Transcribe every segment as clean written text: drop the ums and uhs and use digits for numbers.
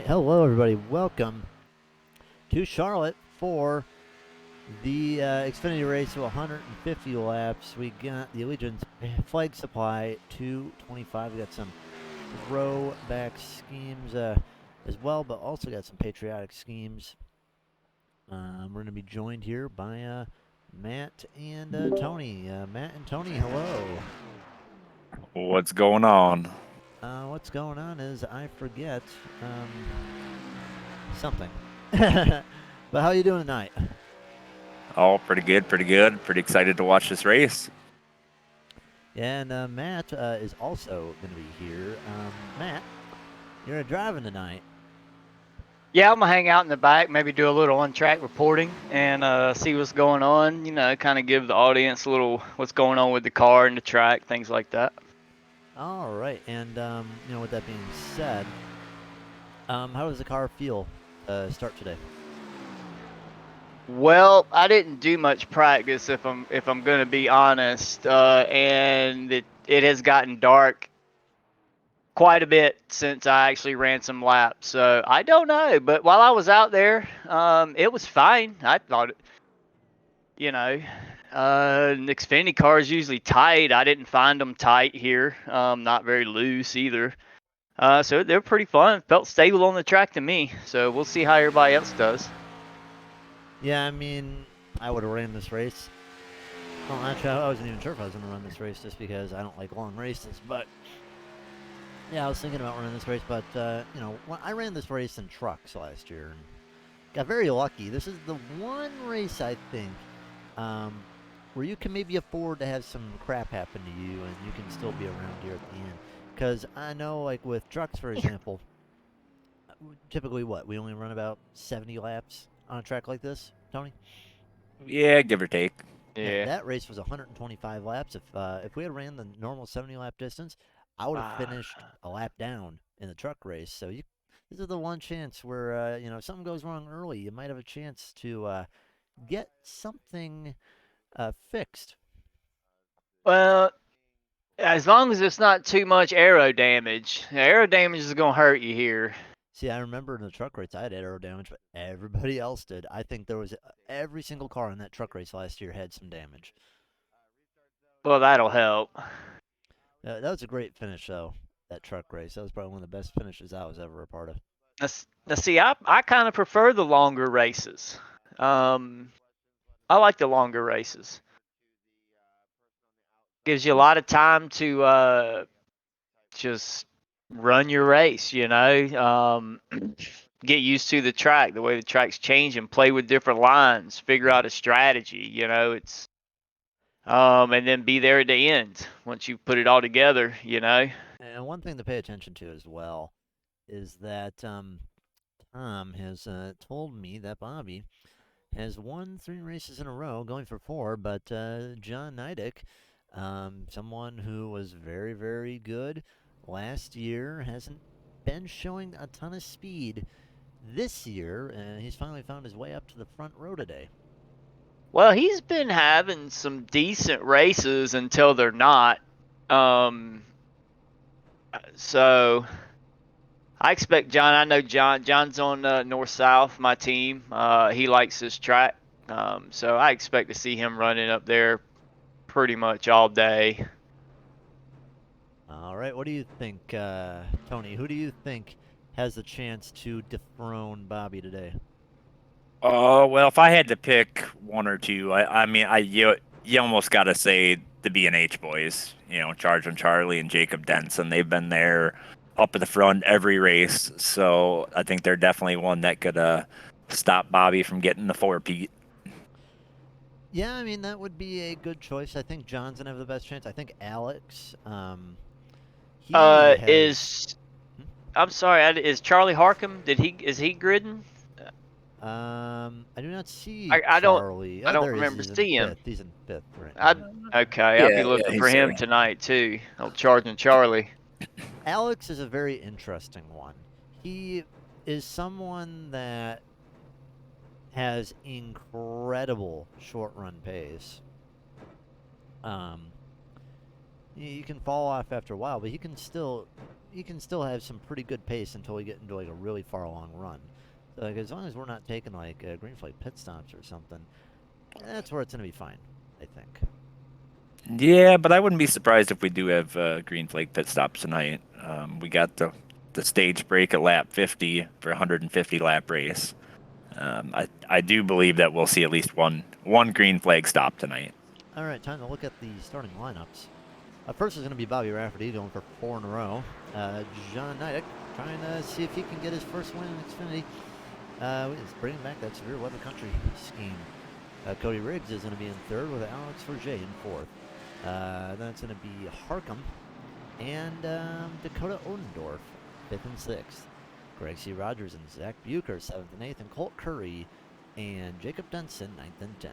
Hello, everybody. Welcome to Charlotte for the Xfinity race of 150 laps. We got the Allegiance flag supply 225. We got some throwback schemes as well, but also got some patriotic schemes. We're going to be joined here by Matt and Tony. Matt and Tony, hello. What's going on? What's going on is I forget something. But how you doing tonight? Oh, pretty good, pretty good. Pretty excited to watch this race. And Matt is also going to be here. Matt, you're driving tonight. Yeah, I'm gonna hang out in the back, maybe do a little on-track reporting and see what's going on. Kind of give the audience a little what's going on with the car and the track, things like that. All right. And, with that being said, how does the car feel start today? Well, I didn't do much practice, if I'm gonna be honest, and it has gotten dark quite a bit since I actually ran some laps. So I don't know, but while I was out there, it was fine. I thought, Xfinity cars usually tight. I didn't find them tight here. Not very loose either. So they're pretty fun. Felt stable on the track to me. So we'll see how everybody else does. Yeah, I mean, I would have ran this race. Well, actually, I wasn't even sure if I was going to run this race just because I don't like long races. But, yeah, I was thinking about running this race. But, I ran this race in trucks last year and got very lucky. This is the one race, I think, um, where you can maybe afford to have some crap happen to you and you can still be around here at the end. Because I know, like with trucks, for example, typically we only run about 70 laps on a track like this, Tony? Yeah, give or take. Yeah, Yeah. that race was 125 laps. If we had ran the normal 70 lap distance, I would have finished a lap down in the truck race. So this is the one chance where if something goes wrong early, you might have a chance to get something fixed. Well, as long as it's not too much aero damage. Aero damage is gonna hurt you here. See, I remember in the truck race, I had aero damage, but everybody else did. I think there was every single car in that truck race last year had some damage. Well, that'll help. That was a great finish, though. That truck race. That was probably one of the best finishes I was ever a part of. Now see, I kind of prefer the longer races. Um, I like the longer races. Gives you a lot of time to just run your race, get used to the track, the way the track's changing, play with different lines, figure out a strategy, it's and then be there at the end once you put it all together. And one thing to pay attention to as well is that Tom has told me that Bobby has won 3 races in a row, going for 4, but John Nidick, someone who was very, very good last year, hasn't been showing a ton of speed this year, and he's finally found his way up to the front row today. Well, he's been having some decent races until they're not. Um, so I expect John. I know John. John's on North South, my team. He likes this track, so I expect to see him running up there pretty much all day. All right, what do you think, Tony? Who do you think has the chance to dethrone Bobby today? Well, if I had to pick one or two, you almost got to say the B&H boys. Charge and Charlie and Jacob Denson. They've been there up at the front every race, so I think they're definitely one that could stop Bobby from getting the four-peat. Yeah, I mean that would be a good choice. I think John's gonna have the best chance. I think Alex, he has. Is I'm sorry. Is Charlie Harkham? Is he gridding? I do not see I don't Charlie. I Oh, don't there he is. remember He's in seeing. fifth. He's in fifth right I now. okay. I'll be Yeah, looking for he's him there. tonight too. I'm charging Charlie. Alex is a very interesting one. He is someone that has incredible short run pace. Um, he can fall off after a while, but he can still you can still have some pretty good pace until we get into like a really far along run. So, like, as long as we're not taking like green flag pit stops or something, that's where it's gonna be fine, I think. Yeah, but I wouldn't be surprised if we do have green flag pit stops tonight. We got the stage break at lap 50 for a 150 lap race. I do believe that we'll see at least one green flag stop tonight. All right, time to look at the starting lineups. First is going to be Bobby Rafferty going for 4 in a row. John Nidek trying to see if he can get his first win in Xfinity. He's bringing back that severe weather country scheme. Cody Riggs is going to be in third with Alex Forget in fourth. Then it's going to be Harcum and Dakota Odendorf, fifth and sixth. Greg C. Rogers and Zach Bucher, seventh and eighth, and Colt Curry and Jacob Denson, ninth and 10th.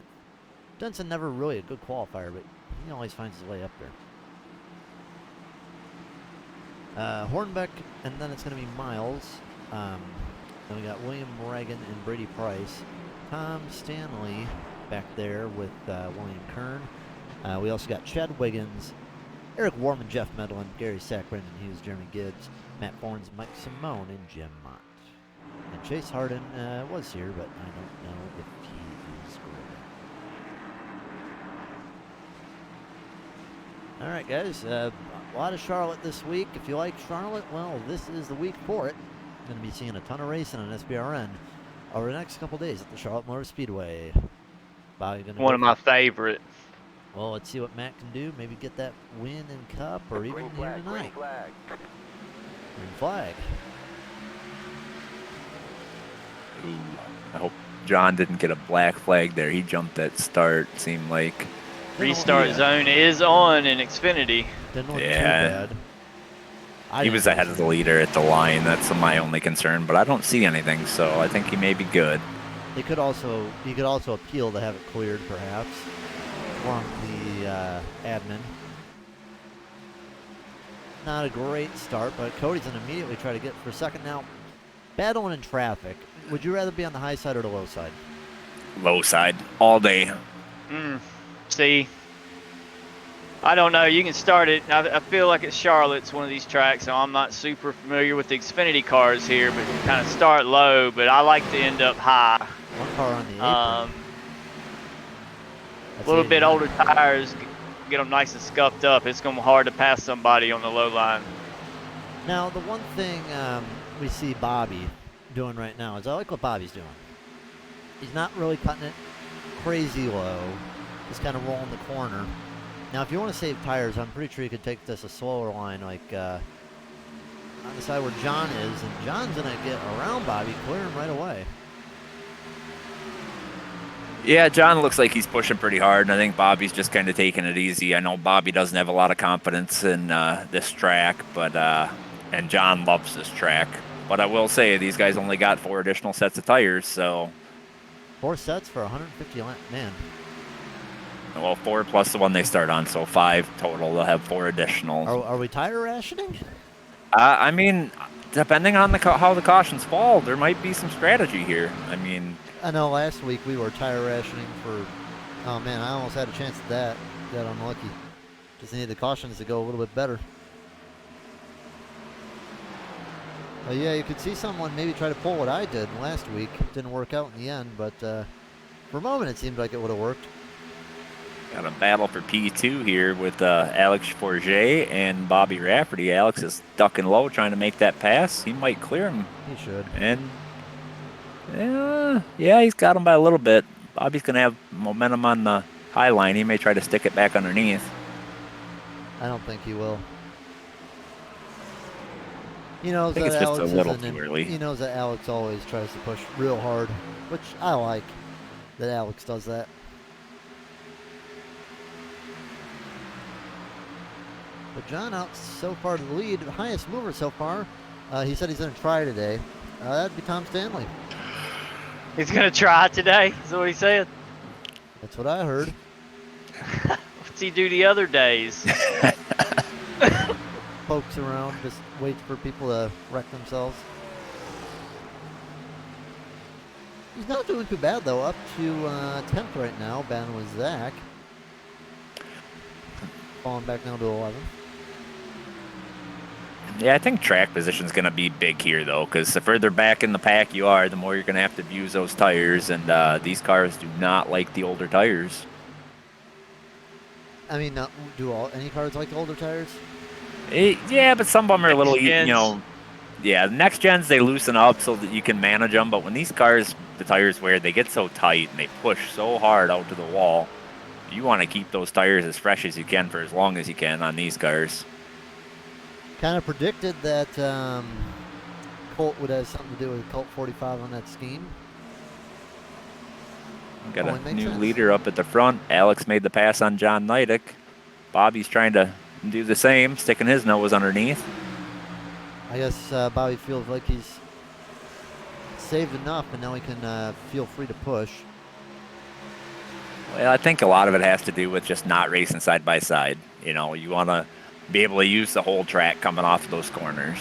Denson never really a good qualifier, but he always finds his way up there. Hornbeck, and then it's going to be Miles. Then we got William Reagan and Brady Price. Tom Stanley back there with William Kern. We also got Chad Wiggins, Eric Warman, Jeff Medlin, Gary Sack, Brendan Hughes, Jeremy Gibbs, Matt Forns, Mike Simone, and Jim Mott. And Chase Harden was here, but I don't know if he is good. All right, guys. A lot of Charlotte this week. If you like Charlotte, well, this is the week for it. Going to be seeing a ton of racing on SBRN over the next couple days at the Charlotte Motor Speedway. One of my favorite. Well, let's see what Matt can do. Maybe get that win in Cup or even here tonight. Green flag. Ooh, I hope John didn't get a black flag there. He jumped that start, seemed like. Restart zone is on in Xfinity. Didn't look too bad. He was ahead of the leader at the line. That's my only concern, but I don't see anything, so I think he may be good. He could also appeal to have it cleared, perhaps, from the admin. Not a great start, but Cody's going to immediately try to get for second. Now, battling in traffic, would you rather be on the high side or the low side? Low side, all day. See, I don't know. You can start it. I feel like it's Charlotte's one of these tracks, so I'm not super familiar with the Xfinity cars here, but you kind of start low, but I like to end up high. One car on the apron. A little bit older tires, get them nice and scuffed up. It's going to be hard to pass somebody on the low line. Now, the one thing we see Bobby doing right now is I like what Bobby's doing. He's not really cutting it crazy low, just kind of rolling the corner. Now, if you want to save tires, I'm pretty sure you could take this a slower line, like on the side where John is, and John's going to get around Bobby, clear him right away. Yeah, John looks like he's pushing pretty hard, and I think Bobby's just kind of taking it easy. I know Bobby doesn't have a lot of confidence in this track, but and John loves this track. But I will say, these guys only got 4 additional sets of tires, so... 4 sets for 150 lap, man. Well, 4 plus the one they start on, so 5 total. They'll have 4 additional. Are we tire rationing? I mean, depending on how the cautions fall, there might be some strategy here. I mean... I know last week we were tire rationing for... Oh, man, I almost had a chance at that. Got unlucky. Just needed the cautions to go a little bit better. Yeah, you could see someone maybe try to pull what I did last week. Didn't work out in the end, but for a moment it seemed like it would have worked. Got a battle for P2 here with Alex Forget and Bobby Rafferty. Alex is ducking low, trying to make that pass. He might clear him. He should. And yeah, he's got him by a little bit. Bobby's going to have momentum on the high line. He may try to stick it back underneath. I don't think he will. He knows I think that it's just Alex a little too early. He knows that Alex always tries to push real hard, which I like that Alex does that. But John out so far to the lead, the highest mover so far. He said he's going to try today. That'd be Tom Stanley. He's going to try today? Is that what he said? That's what I heard. What's he do the other days? Pokes around, just waits for people to wreck themselves. He's not doing too bad, though. Up to 10th right now, batting with Zach. Falling back down to 11th. Yeah, I think track position is going to be big here, though, because the further back in the pack you are, the more you're going to have to use those tires, and these cars do not like the older tires. I mean, do any cars like older tires? Yeah, but some of them are a little, Next gens. yeah, next gens, they loosen up so that you can manage them, but when these cars, the tires wear, they get so tight and they push so hard out to the wall. You want to keep those tires as fresh as you can for as long as you can on these cars. Kind of predicted that Colt would have something to do with Colt 45 on that scheme. Got Oh, it a makes new sense. leader up at the front. Alex made the pass on John Nidick. Bobby's trying to do the same, sticking his nose underneath. I guess Bobby feels like he's saved enough, and now he can feel free to push. Well, I think a lot of it has to do with just not racing side by side. You know, you want to be able to use the whole track coming off those corners.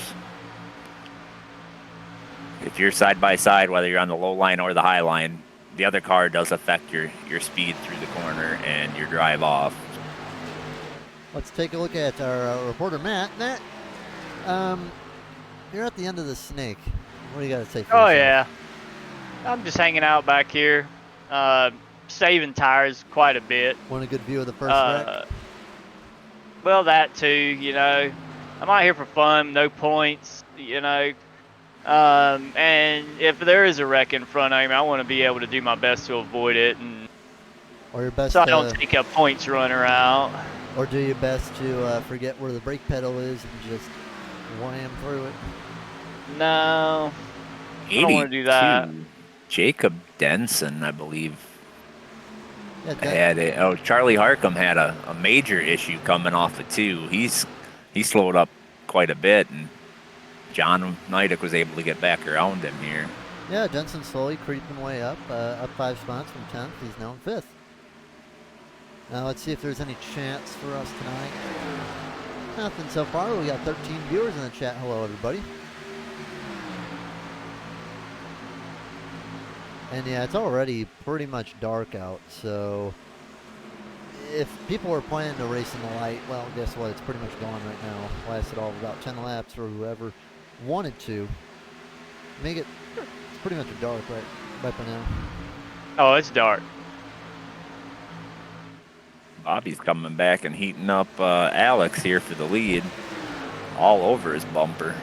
If you're side by side, whether you're on the low line or the high line, the other car does affect your speed through the corner and your drive off. Let's take a look at our reporter, Matt. Matt, you're at the end of the snake. What do you got to say for Oh yourself? yeah, I'm just hanging out back here, saving tires quite a bit. Want a good view of the first wreck? Well, that too. You know, I'm out here for fun, no points. You know, and if there is a wreck in front of me, I want to be able to do my best to avoid it, and Or your best so I don't take a points runner out. or do your best to forget where the brake pedal is and just wham through it? No, I don't want to do that. Jacob Denson, I believe, Yeah, Charlie Harcum had a major issue coming off of 2. He slowed up quite a bit, and John Nidick was able to get back around him here. yeah, Jensen slowly creeping way up 5 spots from 10th. He's now in 5th. Now let's see if there's any chance for us tonight. Nothing so far. We got 13 viewers in the chat. Hello, everybody. And yeah, it's already pretty much dark out, so if people are planning to race in the light, well, guess what? It's pretty much gone right now. Lasted all of about 10 laps for whoever wanted to. It's pretty much dark right by now. Oh, it's dark. Bobby's coming back and heating up Alex here for the lead. All over his bumper.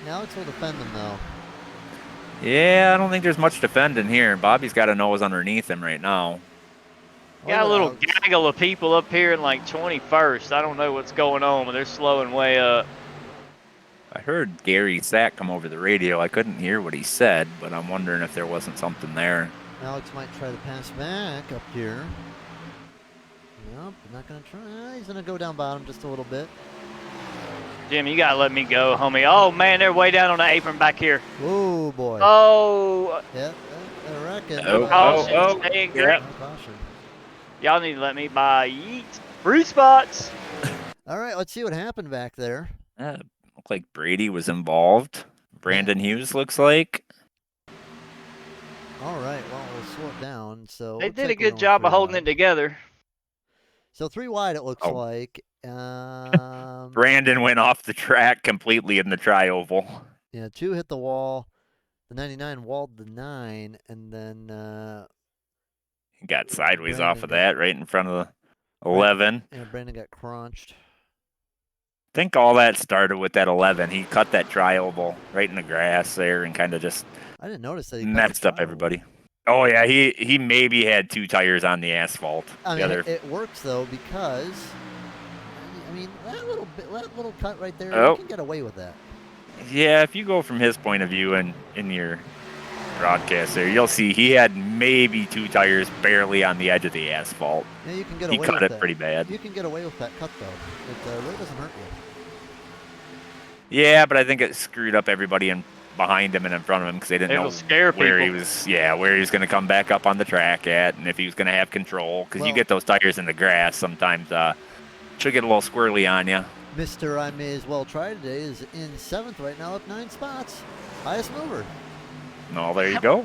Alex will defend them, though. Yeah, I don't think there's much defending here. Bobby's got a nose underneath him right now. Got a little gaggle of people up here in like 21st. I don't know what's going on, but they're slowing way up. I heard Gary Sack come over the radio. I couldn't hear what he said, but I'm wondering if there wasn't something there. Alex might try to pass back up here. Nope, not going to try. He's going to go down bottom just a little bit. Jim, you got to let me go, homie. Oh, man, they're way down on the apron back here. Oh, boy. Oh. Yeah, I reckon. Caution. Yeah. Caution. Y'all need to let me buy yeet. Free spots. All right, let's see what happened back there. Looked like Brady was involved. Brandon Hughes looks like. All right, well, we'll slow it down. So They did a good job of holding it together. So 3 wide, it looks like. Brandon went off the track completely in the tri-oval. Yeah, 2 hit the wall. The 99 walled the 9, and then he got sideways off of that right in front of the 11. Yeah, Brandon got crunched. I think all that started with that 11. He cut that tri-oval right in the grass there and kind of just I didn't notice that he messed up everybody. Oh yeah, he maybe had 2 tires on the asphalt. I mean, it works though, because I mean that little cut right there, you can get away with that. Yeah, if you go from his point of view and in your broadcast there, you'll see he had maybe 2 tires barely on the edge of the asphalt. Yeah, you can get away with that. He cut it pretty bad. You can get away with that cut though. It really doesn't hurt you. Yeah, but I think it screwed up everybody behind him and in front of him because they didn't know where he was. Yeah, where he was going to come back up on the track at, and if he was going to have control. Because you get those tires in the grass sometimes, should get a little squirrely on you. Mr. I May As Well Try Today is in 7th right now, up 9 spots. Highest mover. No, there you go.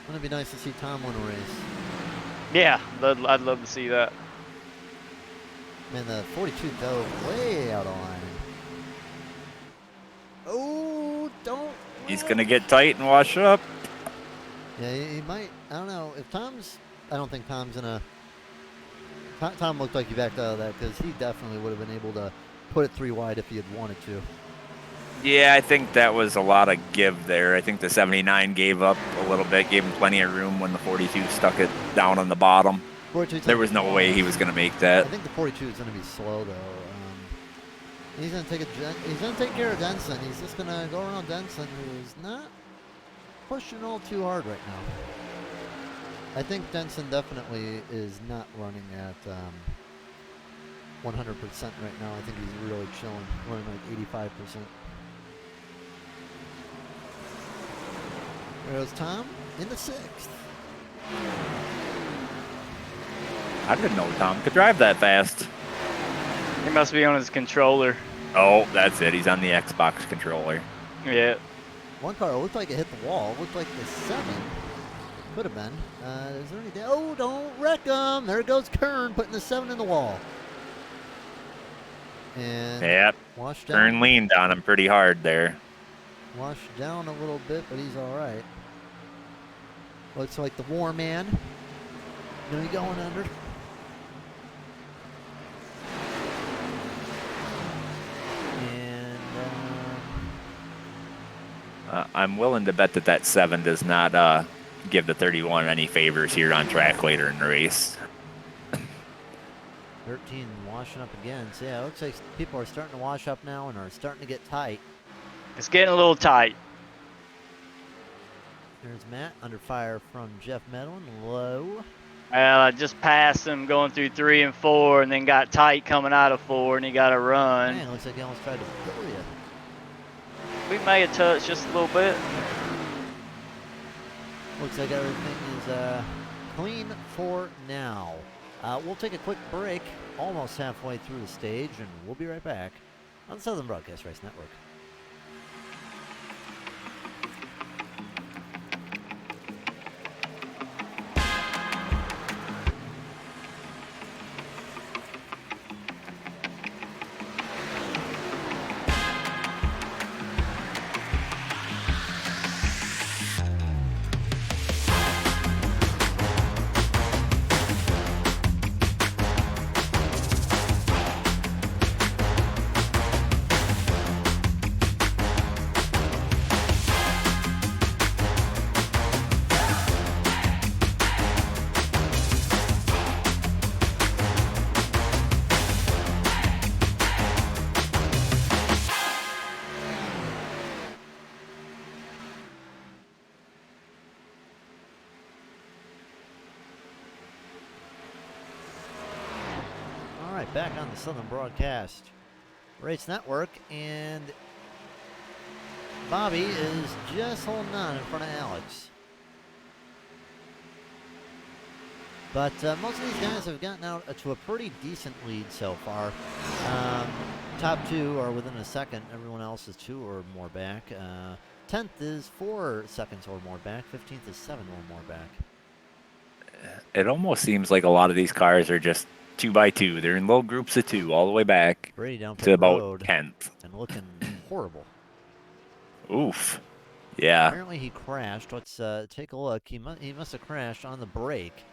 Wouldn't it be nice to see Tom win a race? Yeah, I'd love to see that. Man, the 42 dove way out of line. Oh, don't. He's going to get tight and wash up. Yeah, he might. I don't know. If Tom's. I don't think Tom's in a. Tom looked like he backed out of that because he definitely would have been able to put it 3 wide if he had wanted to. Yeah, I think that was a lot of give there. I think the 79 gave up a little bit, gave him plenty of room when the 42 stuck it down on the bottom. There was no way he was going to make that. I think the 42 is going to be slow though. He's going to take he's going to take care of Denson. He's just going to go around Denson, who's not pushing all too hard right now. I think Denson definitely is not running at 100% right now. I think he's really chilling, running like 85%. There goes Tom in the 6th. I didn't know Tom could drive that fast. He must be on his controller. Oh, that's it. He's on the Xbox controller. Yeah. One car looked like it hit the wall. Looked like the 7 could have been. Is there any? Oh, don't wreck him! There goes Kern putting the 7 in the wall. And Yep. washed down. Kern leaned on him pretty hard there. Washed down a little bit, but he's all right. Looks like the war man gonna be going under. And I'm willing to bet that 7 does not give the 31 any favors here on track later in the race. 13 washing up again. So yeah, it looks like people are starting to wash up now and are starting to get tight. It's getting a little tight. There's Matt under fire from Jeff Medlin, low. Well, I just passed him going through 3 and 4 and then got tight coming out of 4 and he got a run. Man, looks like he almost tried to pull you. We may have touched just a little bit. Looks like everything is clean for now. We'll take a quick break, almost halfway through the stage, and we'll be right back on the Southern Broadcast Race Network. Back on the Southern Broadcast Race Network, and Bobby is just holding on in front of Alex. But most of these guys have gotten out to a pretty decent lead so far. Top 2 are within a second. Everyone else is 2 or more back. 10th is 4 seconds or more back. 15th is 7 or more back. It almost seems like a lot of these cars are just 2 by 2. They're in little groups of 2 all the way back Brady down to about 10th. And looking horrible. Oof. Yeah. Apparently he crashed. Let's take a look. He must have crashed on the brake.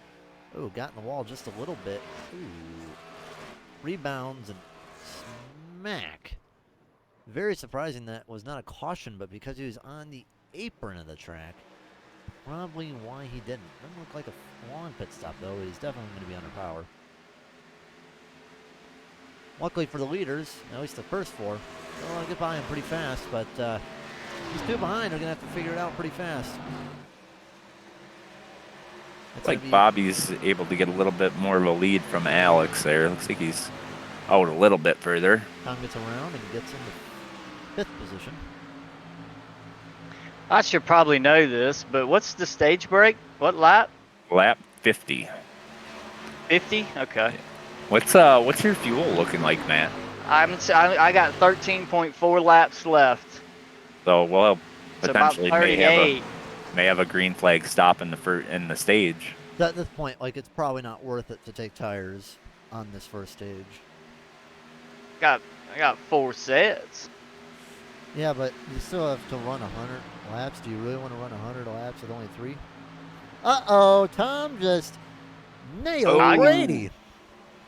Ooh, got in the wall just a little bit. Ooh. Rebounds and smack. Very surprising that was not a caution, but because he was on the apron of the track, probably why he didn't. Doesn't look like a long pit stop, though. He's definitely going to be under power. Luckily for the leaders, at least the first 4, they'll get by him pretty fast, but these 2 behind are going to have to figure it out pretty fast. Looks like Bobby's able to get a little bit more of a lead from Alex there. Looks like he's out a little bit further. Tom gets around and gets into 5th position. I should probably know this, but what's the stage break? What lap? Lap 50. 50? Okay. What's your fuel looking like, Matt? I got 13.4 laps left. So we'll It's about potentially 38. may have a green flag stop in the stage. At this point, like, it's probably not worth it to take tires on this first stage. I got 4 sets. Yeah, but you still have to run 100 laps. Do you really want to run 100 laps with only 3? Uh-oh, Tom just nailed Oh. Brady.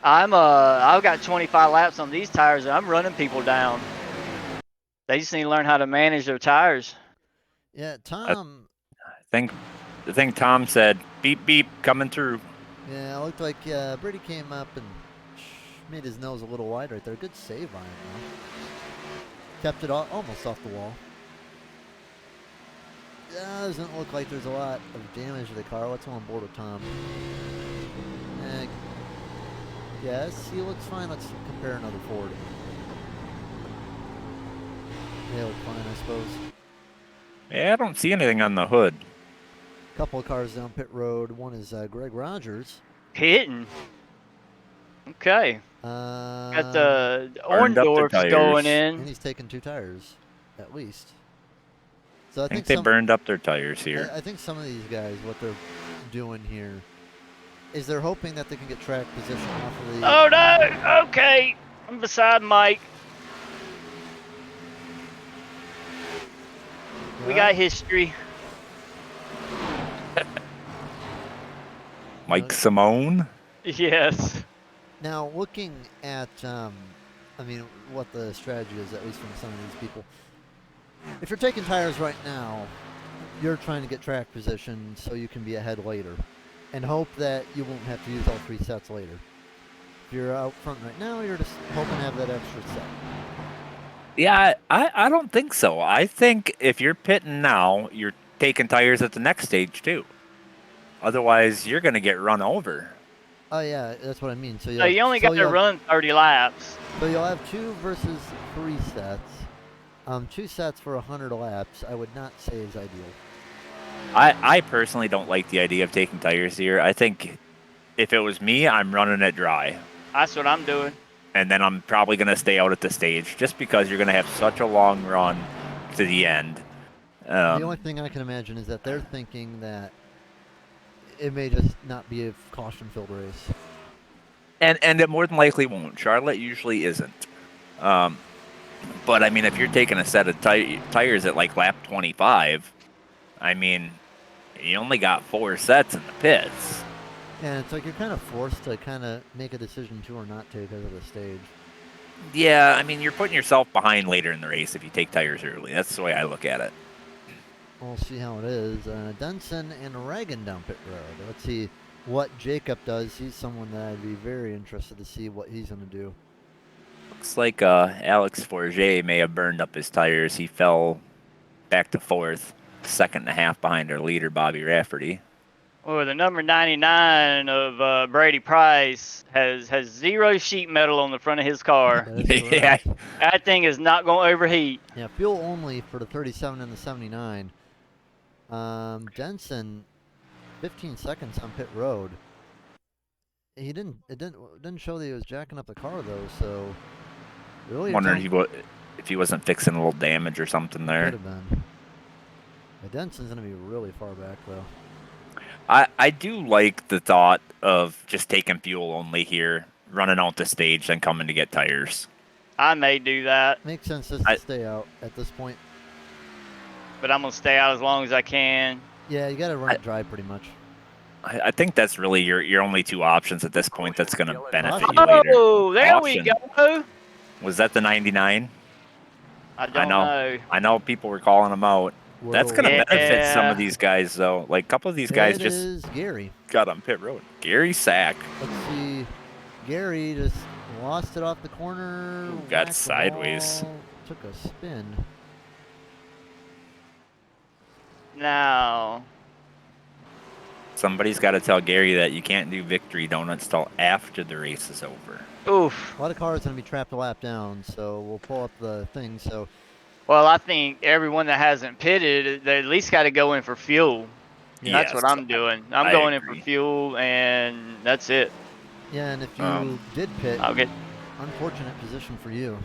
I've got 25 laps on these tires, and I'm running people down. They just need to learn how to manage their tires. Yeah, Tom. I think Tom said, beep, beep, coming through. Yeah, it looked like Brady came up and made his nose a little wide right there. Good save by him, though. Kept it almost off the wall. Yeah, doesn't look like there's a lot of damage to the car. Let's go on board with Tom. Yes, he looks fine. Let's compare another Ford. They look fine, I suppose. Yeah, I don't see anything on the hood. Couple of cars down pit road. One is Greg Rogers. Hitting. Okay. Got the Burned up the Orndorff's tires. going And in. he's taken 2 tires, at least. So I think they burned up their tires here. I think some of these guys, what they're doing here, is they're hoping that they can get track position off of the. Oh no! Okay, I'm beside Mike. We got history. Mike Simone. Yes. Now, looking at, what the strategy is, at least from some of these people. If you're taking tires right now, you're trying to get track position so you can be ahead later, and hope that you won't have to use all 3 sets later. If you're out front right now, you're just hoping to have that extra set. Yeah, I don't think so. I think if you're pitting now, you're taking tires at the next stage too. Otherwise, you're going to get run over. Oh yeah, that's what I mean. So You only got to run 30 laps. So you'll have 2 versus 3 sets. 2 sets for 100 laps, I would not say is ideal. I personally don't like the idea of taking tires here. I think if it was me, I'm running it dry. That's what I'm doing. And then I'm probably going to stay out at the stage just because you're going to have such a long run to the end. The only thing I can imagine is that they're thinking that it may just not be a caution-filled race. And it more than likely won't. Charlotte usually isn't. But, I mean, if you're taking a set of tires at, like, lap 25, I mean, you only got 4 sets in the pits. Yeah, it's like you're kind of forced to kind of make a decision to or not to because of the stage. Yeah, I mean, you're putting yourself behind later in the race if you take tires early. That's the way I look at it. We'll see how it is. Denson and Reagan down pit road. Let's see what Jacob does. He's someone that I'd be very interested to see what he's going to do. Looks like Alex Forget may have burned up his tires. He fell back to 4th, 2.5 behind our leader, Bobby Rafferty. Oh, the number 99 of Brady Price has 0 sheet metal on the front of his car. Yeah. That thing is not going to overheat. Yeah, fuel only for the 37 and the 79. Denson, 15 seconds on pit road. It didn't show that he was jacking up the car though, so really Wondering if he wasn't fixing a little damage or something there. Could have been. But Denson's gonna be really far back though. I do like the thought of just taking fuel only here, running out the stage, then coming to get tires. I may do that. Makes sense just to stay out at this point. But I'm going to stay out as long as I can. Yeah, you got to run it dry pretty much. I think that's really your only 2 options at this point that's going to benefit you later. Oh, there we go. Was that the 99? I don't know. I know people were calling him out. Whoa. That's going to benefit some of these guys, though. Like, a couple of these guys It is Gary. Got on pit road. Gary Sack. Let's see. Gary just lost it off the corner. Got sideways. Took a spin. Now. Somebody's got to tell Gary that you can't do victory donuts till after the race is over. Oof. A lot of cars going to be trapped a lap down, so we'll pull up the thing. So. Well, I think everyone that hasn't pitted, they at least got to go in for fuel. That's what I'm doing. I'm going in for fuel, and that's it. Yeah, and if you did pit, I'll get unfortunate position for you.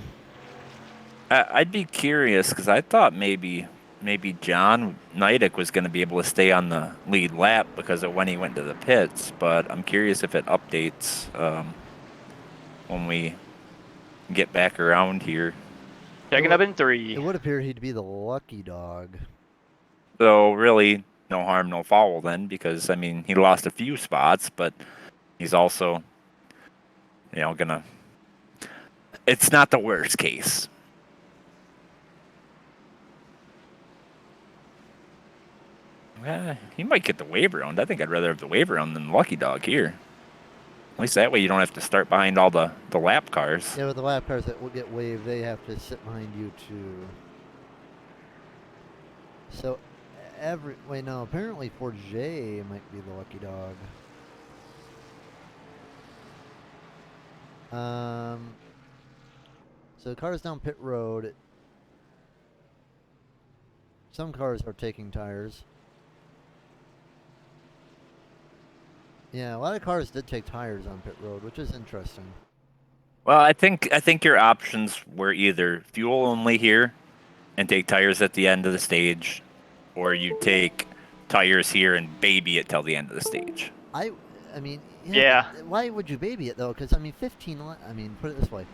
I'd be curious because I thought maybe John Neidick was going to be able to stay on the lead lap because of when he went to the pits, but I'm curious if it updates when we get back around here. Checking up in 3. It would appear he'd be the lucky dog. So really, no harm, no foul then, because I mean he lost a few spots, but he's also, gonna. It's not the worst case. He might get the waiver round. I think I'd rather have the waiver round than the lucky dog here. At least that way you don't have to start behind all the lap cars. Yeah, with the lap cars that will get waived, they have to sit behind you too. So apparently 4J might be the lucky dog. So cars down pit road. Some cars are taking tires. Yeah, a lot of cars did take tires on pit road, which is interesting. Well, I think your options were either fuel only here and take tires at the end of the stage, or you take tires here and baby it till the end of the stage. I mean, Yeah. Why would you baby it though? Because I mean, 15. I mean, put it this way.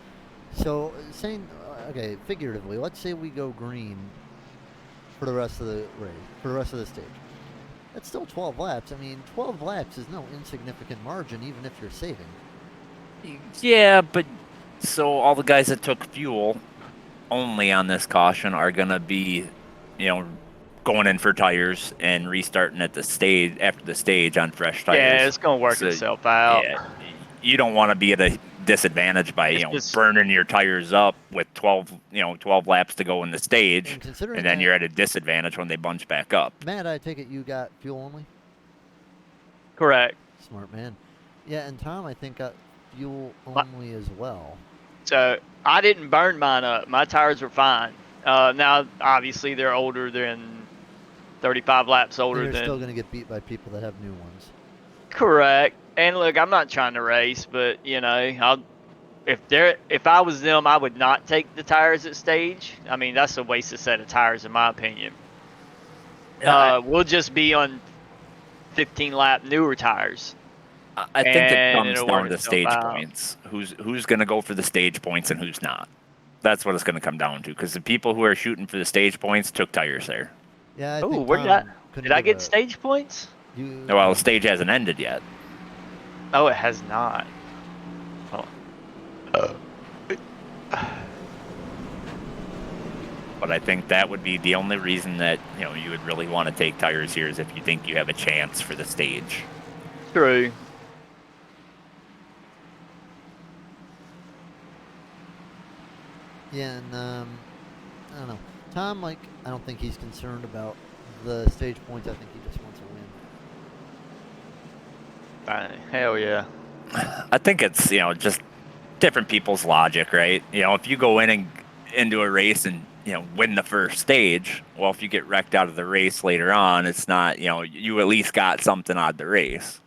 So saying, okay, figuratively, let's say we go green for the rest of the race, for the rest of the stage. That's still 12 laps. I mean, 12 laps is no insignificant margin, even if you're saving. Yeah, but so all the guys that took fuel only on this caution are gonna be, going in for tires and restarting at the stage after the stage on fresh tires. Yeah, it's gonna work itself out. Yeah, you don't want to be at a disadvantage by burning your tires up with 12 laps to go in the stage, and then you're at a disadvantage when they bunch back up. Matt, I take it you got fuel only? Correct. Smart man. Yeah, and Tom, I think, got fuel only as well. So I didn't burn mine up. My tires were fine. Now, obviously, they're older than 35 laps older and than. You're still going to get beat by people that have new ones. Correct. And look, I'm not trying to race, but if I was them, I would not take the tires at stage. I mean, that's a wasted set of tires, in my opinion. We'll just be on 15 lap newer tires. I think it comes down to stage points. Who's going to go for the stage points and who's not. That's what it's going to come down to, because the people who are shooting for the stage points took tires there. Yeah. Did I get stage points? Well, the stage hasn't ended yet. Oh, it has not. But I think that would be the only reason that you would really want to take tires here, is if you think you have a chance for the stage. True. Yeah, and I don't know. Tom, I don't think he's concerned about the stage points. I think he just wants a win. Hell yeah. I think it's just different people's logic, right? If you go into a race and win the first stage, well, if you get wrecked out of the race later on, it's not you at least got something out of the race.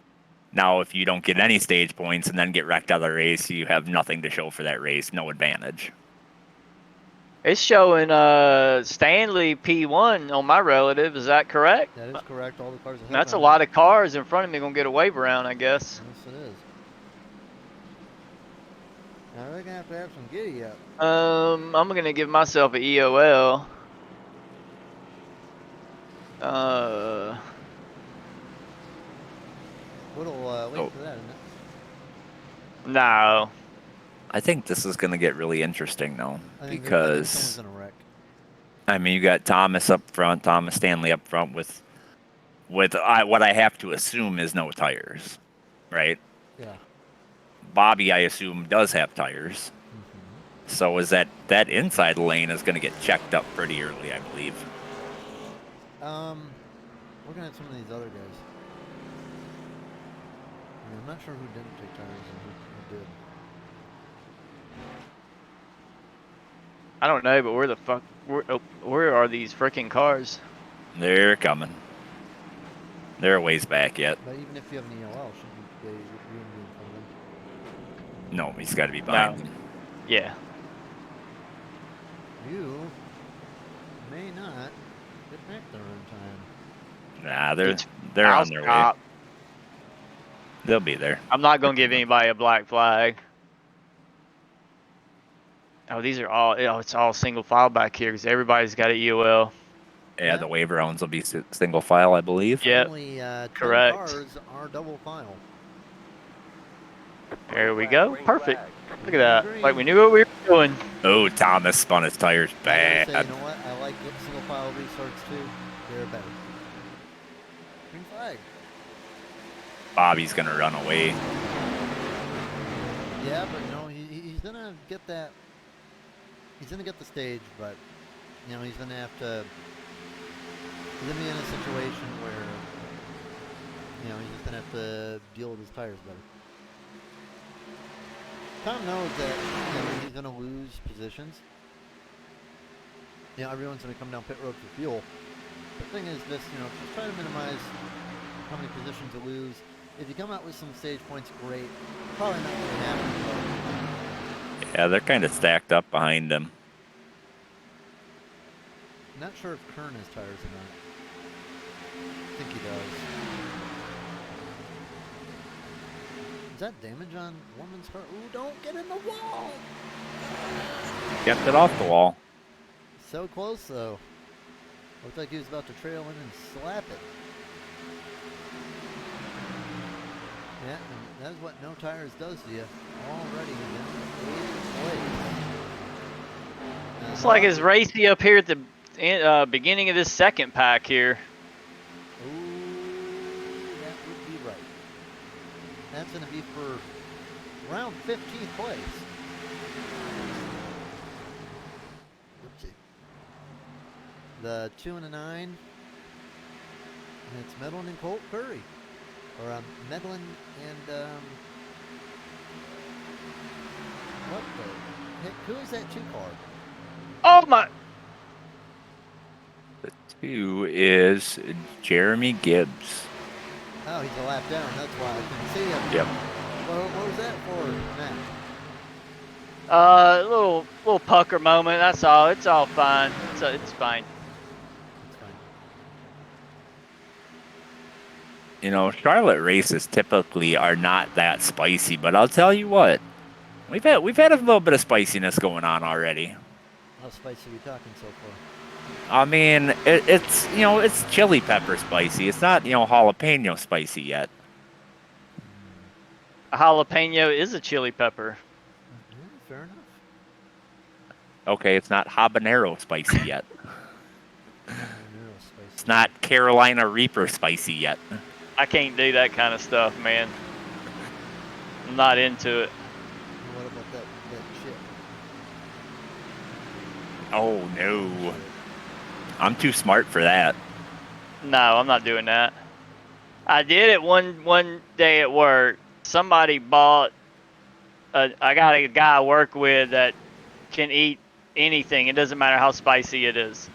Now, if you don't get any stage points and then get wrecked out of the race, you have nothing to show for that race, no advantage. It's showing Stanley P1 on my relative. Is that correct? That is correct. All the cars. That's a lot of cars in front of me gonna get a wave around, I guess. Yes, it is. Now they're gonna have to have some giddy up. I'm gonna give myself an EOL. We'll wait for that, isn't it? No. I think this is going to get really interesting, though, because someone's gonna wreck. I mean, you got Thomas Stanley up front with what I have to assume is no tires, right? Yeah. Bobby, I assume, does have tires. Mm-hmm. So is that inside lane is going to get checked up pretty early, I believe. Looking at some of these other guys. I'm not sure who didn't take tires and who did. I don't know, but where are these freaking cars? They're coming. They're a ways back yet. But even if you have an ELL, shouldn't you be in front of them? No, he's got to be behind them. Yeah. You may not get back there in time. Nah, they're on their way. They'll be there. I'm not gonna give anybody a black flag. Oh, these are all. Oh, it's all single file back here because everybody's got a UL. Yeah, Yeah. the waiver rounds will be single file, I believe. Yep. Only 10 Correct. cars are double file. There we go. Perfect. Look at Green, that. green. Like we knew what we were doing. Oh, Thomas spun his tires I gotta say, bad. you know what? I like single file restarts too. They're better. Green flag. Bobby's gonna run away. Yeah, but he's gonna get that. He's gonna get the stage, but he's gonna have to. He's gonna be in a situation where he's just gonna have to deal with his tires better. Tom knows that he's gonna lose positions. Everyone's gonna come down pit road for fuel. The thing is, just try to minimize how many positions you lose. If you come out with some stage points, great. Probably not gonna happen. Yeah, they're kind of stacked up behind him. Not sure if Kern has tires or not. I think he does. Is that damage on Woman's car? Ooh, don't get in the wall! Kept it off the wall. So close, though. Looked like he was about to trail in and slap it. Yeah, and that's what no tires does to you. Already in 8th place. It's like it's racy up here at the beginning of this second pack here. Ooh, that would be right. That's going to be for round 15th place. Oopsie. The 2 and a 9. And it's Medlin and Colt Curry. Or Medlin and what the heck? Who is that 2 car? Oh my! The 2 is Jeremy Gibbs. Oh, he's a lap down. That's why I couldn't see him. Yep. What was that for, Matt? Little pucker moment. That's all. It's all fine. It's fine. It's fine. Charlotte races typically are not that spicy, but I'll tell you what, we've had a little bit of spiciness going on already. How spicy are we talking so far? I mean, it's chili pepper spicy. It's not jalapeno spicy yet. A jalapeno is a chili pepper. Fair enough. Okay, it's not habanero spicy yet. It's not Carolina Reaper spicy yet. I can't do that kind of stuff, man. I'm not into it. What about that chip? Oh no, I'm too smart for that. No, I'm not doing that. I did it one day at work. Somebody bought. I got a guy I work with that can eat anything. It doesn't matter how spicy it is.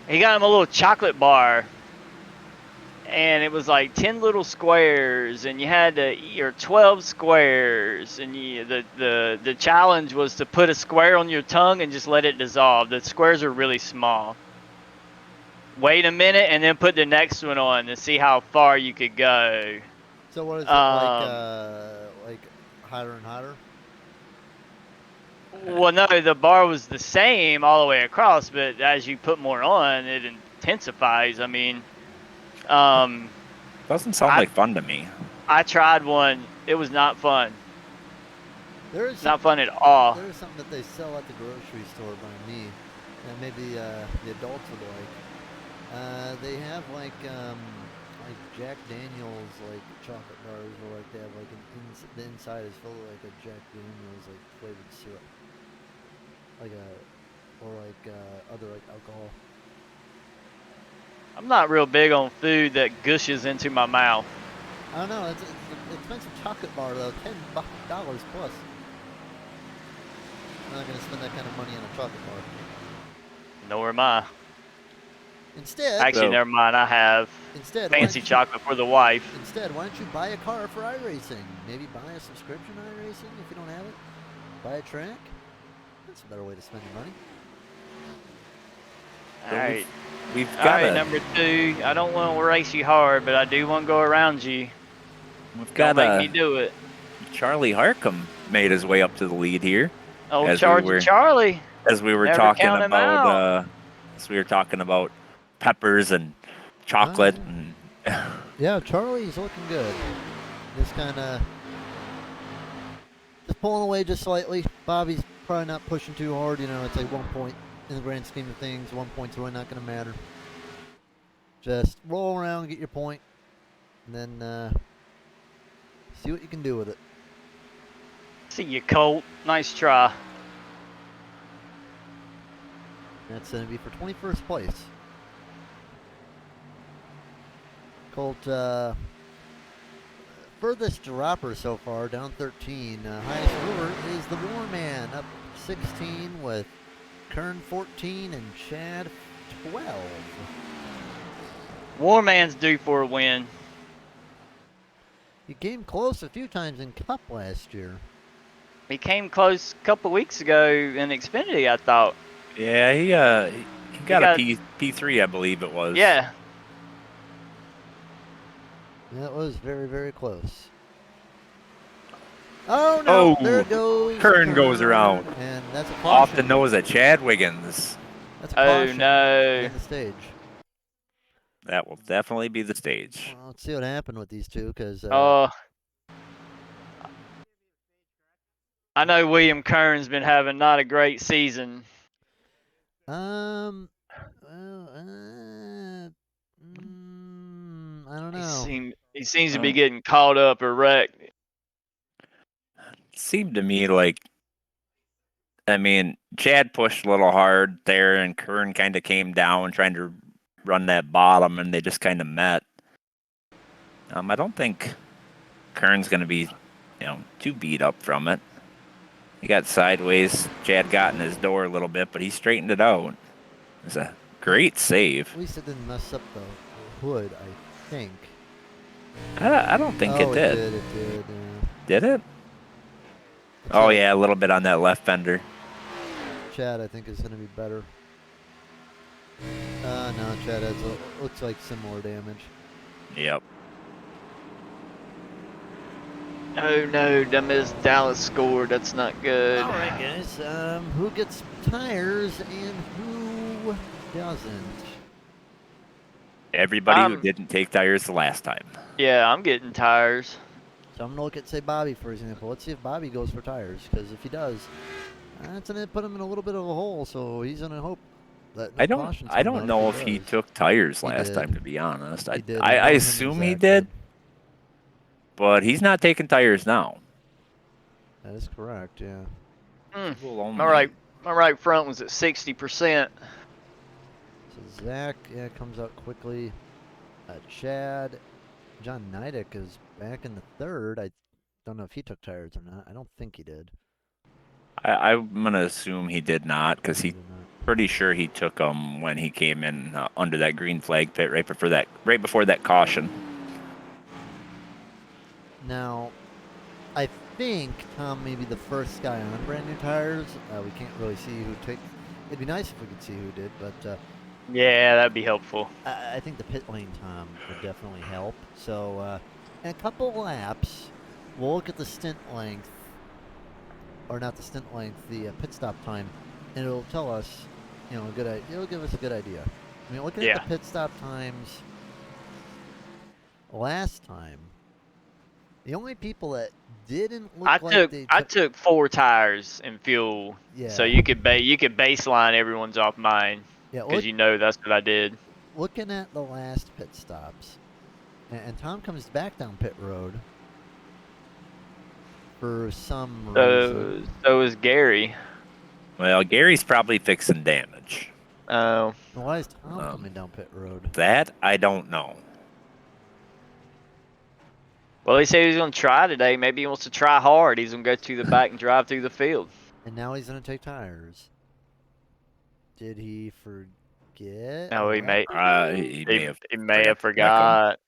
He got him a little chocolate bar, and it was like 10 little squares, and you had to eat, or 12 squares, and the challenge was to put a square on your tongue and just let it dissolve. The squares are really small. Wait a minute, and then put the next one on and see how far you could go. So what is it, like hotter and hotter? Well, no, the bar was the same all the way across, but as you put more on, it intensifies. I mean, Doesn't sound like fun to me. I tried one. It was not fun. There is not fun at all. There is something that they sell at the grocery store by me, and maybe the adults would like. They have like Jack Daniels like chocolate bars, or like they have like the inside is filled with like a Jack Daniels like flavored syrup, other like alcohol. I'm not real big on food that gushes into my mouth. I don't know. It's an expensive chocolate bar though, $10 plus. I'm not gonna spend that kind of money on a chocolate bar. Nor am I. Instead, actually, never mind. I have fancy chocolate for the wife. Instead, why don't you buy a car for iRacing? Maybe buy a subscription to iRacing if you don't have it. Buy a track. That's a better way to spend your money. All right. We've got number 2. I don't want to race you hard, but I do want to go around you. We've got Don't make me do it. Charlie Harcum made his way up to the lead here. Old As we Charging were Charlie. as we were Never talking count him out. about peppers and chocolate yeah. and Yeah, Charlie's looking good. Just kind of just pulling away just slightly. Bobby's probably not pushing too hard. You know, it's like 1 point in the grand scheme of things. 1 point's really not going to matter. Just roll around, get your point, and then see what you can do with it. See you, Colt. Nice try. That's going to be for 21st place. Colt, furthest dropper so far, down 13. Highest mover is the War Man, up 16 with Kern 14 and Chad 12. Warman's due for a win. He came close a few times in Cup last year. He came close a couple weeks ago in Xfinity, I thought. yeah, he got a P3, I believe it was. Yeah. That was very, very close. Oh, no. There it goes. Kern goes around. And that's a caution. Off the nose of Chad Wiggins. That's a caution. No. In the stage. That will definitely be the stage. Well, let's see what happened with these two, because I know William Kern's been having not a great season. Well, I don't know. He seems to be getting caught up or wrecked. Seemed to me like, I mean, Chad pushed a little hard there, and Kern kind of came down trying to run that bottom, and they just kind of met. I don't think Kern's going to be, too beat up from it. He got sideways. Chad got in his door a little bit, but he straightened it out. It was a great save. At least it didn't mess up the hood, I think. I don't think it did. It did. Did it? Oh, yeah, a little bit on that left fender. Chad, I think, is going to be better. No, Chad has looks like similar damage. Yep. Oh no, Miss Dallas scored. That's not good. All right, guys. Who gets tires and who doesn't? Everybody who didn't take tires the last time. Yeah, I'm getting tires. So I'm going to look at, say, Bobby, for example. Let's see if Bobby goes for tires, because if he does, that's going to put him in a little bit of a hole, so he's going to hope that I don't know if he took tires last time, to be honest. I assume he did, but he's not taking tires now. That is correct, yeah. My right front was at 60%. So Zach, comes out quickly. Chad, John Nidek is back in the third. I don't know if he took tires or not. I don't think he did. I'm going to assume he did not, because he's pretty sure he took them when he came in under that green flag pit right before that caution. Now, I think Tom may be the first guy on brand new tires. We can't really see who took. It'd be nice if we could see who did, but yeah, that'd be helpful. I think the pit lane time would definitely help. So, in a couple laps, we'll look at the stint length, or not the stint length, the pit stop time, and it'll tell us, it'll give us a good idea. I mean, looking at the pit stop times last time, the only people that didn't look I took 4 tires and fuel, so you could baseline everyone's off mine. Because that's what I did. Looking at the last pit stops, and Tom comes back down pit road for some reason. So is Gary. Well, Gary's probably fixing damage. Oh. Why is Tom coming down pit road? That I don't know. Well, he said he was going to try today. Maybe he wants to try hard. He's going to go to the back and drive through the field. And now he's going to take tires. Did he forget? No, he may have forgot.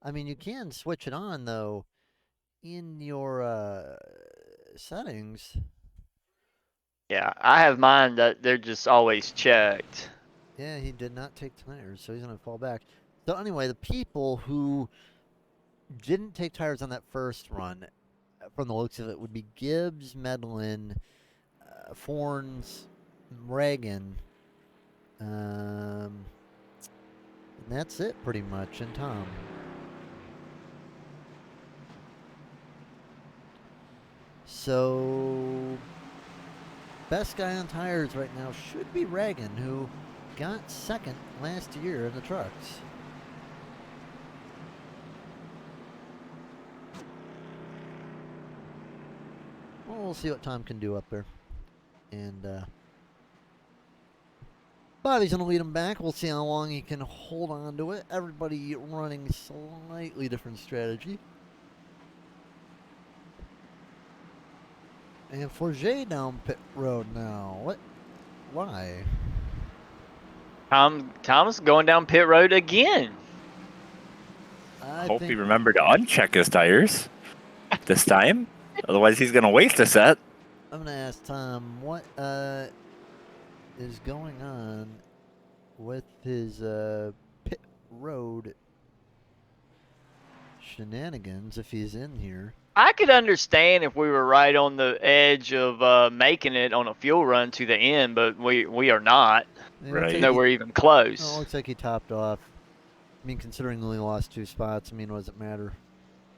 I mean, you can switch it on, though, in your settings. Yeah, I have mine that they're just always checked. Yeah, he did not take tires, so he's going to fall back. So anyway, the people who didn't take tires on that first run, from the looks of it, would be Gibbs, Medlin, Forns, Reagan, and that's it pretty much, and Tom. So, best guy on tires right now should be Reagan, who got second last year in the trucks. Well, we'll see what Tom can do up there. And Bobby's going to lead him back. We'll see how long he can hold on to it. Everybody running slightly different strategy. And Forget down pit road now. What? Why? Tom's going down pit road again. I Hope think he remembered to uncheck his tires this time. Otherwise, he's going to waste a set. I'm going to ask Tom what is going on with his pit road shenanigans if he's in here. I could understand if we were right on the edge of making it on a fuel run to the end, but we are not. It Right. looks like Nowhere even close. it looks like he topped off. I mean, considering he only lost 2 spots, I mean, what does it matter?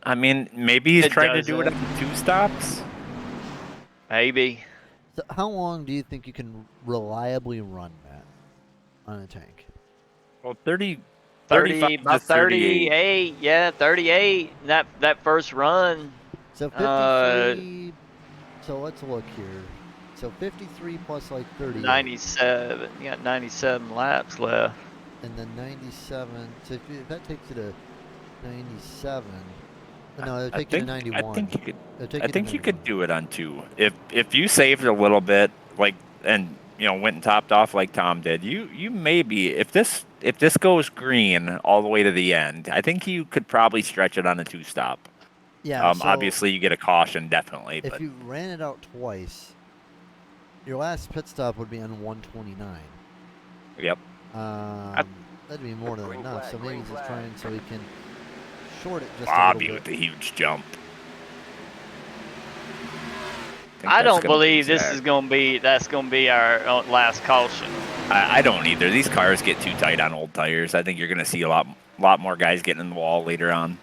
I mean, maybe he's It trying to do it doesn't. on 2 stops. Maybe. So how long do you think you can reliably run that on a tank? Well, 30, 30, 35 to about 38. 38. Yeah, 38. That first run. So 53. So let's look here. So 53 plus like 38. 97. You got 97 laps left. And then 97. So if that takes you to 97. No, it'll take you to 91. I think you could. It'll take I to think you 91. could do it on 2. If you saved a little bit, like, and went and topped off like Tom did, you maybe if this goes green all the way to the end, I think you could probably stretch it on a 2 stop. Yeah. So Obviously you get a caution definitely, if but you ran it out twice, your last pit stop would be on 129. yep. That'd be more than enough. So maybe he's just trying so he can short it just Bobby a with little the huge jump. I don't believe this is gonna be. That's gonna be our last caution. I don't either. These cars get too tight on old tires. I think you're going to see a lot more guys getting in the wall later on.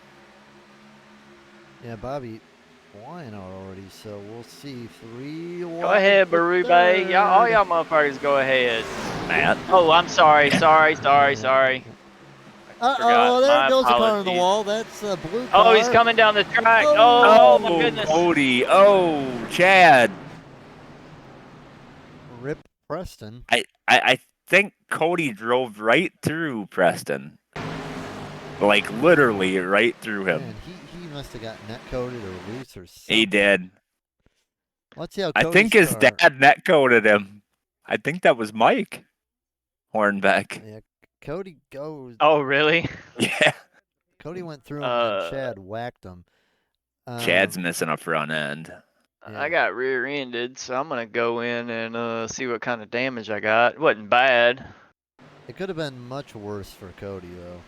Yeah, Bobby flying out already, so we'll see. 3 Go ahead, Barube. Y'all, all y'all motherfuckers, go ahead. Matt. Oh, I'm sorry. Sorry. Uh-oh, Forgot. there My goes the car on the apologies. wall. That's a blue car. Oh, he's coming down the track. Oh. Oh, my goodness. Cody. Oh, Chad. Rip Preston. I think Cody drove right through Preston. Like, literally right through him. Man, he must have got net coated or loose or something. He did. Let's see how I Cody's think his car. dad net coded him. I think that was Mike Hornbeck. Yeah, Cody goes. Oh, really? Yeah. Cody went through him and then Chad whacked him. Chad's missing a front end. Yeah. I got rear-ended, so I'm gonna go in and see what kind of damage I got. It wasn't bad. It could have been much worse for Cody though.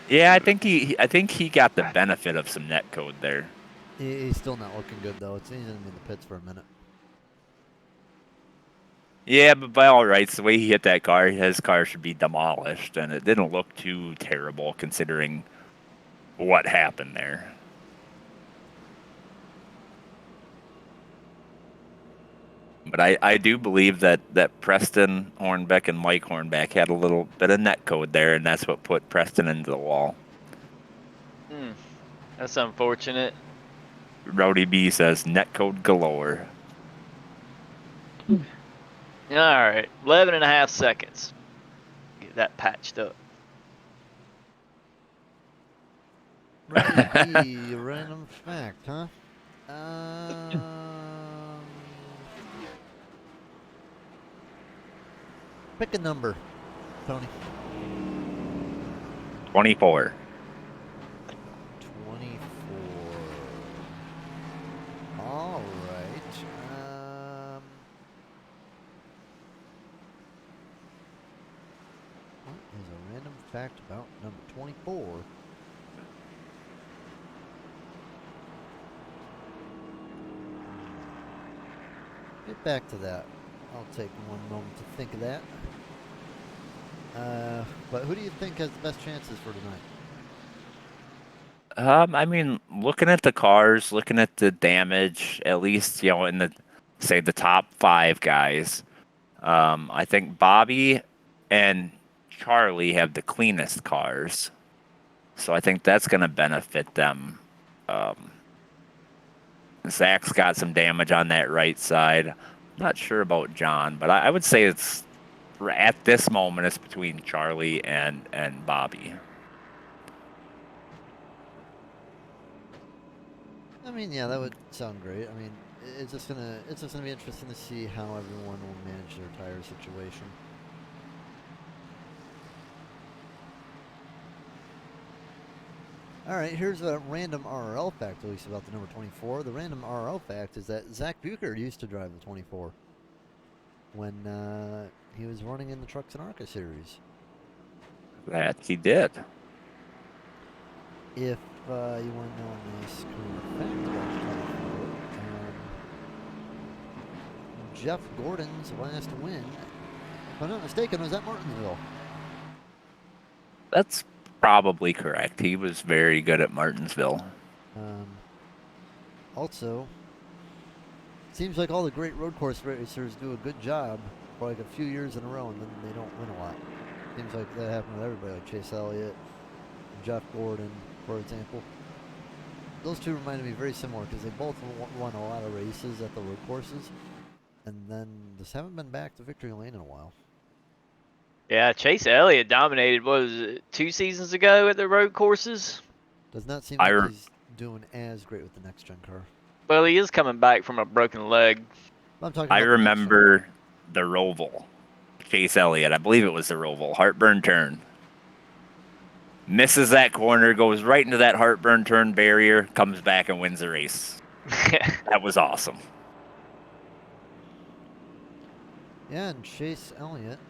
Yeah, I think he got the benefit of some net code there. He's still not looking good though. He's gonna be in the pits for a minute. Yeah, but by all rights, the way he hit that car, his car should be demolished, and it didn't look too terrible considering what happened there. But I do believe that Preston Hornbeck and Mike Hornbeck had a little bit of net code there, and that's what put Preston into the wall. That's unfortunate. Rowdy B says net code galore. All right, 11 and a half seconds. Get that patched up. Random fact, huh? Pick a number, Tony. 24. 24. All right. What is a random fact about number 24? Get back to that. I'll take one moment to think of that. But who do you think has the best chances for tonight? I mean, looking at the cars, looking at the damage, at least in the say the top 5 guys. I think Bobby and Charlie have the cleanest cars, so I think that's going to benefit them. Zach's got some damage on that right side. Not sure about John, but I would say it's at this moment it's between Charlie and Bobby. I mean, yeah, that would sound great. I mean, it's just gonna be interesting to see how everyone will manage their tire situation. All right, here's a random RRL fact, at least about the number 24. The random RRL fact is that Zach Bucher used to drive the 24 when he was running in the Trucks and Arca series. That he did. If you want to know a nice cool fact about the 24, Jeff Gordon's last win, if I'm not mistaken, was at Martinsville. That's probably correct. He was very good at Martinsville. Also, seems like all the great road course racers do a good job for like a few years in a row, and then they don't win a lot. Seems like that happened with everybody, like Chase Elliott, and Jeff Gordon, for example. Those two reminded me very similar because they both won a lot of races at the road courses, and then just haven't been back to victory lane in a while. Yeah, Chase Elliott dominated, what was it, 2 seasons ago at the road courses? Does not seem like he's doing as great with the next gen car. Well, he is coming back from a broken leg. I'm talking I about remember the Roval. Chase Elliott, I believe it was the Roval. Heartburn turn. Misses that corner, goes right into that heartburn turn barrier, comes back and wins the race. That was awesome. Yeah, and Chase Elliott,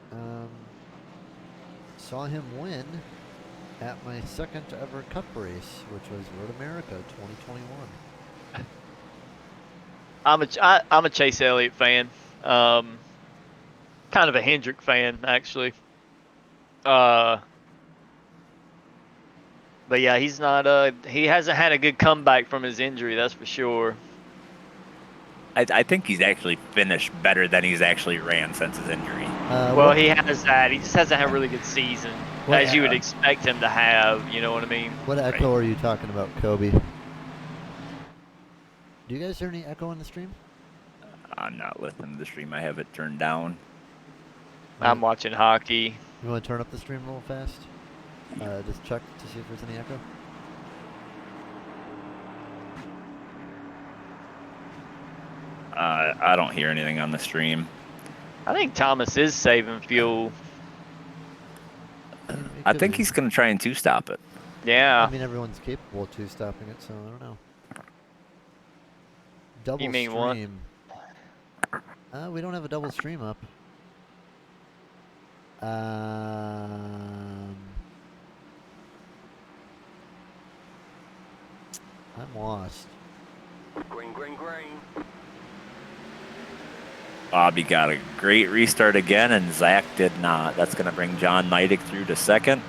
saw him win at my second ever Cup race, which was Road America 2021. I'm a Chase Elliott fan. Kind of a Hendrick fan, actually. But yeah, he's not. He hasn't had a good comeback from his injury, that's for sure. I think he's actually finished better than he's actually ran since his injury. Well, he has that. He just hasn't had a really good season, as you would expect him to have. You know what I mean? What echo are you talking about, Kobe? Do you guys hear any echo on the stream? I'm not listening to the stream. I have it turned down. I'm watching hockey. You want to turn up the stream real fast? Just check to see if there's any echo. I don't hear anything on the stream. I think Thomas is saving fuel. I think he's going to try and two-stop it. Yeah. I mean, everyone's capable of two-stopping it, so I don't know. Double you mean stream. We don't have a double stream up. I'm lost. Green, green, green. Bobby got a great restart again, and Zach did not. That's going to bring John Neidig through to second.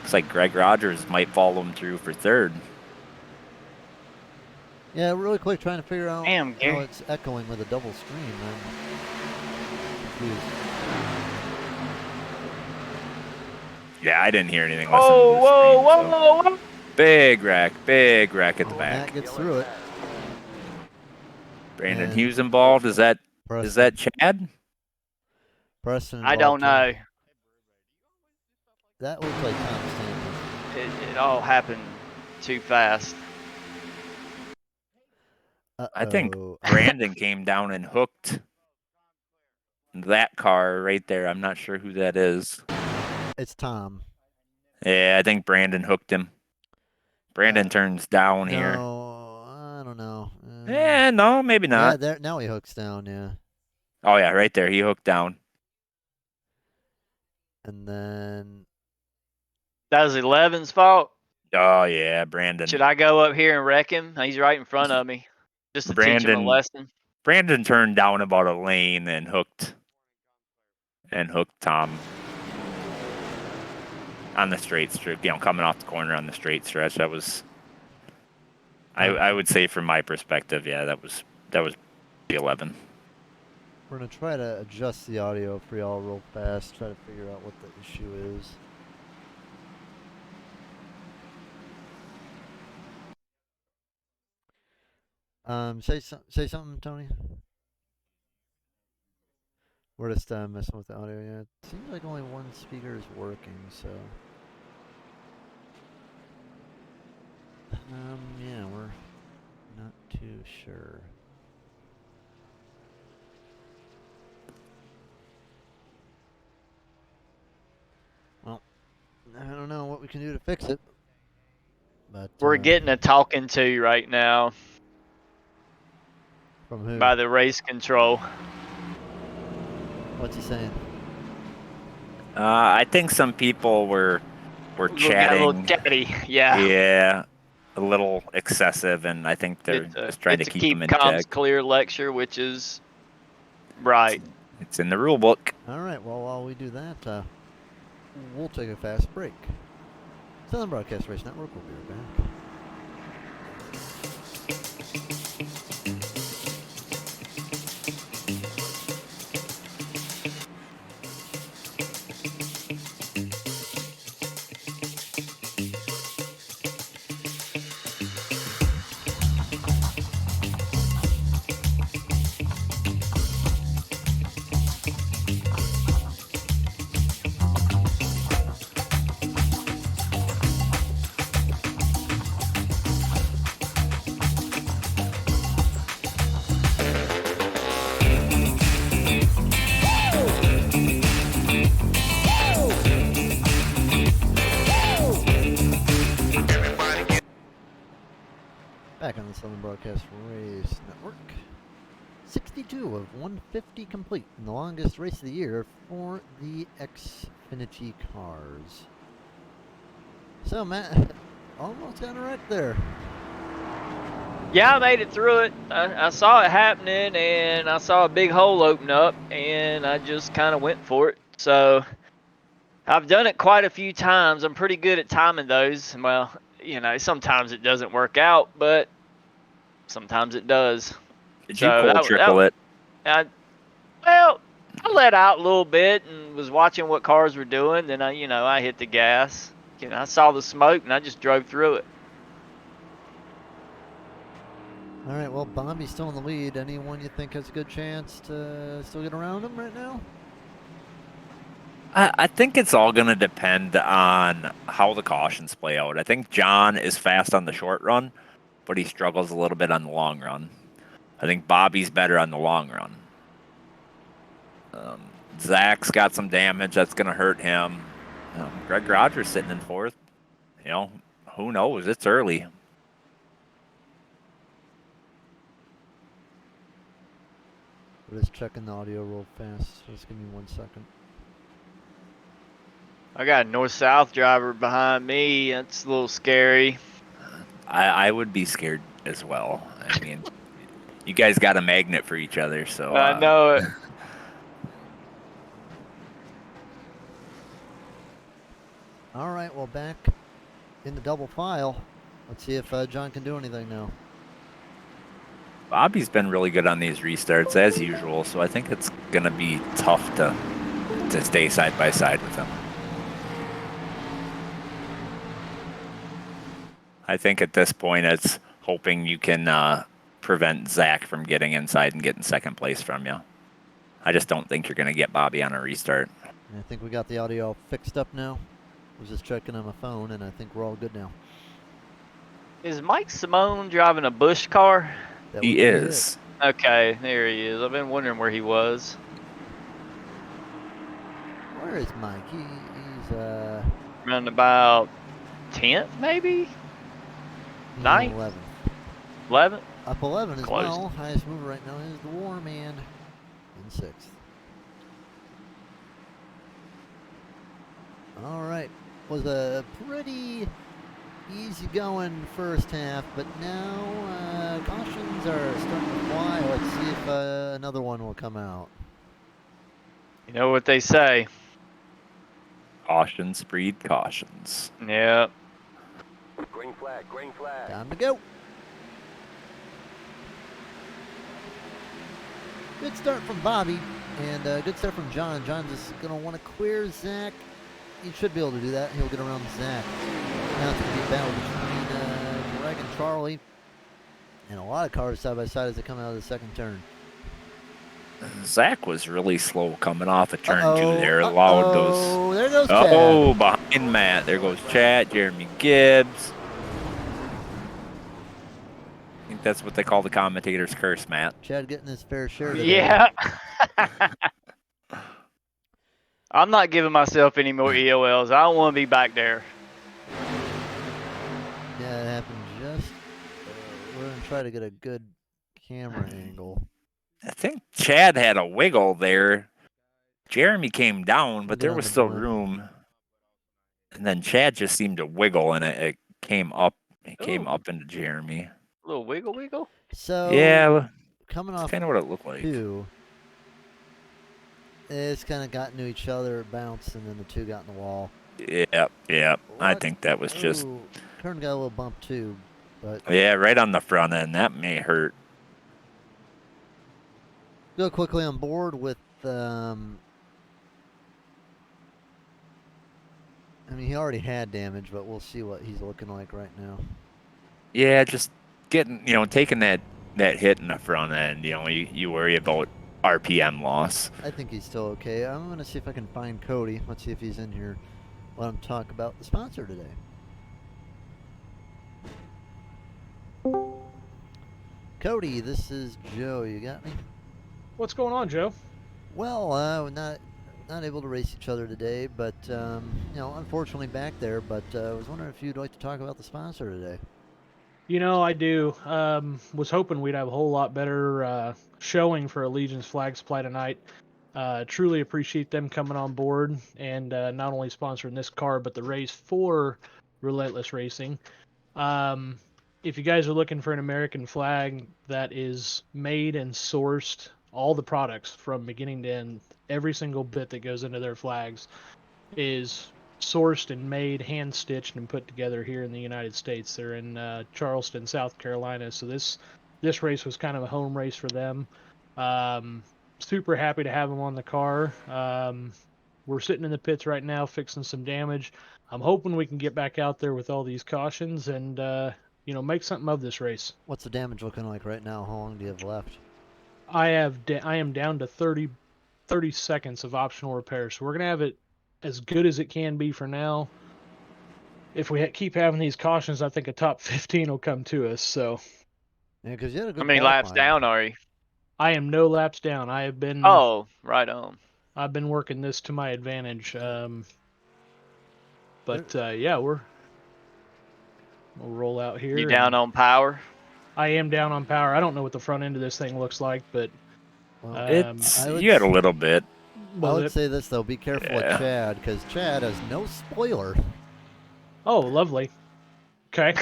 Looks like Greg Rogers might follow him through for third. Yeah, really quick, trying to figure out Damn, how it's echoing with a double stream. I'm confused. Yeah, I didn't hear anything. Whoa. Big wreck at the back. Matt gets through it. Brandon Hughes involved. Is that Chad? Preston. I don't know. That looks like Tom Stanton. It all happened too fast. I think Brandon came down and hooked that car right there. I'm not sure who that is. It's Tom. Yeah, I think Brandon hooked him. Brandon turns down here. No, I don't know. No, maybe not. Yeah, there now he hooks down. Yeah. Oh yeah, right there. He hooked down. And then that was 11's fault. Oh yeah, Brandon. Should I go up here and wreck him? He's right in front of me. Just to teach him a lesson. Brandon turned down about a lane and hooked Tom on the straight stretch. Coming off the corner on the straight stretch. That was, I would say from my perspective, yeah, that was the 11. We're gonna try to adjust the audio for y'all real fast. Try to figure out what the issue is. Say something, Tony. We're just messing with the audio. Yeah, it seems like only one speaker is working. So, yeah, we're not too sure. Well, I don't know what we can do to fix it. But We're getting a talking to right now from who? by the race control. What's he saying? I think some people were Got a little chatting. chatty, yeah. Yeah, a little excessive, and I think they're just trying to it's a keep them in comms check. clear lecture, which is right. It's in the rule book. All right. Well, while we do that, we'll take a fast break. Southern Broadcast Race Network will be right back. Back on the Southern Broadcast Race Network. 62 of 150 complete in the longest race of the year for the Xfinity cars. So, Matt, almost got a wreck there. Yeah, I made it through it. I saw it happening, and I saw a big hole open up, and I just kind of went for it. So I've done it quite a few times. I'm pretty good at timing those. Well, sometimes it doesn't work out, but sometimes it does. Did So you cold trickle it? I let out a little bit and was watching what cars were doing. Then I hit the gas. I saw the smoke, and I just drove through it. All right, well, Bobby's still in the lead. Anyone you think has a good chance to still get around him right now? I think it's all going to depend on how the cautions play out. I think John is fast on the short run, but he struggles a little bit on the long run. I think Bobby's better on the long run. Zach's got some damage that's going to hurt him. Greg Rogers sitting in fourth. Who knows? It's early. We're just checking the audio real fast. Just give me 1 second. I got a north-south driver behind me. That's a little scary. I would be scared as well. I mean, you guys got a magnet for each other, so. I know it. All right, well, back in the double file. Let's see if John can do anything now. Bobby's been really good on these restarts as usual, so I think it's going to be tough to stay side by side with him. I think at this point it's hoping you can prevent Zach from getting inside and getting second place from you. I just don't think you're going to get Bobby on a restart. I think we got the audio fixed up now. I was just checking on my phone, and I think we're all good now. Is Mike Simone driving a Busch car? He is. Okay, there he is. I've been wondering where he was. Where is Mike? He's Running about 10th, maybe? 9th? 11th. 11th? Up 11 as Close. well. Highest mover right now is the War Man in 6th. All right. Was a pretty easy going first half, but now cautions are starting to fly. Let's see if another one will come out. You know what they say. Cautions breed cautions. Yeah. Green flag, green flag. Time to go. Good start from Bobby, and good start from John. John's just going to want to clear Zach. He should be able to do that. He'll get around Zach. Now it's going to be a battle between Greg and Charlie. And a lot of cars side by side as they come out of the second turn. Zach was really slow coming off of turn Uh-oh, 2 there. Allowed those. uh-oh, there goes Chad. Oh, behind Matt. There goes Chad, Jeremy Gibbs. I think that's what they call the commentator's curse, Matt. Chad getting his fair share today. Yeah. I'm not giving myself any more EOLs. I don't want to be back there. Yeah, it happened just. We're going to try to get a good camera angle. I think Chad had a wiggle there. Jeremy came down, but Get there on was the still blimp. room. And then Chad just seemed to wiggle, and it came up. It came Ooh. up into Jeremy. A little wiggle wiggle. So, Yeah, coming that's off kind of what it looked like. 2, it's kind of got into each other, bounced, and then the 2 got in the wall. Yeah. I What? think that was just. Ooh, Kern got a little bump too, but Yeah, right on the front end. That may hurt. go quickly on board with. I mean, he already had damage, but we'll see what he's looking like right now. Yeah, just getting, taking that hit in the front end. You worry about RPM loss. I think he's still okay. I'm going to see if I can find Cody. Let's see if he's in here. Let him talk about the sponsor today. Cody, this is Joe. You got me? What's going on, Joe? Well, we're not able to race each other today, but unfortunately back there. But I was wondering if you'd like to talk about the sponsor today. I do. Was hoping we'd have a whole lot better showing for Allegiance Flag Supply tonight. Truly appreciate them coming on board and not only sponsoring this car, but the race for Relentless Racing. If you guys are looking for an American flag that is made and sourced, all the products from beginning to end, every single bit that goes into their flags is sourced and made, hand stitched, and put together here in the United States. They're in Charleston, South Carolina. So this race was kind of a home race for them. Super happy to have them on the car. We're sitting in the pits right now fixing some damage. I'm hoping we can get back out there with all these cautions and make something of this race. What's the damage looking like right now? How long do you have left? I am down to 30 seconds of optional repair, so we're gonna have it as good as it can be for now. If we keep having these cautions, I think a top 15 will come to us. So Yeah, because you had a good How many laps qualifying. down are you? I am no laps down. I have been Oh, right on. I've been working this to my advantage. We'll roll out here. You down on power? I am down on power. I don't know what the front end of this thing looks like, but Well, You had a little bit. I would say this though: be careful with Yeah. Chad, because Chad has no spoiler. Oh, lovely. Okay,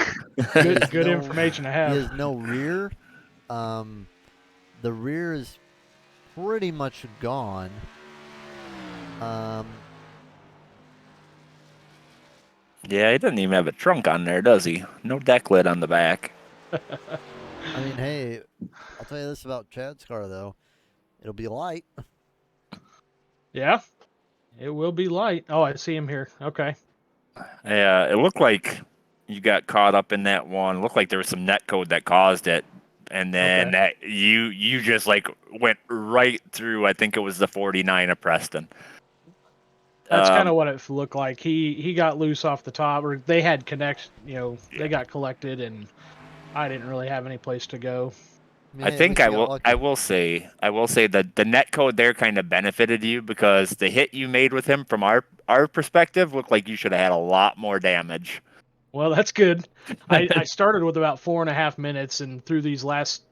good information to He have. has no rear. The rear is pretty much gone. Yeah, he doesn't even have a trunk on there, does he? No deck lid on the back. I mean, hey, I'll tell you this about Chad's car though: it'll be light. Yeah, it will be light. Oh, I see him here. Okay. Yeah, it looked like you got caught up in that one. It looked like there was some net code that caused it, and then Okay. that you just like went right through. I think it was the 49 of Preston. That's kind of what it looked like. He got loose off the top, or they had connect. They got collected, and I didn't really have any place to go. I think I will say that the net code there kind of benefited you because the hit you made with him from our perspective looked like you should have had a lot more damage. Well, that's good. I started with about 4.5 minutes, and through these last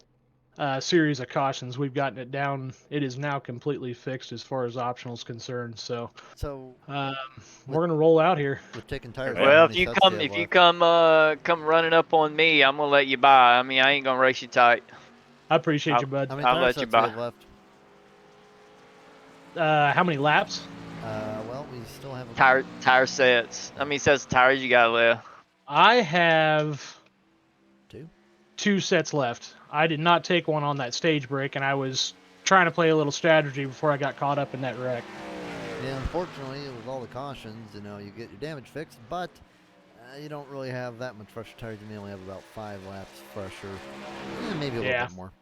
series of cautions, we've gotten it down. It is now completely fixed as far as optionals concerned. So So we're gonna roll out here. with taking tires, Yeah. out, how Well, many sets do you have if you left? come running up on me, I'm gonna let you by. I mean, I ain't gonna race you tight. I appreciate you, bud. How many I'll tire let you sets do you by. have left? How many laps? Well, we still have Tire sets. I mean, sets of tires you got left. I have 2. 2 sets left. I did not take one on that stage break, and I was trying to play a little strategy before I got caught up in that wreck. Yeah, unfortunately, with all the cautions, you get your damage fixed, but you don't really have that much fresher tires. You may only have about 5 laps fresher, maybe a little bit more.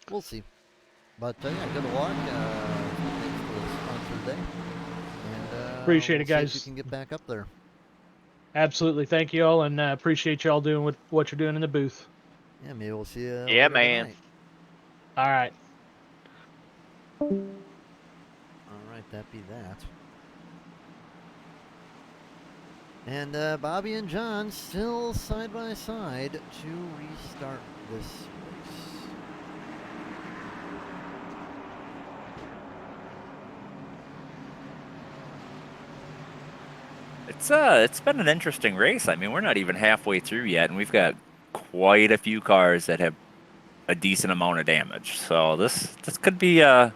We'll see. But yeah, good luck. Thanks for the sponsor today. And Appreciate it, we'll guys. see if you can get back up there. Absolutely, thank you all, and appreciate you all doing what you're doing in the booth. Yeah, maybe we'll see you Yeah, later man. tonight. All right. All right, that be that. And Bobby and John still side by side to restart this race. It's been an interesting race. I mean, we're not even halfway through yet, and we've got quite a few cars that have a decent amount of damage. So this could be a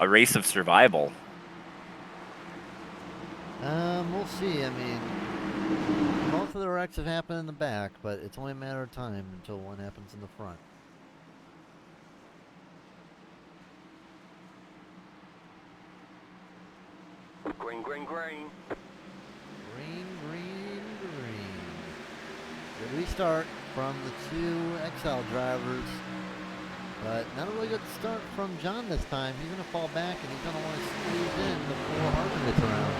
race of survival. We'll see. I mean, most of the wrecks have happened in the back, but it's only a matter of time until one happens in the front. Green, green, green. Green, green, green. Good restart from the 2 XL drivers, but not a really good start from John this time. He's going to fall back, and he's going to want to squeeze in before Hartman gets around.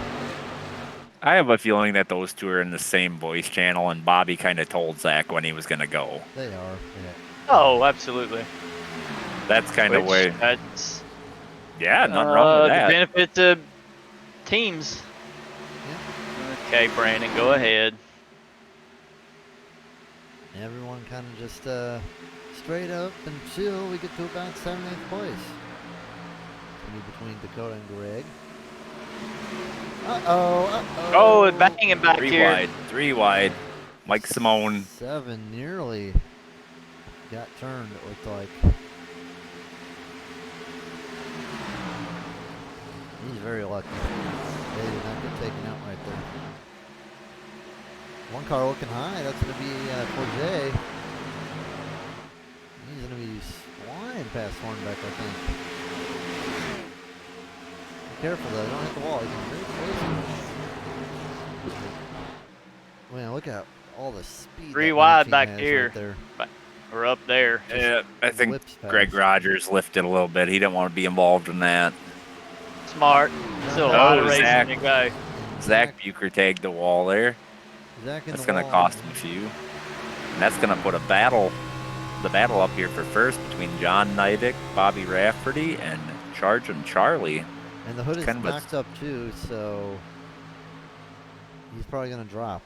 I have a feeling that those two are in the same voice channel, and Bobby kind of told Zach when he was going to go. They are. Yeah. Oh, absolutely. That's kind of way. That's Yeah, nothing wrong with the that. benefit to teams. Okay, Brandon, go ahead. Everyone kind of just straight up until we get to about 7th place. It's going to be between Dakota and Greg. Uh-oh. Oh, it's banging back Three here. wide. Mike Simone. 7 nearly got turned, it looked like. He's very lucky. They did not get taken out right there. One car looking high. That's going to be Forget. He's going to be flying past Hornbeck, I think. Be careful though, don't hit the wall. He's very close. Man, look at all the speed. 3 that wide team back has here. right there. We're up there. Yeah, I think Whips past. Greg Rogers lifted a little bit. He didn't want to be involved in that. Smart. Still a lot of Oh, racing Zach. to go. Zach Bucher tagged the wall there. Zach in That's the going to wall. cost him a few. And that's going to put the battle up here for first between John Neidick, Bobby Rafferty, and Chargin' Charlie. And the hood is kind of a- knocked up too, so he's probably going to drop.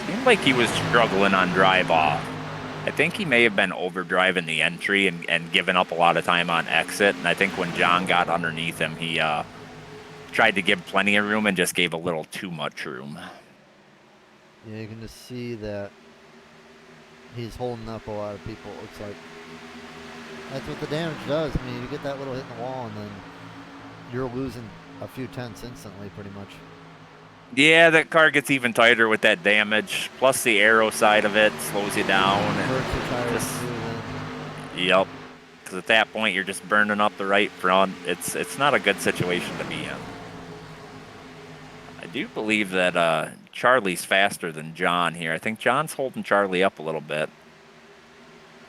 Seemed like he was struggling on drive off. I think he may have been overdriving the entry and giving up a lot of time on exit. And I think when John got underneath him, he tried to give plenty of room and just gave a little too much room. Yeah, you can just see that he's holding up a lot of people, it looks like. That's what the damage does. I mean, you get that little hit in the wall, and then you're losing a few tenths instantly, pretty much. Yeah, that car gets even tighter with that damage. Plus the aero side of it slows you down. Hurts your tires just- too, then. Yep. Because at that point, you're just burning up the right front. It's not a good situation to be in. I do believe that Charlie's faster than John here. I think John's holding Charlie up a little bit.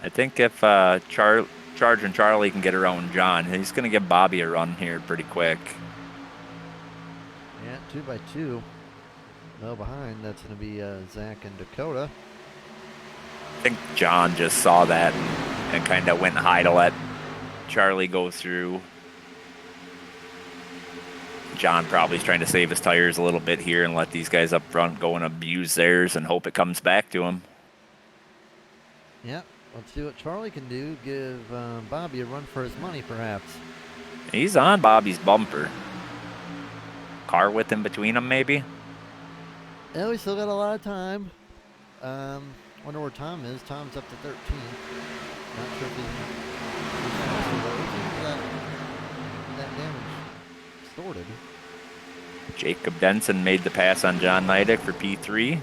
I think if Chargin' Charlie can get around John, he's going to give Bobby a run here pretty quick. Yeah, 2 by 2. No behind. That's going to be Zach and Dakota. I think John just saw that and kind of went high to let Charlie go through. John probably's trying to save his tires a little bit here and let these guys up front go and abuse theirs and hope it comes back to him. Yeah, let's see what Charlie can do. Give Bobby a run for his money, perhaps. He's on Bobby's bumper. Car with him between them, maybe? Yeah, we still got a lot of time. Wonder where Tom is. Tom's up to 13. Not sure if he's that damage sorted. Jacob Denson made the pass on John Nidek for P3.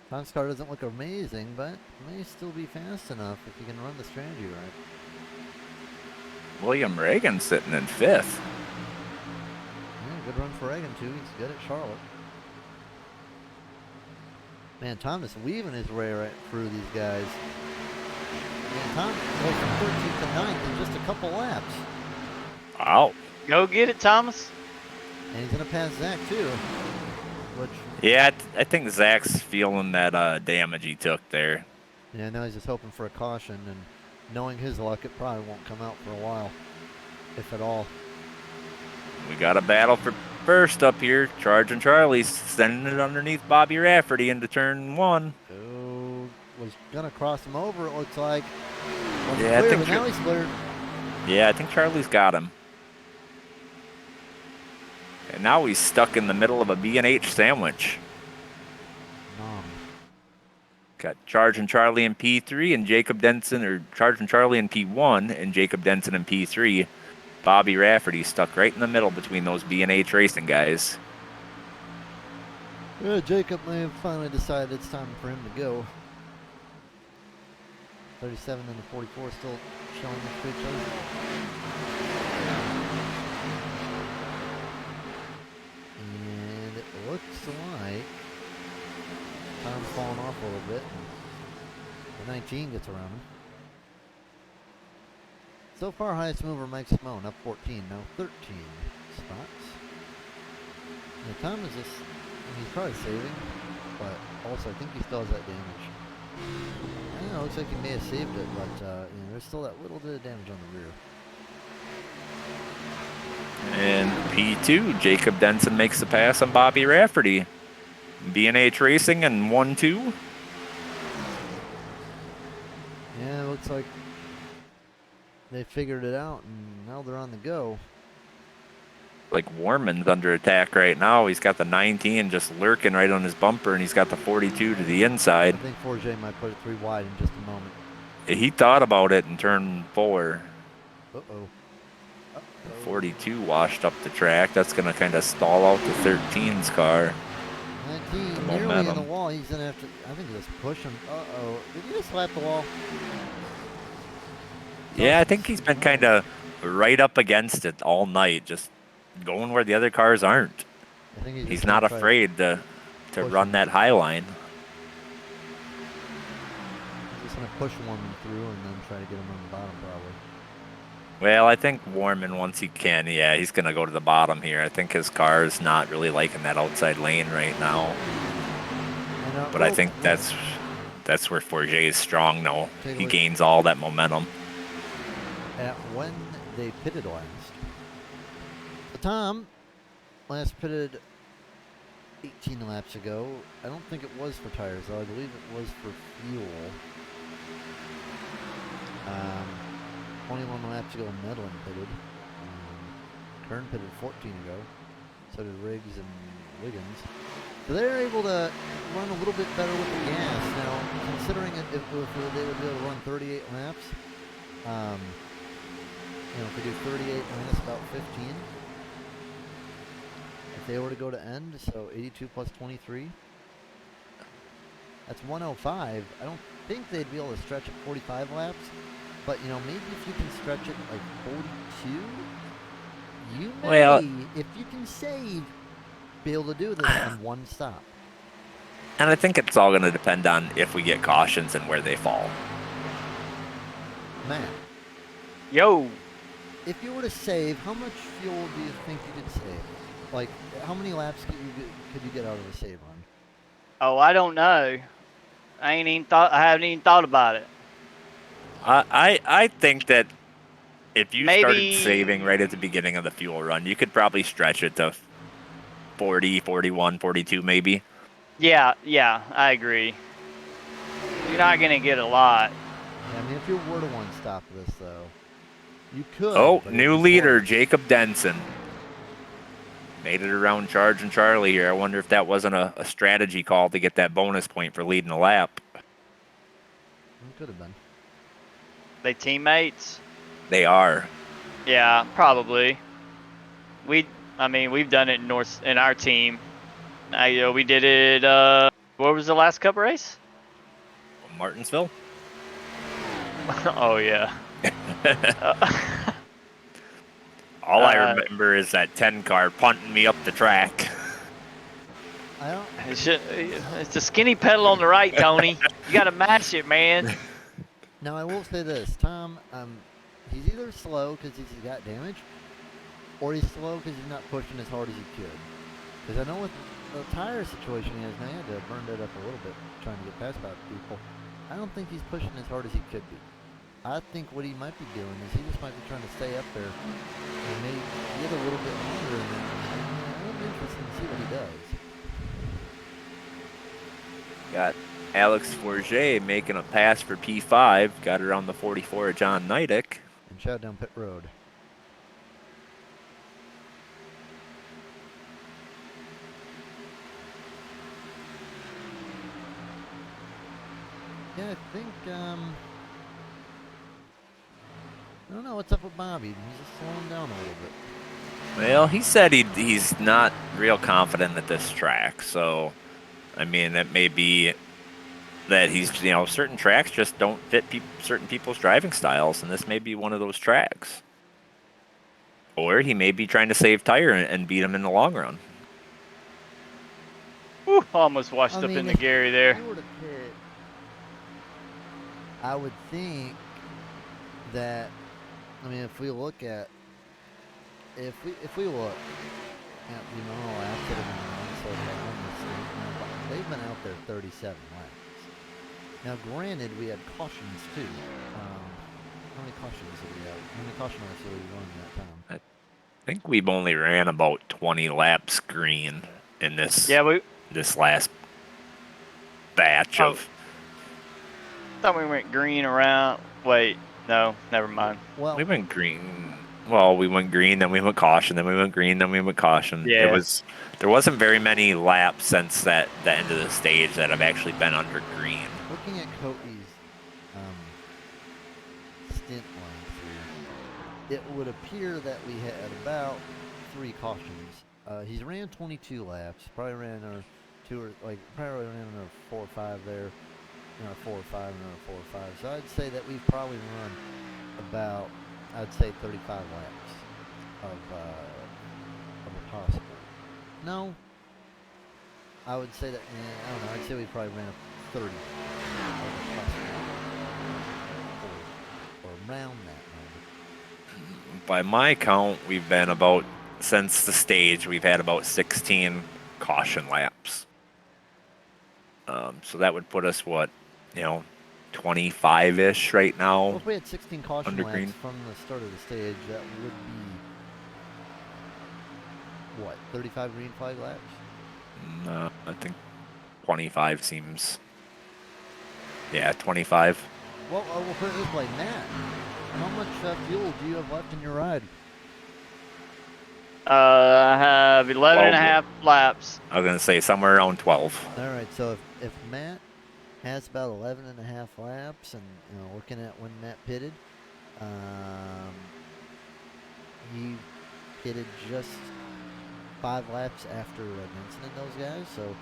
Tom's car doesn't look amazing, but may still be fast enough if you can run the strategy right. William Reagan sitting in 5th. Yeah, good run for Reagan, too. He's good at Charlotte. Man, Tom is weaving his way right through these guys. Man, Tom goes from 13th to 9th in just a couple laps. Wow. Go get it, Thomas. And he's going to pass Zach, too. Which, Yeah, I think Zach's feeling that damage he took there. yeah, now he's just hoping for a caution, and knowing his luck, it probably won't come out for a while, if at all. We got a battle for first up here. Charging Charlie's sending it underneath Bobby Rafferty into turn 1. Oh, was going to cross him over, it looks like. Yeah, clear, I think but now he's cleared. Yeah, I think Charlie's got him. And now he's stuck in the middle of a B&H sandwich. Nom. Got Charging Charlie in P3 and Jacob Denson, or Charging Charlie in P1 and Jacob Denson in P3. Bobby Rafferty stuck right in the middle between those B&H racing guys. Yeah, Jacob may have finally decided it's time for him to go. 37 and the 44 still showing the straight chase. And it looks like Tom's falling off a little bit. The 19 gets around him. So far, highest mover Mike Simone up 14, now 13 spots. Yeah, Tom is just, he's probably saving, but also I think he still has that damage. I don't know, looks like he may have saved it, but you know, there's still that little bit of damage on the rear. And P2, Jacob Denson makes the pass on Bobby Rafferty. B&H Racing and 1-2. Yeah, it looks like they figured it out, and now they're on the go. Like Warman's under attack right now. He's got the 19 just lurking right on his bumper, and he's got the 42 to the inside. I think Forget might put it 3 wide in just a moment. He thought about it in turn 4. Uh-oh. 42 washed up the track. That's going to kind of stall out the 13's car. 19 The nearly in momentum. the wall. He's going to have to, I think, just push him. Uh-oh. Did he just slap the wall? Yeah, I think he's been kind of right up against it all night, just going where the other cars aren't. I think He's not afraid to run that high line. He's just going to push Warman through and then try to get him on the bottom, probably. Well, I think Warman, once he can, yeah, he's going to go to the bottom here. I think his car is not really liking that outside lane right now. But I think that's where Forget is strong, though. He gains all that momentum. At when they pitted last. So Tom last pitted 18 laps ago. I don't think it was for tires, though. I believe it was for fuel. 21 laps ago, Medlin pitted. Kern pitted 14 ago. So did Riggs and Wiggins. So they're able to run a little bit better with the gas. Now, considering if they would be able to run 38 laps, you know, if they do 38 minus about 15, if they were to go to end, so 82 plus 23, that's 105. I don't think they'd be able to stretch at 45 laps, but, you know, maybe if you can stretch it like 42, you may, Well, if you can save, be able to do this on one stop. And I think it's all going to depend on if we get cautions and where they fall. Matt, Yo, if you were to save, how much fuel do you think you could save? Like, how many laps could you get out of a save run? oh, I don't know. I haven't even thought about it. I think that If you started Maybe saving right at the beginning of the fuel run, you could probably stretch it to 40, 41, 42 maybe. Yeah, I agree. You're not gonna get a lot. Yeah, I mean, if you were to one stop this though, you could. Oh, but it'd new be leader, slow. Jacob Denson. Made it around Charge and Charlie here. I wonder if that wasn't a strategy call to get that bonus point for leading the lap. It could have been. They teammates. They are. Yeah, probably. I mean, we've done it in our team. We did it. What was the last Cup race? Martinsville? Oh yeah. All I remember is that 10 car punting me up the track. I don't. It's a skinny pedal on the right, Tony. You got to mash it, man. Now I will say this, Tom. He's either slow because he's got damage, or he's slow because he's not pushing as hard as he could. Because I know with the tire situation he has now, he had to burn that up a little bit trying to get past about people. I don't think he's pushing as hard as he could be. I think what he might be doing is he just might be trying to stay up there and maybe get a little bit longer. And I'm interested to see what he does. Got Alex Forget making a pass for P5. Got it on the 44 of John Nidick. And shut down pit road. Yeah, I think, I don't know what's up with Bobby. He's just slowing down a little bit. Well, he said he's not real confident at this track. So, I mean, that may be that he's, certain tracks just don't fit certain people's driving styles. And this may be one of those tracks. Or he may be trying to save tire and beat him in the long run. Whew, almost washed up in the Gary there. If you were to pit, I would think that, I mean, if we look at, if we look at the amount of laps that have been run so far on this thing, they've been out there 37 laps. Now, granted, we had cautions too. How many cautions did we have? How many caution laps did we run that time? I think we've only ran about 20 laps green in this this last batch of. Thought we went green around. Wait, no, never mind. Well, we went green. Well, we went green, then we went caution, then we went green, then we went caution. Yeah. There wasn't very many laps since the end of the stage that have actually been under green. Looking at Cody's stint length here, it would appear that we had about 3 cautions. He's ran 22 laps. Probably ran another 4 or 5 there. 4 or 5, another 4 or 5. So I'd say that we've probably run about, 35 laps of a possible. No, I would say that. I don't know. I'd say we probably ran a 30 of a possible, or around that number. By my count, we've been about, since the stage, we've had about 16 caution laps. So that would put us 25-ish right now. Well, if we had 16 caution laps green from the start of the stage, that would be, 35 green flag laps? No, I think 25 seems. Yeah, 25. Well, we'll put it this way, Matt. How much fuel do you have left in your ride? I have 11 and a half laps. I was going to say somewhere around 12. All right, so if Matt has about 11 and a half laps, and looking at when Matt pitted, he pitted just 5 laps after Benson and those guys, so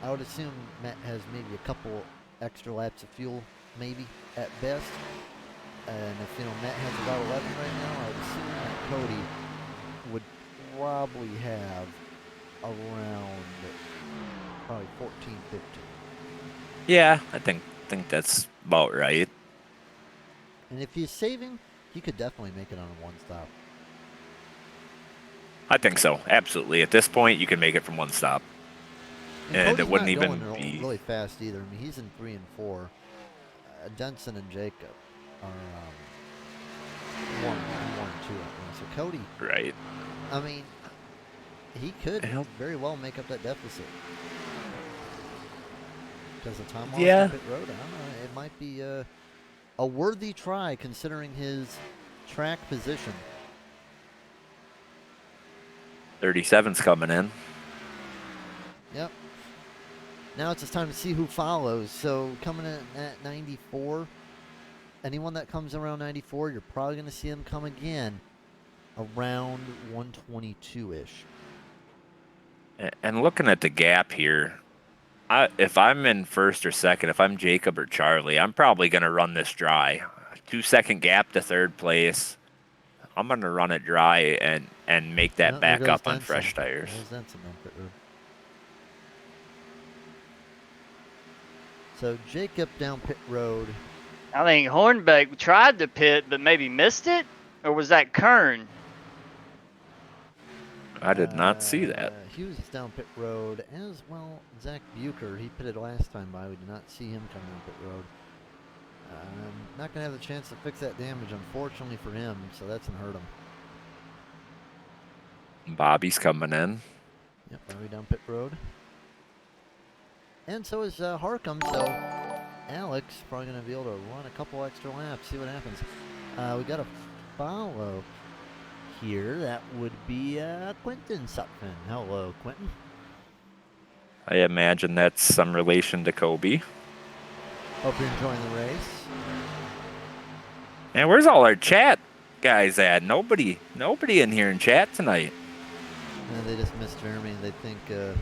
I would assume Matt has maybe a couple extra laps of fuel, maybe at best. And if Matt has about 11 right now, I would assume that Cody would probably have around probably 14, 15. Yeah, I think that's about right. And if he's saving, he could definitely make it on a 1-stop. I think so, absolutely. At this point, you can make it from 1 stop. And it wouldn't even be really fast either. I mean, he's in 3 and 4. Denson and Jacob are 1 2 right now. So Cody, Right. I mean, he could Well- very well make up that deficit. Because of time lost Yeah. on pit road, I don't know. It might be a worthy try considering his track position. 37's coming in. Yep. Now it's just time to see who follows. So coming in at 94, anyone that comes around 94, you're probably going to see him come again around 122-ish. And looking at the gap here, if I'm in first or second, if I'm Jacob or Charlie, I'm probably going to run this dry. 2-second gap to third place. I'm going to run it dry and make that Oh, there back goes up on Denson. fresh tires. There's Denson on pit road. So Jacob down pit road. I think Hornbeck tried to pit, but maybe missed it, or was that Kern? I did not see that. Hughes is down pit road as well. Zach Bucher, he pitted last time by. We did not see him come down pit road. Not going to have the chance to fix that damage, unfortunately for him, so that's going to hurt him. Bobby's coming in. Yep, Bobby down pit road. And so is Harcum, so Alex probably going to be able to run a couple extra laps, see what happens. We got a follow here. That would be Quentin Sutphin. Hello, Quentin. I imagine that's some relation to Kobe. Hope you're enjoying the race. Man, where's all our chat guys at? Nobody in here in chat tonight. They just missed Jeremy. They think there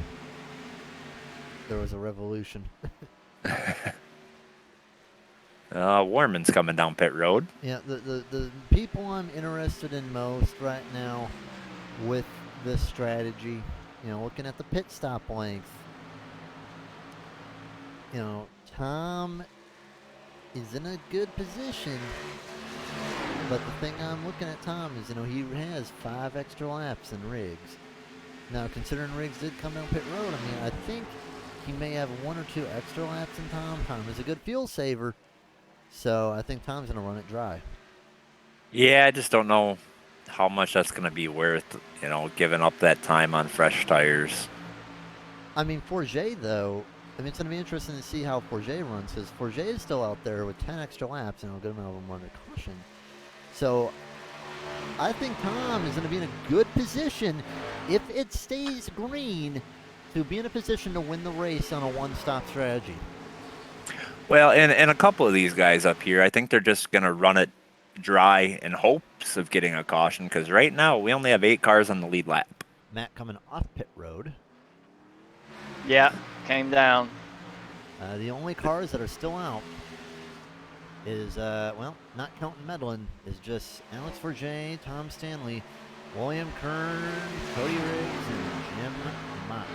was a revolution. Warman's coming down pit road. Yeah, the people I'm interested in most right now with this strategy, looking at the pit stop length, Tom is in a good position, but the thing I'm looking at Tom is, he has 5 extra laps in Riggs. Now, considering Riggs did come down pit road, I think he may have 1 or 2 extra laps in Tom. Tom is a good fuel saver, so I think Tom's going to run it dry. Yeah, I just don't know how much that's going to be worth, giving up that time on fresh tires. Forget, though, it's going to be interesting to see how Forget runs, because Forget is still out there with 10 extra laps, and a good amount of them under caution. So I think Tom is going to be in a good position, if it stays green, to be in a position to win the race on a one-stop strategy. Well, and a couple of these guys up here, I think they're just going to run it dry in hopes of getting a caution, because right now we only have 8 cars on the lead lap. Matt coming off pit road. Yeah, came down. The only cars that are still out is, not counting Medlin, is just Alex Forget, Tom Stanley, William Kern, Cody Riggs, and Jim Mott.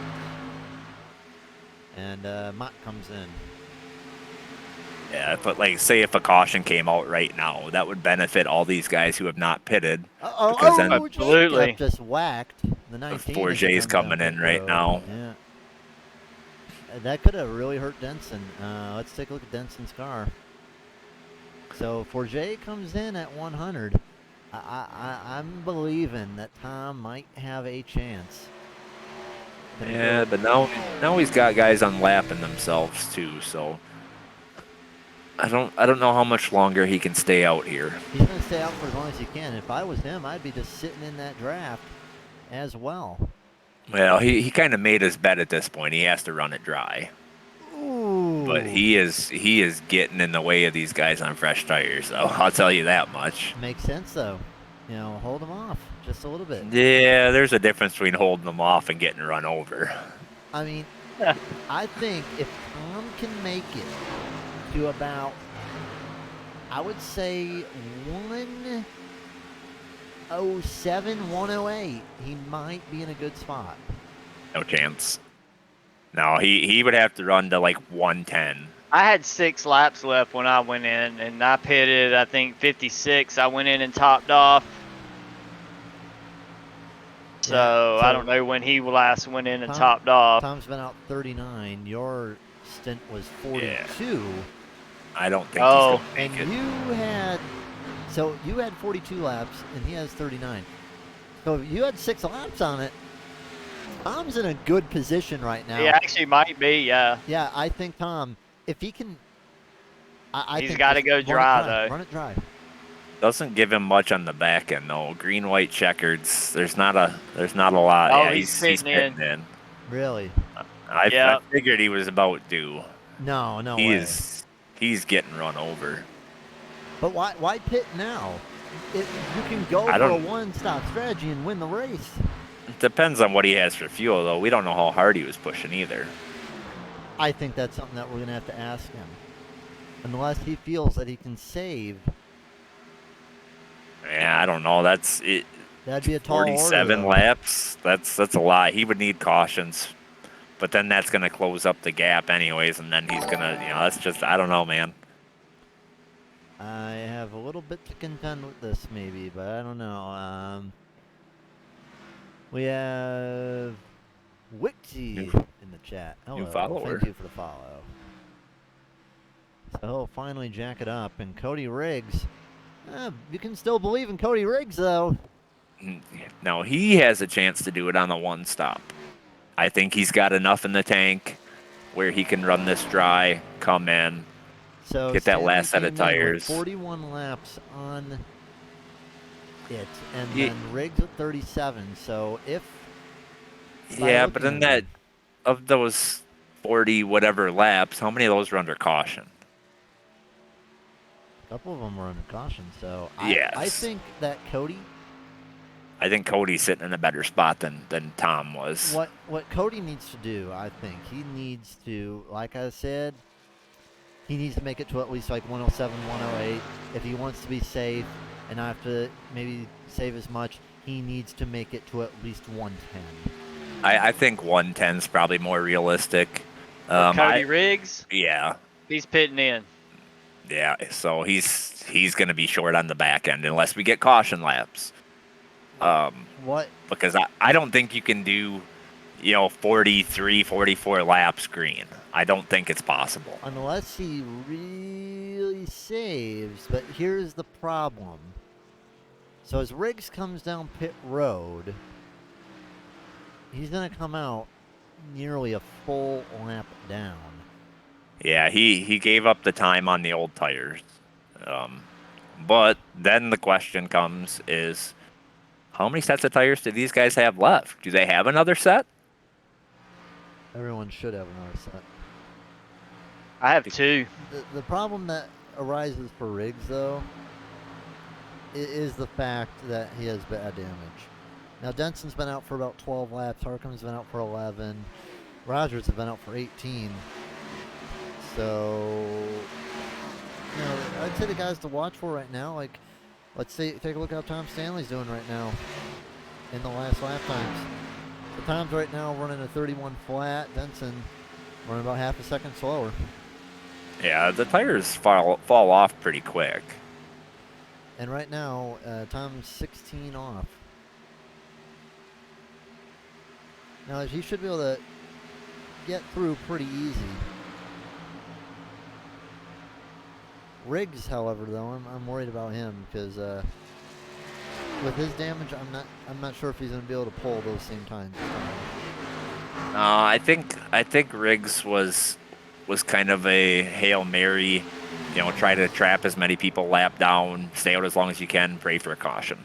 And Mott comes in. Yeah, but say if a caution came out right now, that would benefit all these guys who have not pitted. Because then Absolutely. Jacob just whacked. The 19 Forget's coming in right now. Yeah. That could have really hurt Denson. Let's take a look at Denson's car. So Forget comes in at 100. I'm believing that Tom might have a chance. Yeah, but now he's got guys unlapping themselves too, so I don't know how much longer he can stay out here. He's going to stay out for as long as he can. If I was him, I'd be just sitting in that draft as well. Well, he kind of made his bet at this point. He has to run it dry. Ooh. But he is getting in the way of these guys on fresh tires, so I'll tell you that much. Makes sense, though. Hold him off just a little bit. Yeah, there's a difference between holding them off and getting run over. I think if Tom can make it to about, I would say 107, 108, he might be in a good spot. No chance. No, he would have to run to 110. I had 6 laps left when I went in, and I pitted, I think, 56. I went in and topped off. So I don't know when he last went in and topped off. Tom's been out 39. Your stint was 42. I don't think he's going to make and it. you had So you had 42 laps, and he has 39. So if you had 6 laps on it, Tom's in a good position right now. He actually might be, yeah. Yeah, I think Tom, if he can, I He's think got to just go run it dry, though. Run it dry. Doesn't give him much on the back end though. Green, white, checkers. There's not a lot. Oh, Yeah, he's he's pitting pitting in. Really? I Yeah. figured he was about due. No way. He's getting run over. But why pit now? You can go I for a don't- one-stop strategy and win the race. It depends on what he has for fuel though. We don't know how hard he was pushing either. I think that's something that we're gonna have to ask him, unless he feels that he can save. Yeah, I don't know. That's it. That'd be a tall order. 47 though. laps. That's a lot. He would need cautions, but then that's gonna close up the gap anyways, and then he's gonna, that's just, I don't know, man. I have a little bit to contend with this, maybe, but I don't know. We have Wixie in the chat. Hello. follower. Thank you for the follow. So he'll finally jack it up, and Cody Riggs. You can still believe in Cody Riggs, though. No, he has a chance to do it on the one stop. I think he's got enough in the tank where he can run this dry, come in, So get that Stanley last set of came in with tires. 41 laps on it, and Ye- then Riggs at 37. So if by Yeah, looking but then at that, them, of those 40 whatever laps, how many of those were under caution? a couple of them were under caution. So Yes. I think that Cody. I think Cody's sitting in a better spot than Tom was. What Cody needs to do, I think, he needs to, like I said, he needs to make it to at least like 107, 108. If he wants to be safe and not have to maybe save as much, he needs to make it to at least 110. I think 110 is probably more realistic. Cody Riggs, Yeah, he's pitting in. yeah. So he's going to be short on the back end unless we get caution laps. What? Because I don't think you can do, 43, 44 laps green. I don't think it's possible. Unless he really saves. But here's the problem. So as Riggs comes down pit road, he's going to come out nearly a full lap down. Yeah, he gave up the time on the old tires. But then the question comes is, how many sets of tires do these guys have left? Do they have another set? Everyone should have another set. I have 2. The problem that arises for Riggs, though, is the fact that he has bad damage. Now, Denson's been out for about 12 laps. Harkham's been out for 11. Rogers has been out for 18. So, I'd say the guys to watch for right now, like, let's take a look at how Tom Stanley's doing right now in the last lap times. So Tom's right now running a 31 flat. Denson running about half a second slower. Yeah, the tires fall off pretty quick. And right now, Tom's 16 off. Now, he should be able to get through pretty easy. Riggs, however, though, I'm worried about him because with his damage, I'm not sure if he's going to be able to pull those same times. I think Riggs was kind of a Hail Mary, try to trap as many people lap down, stay out as long as you can, pray for a caution.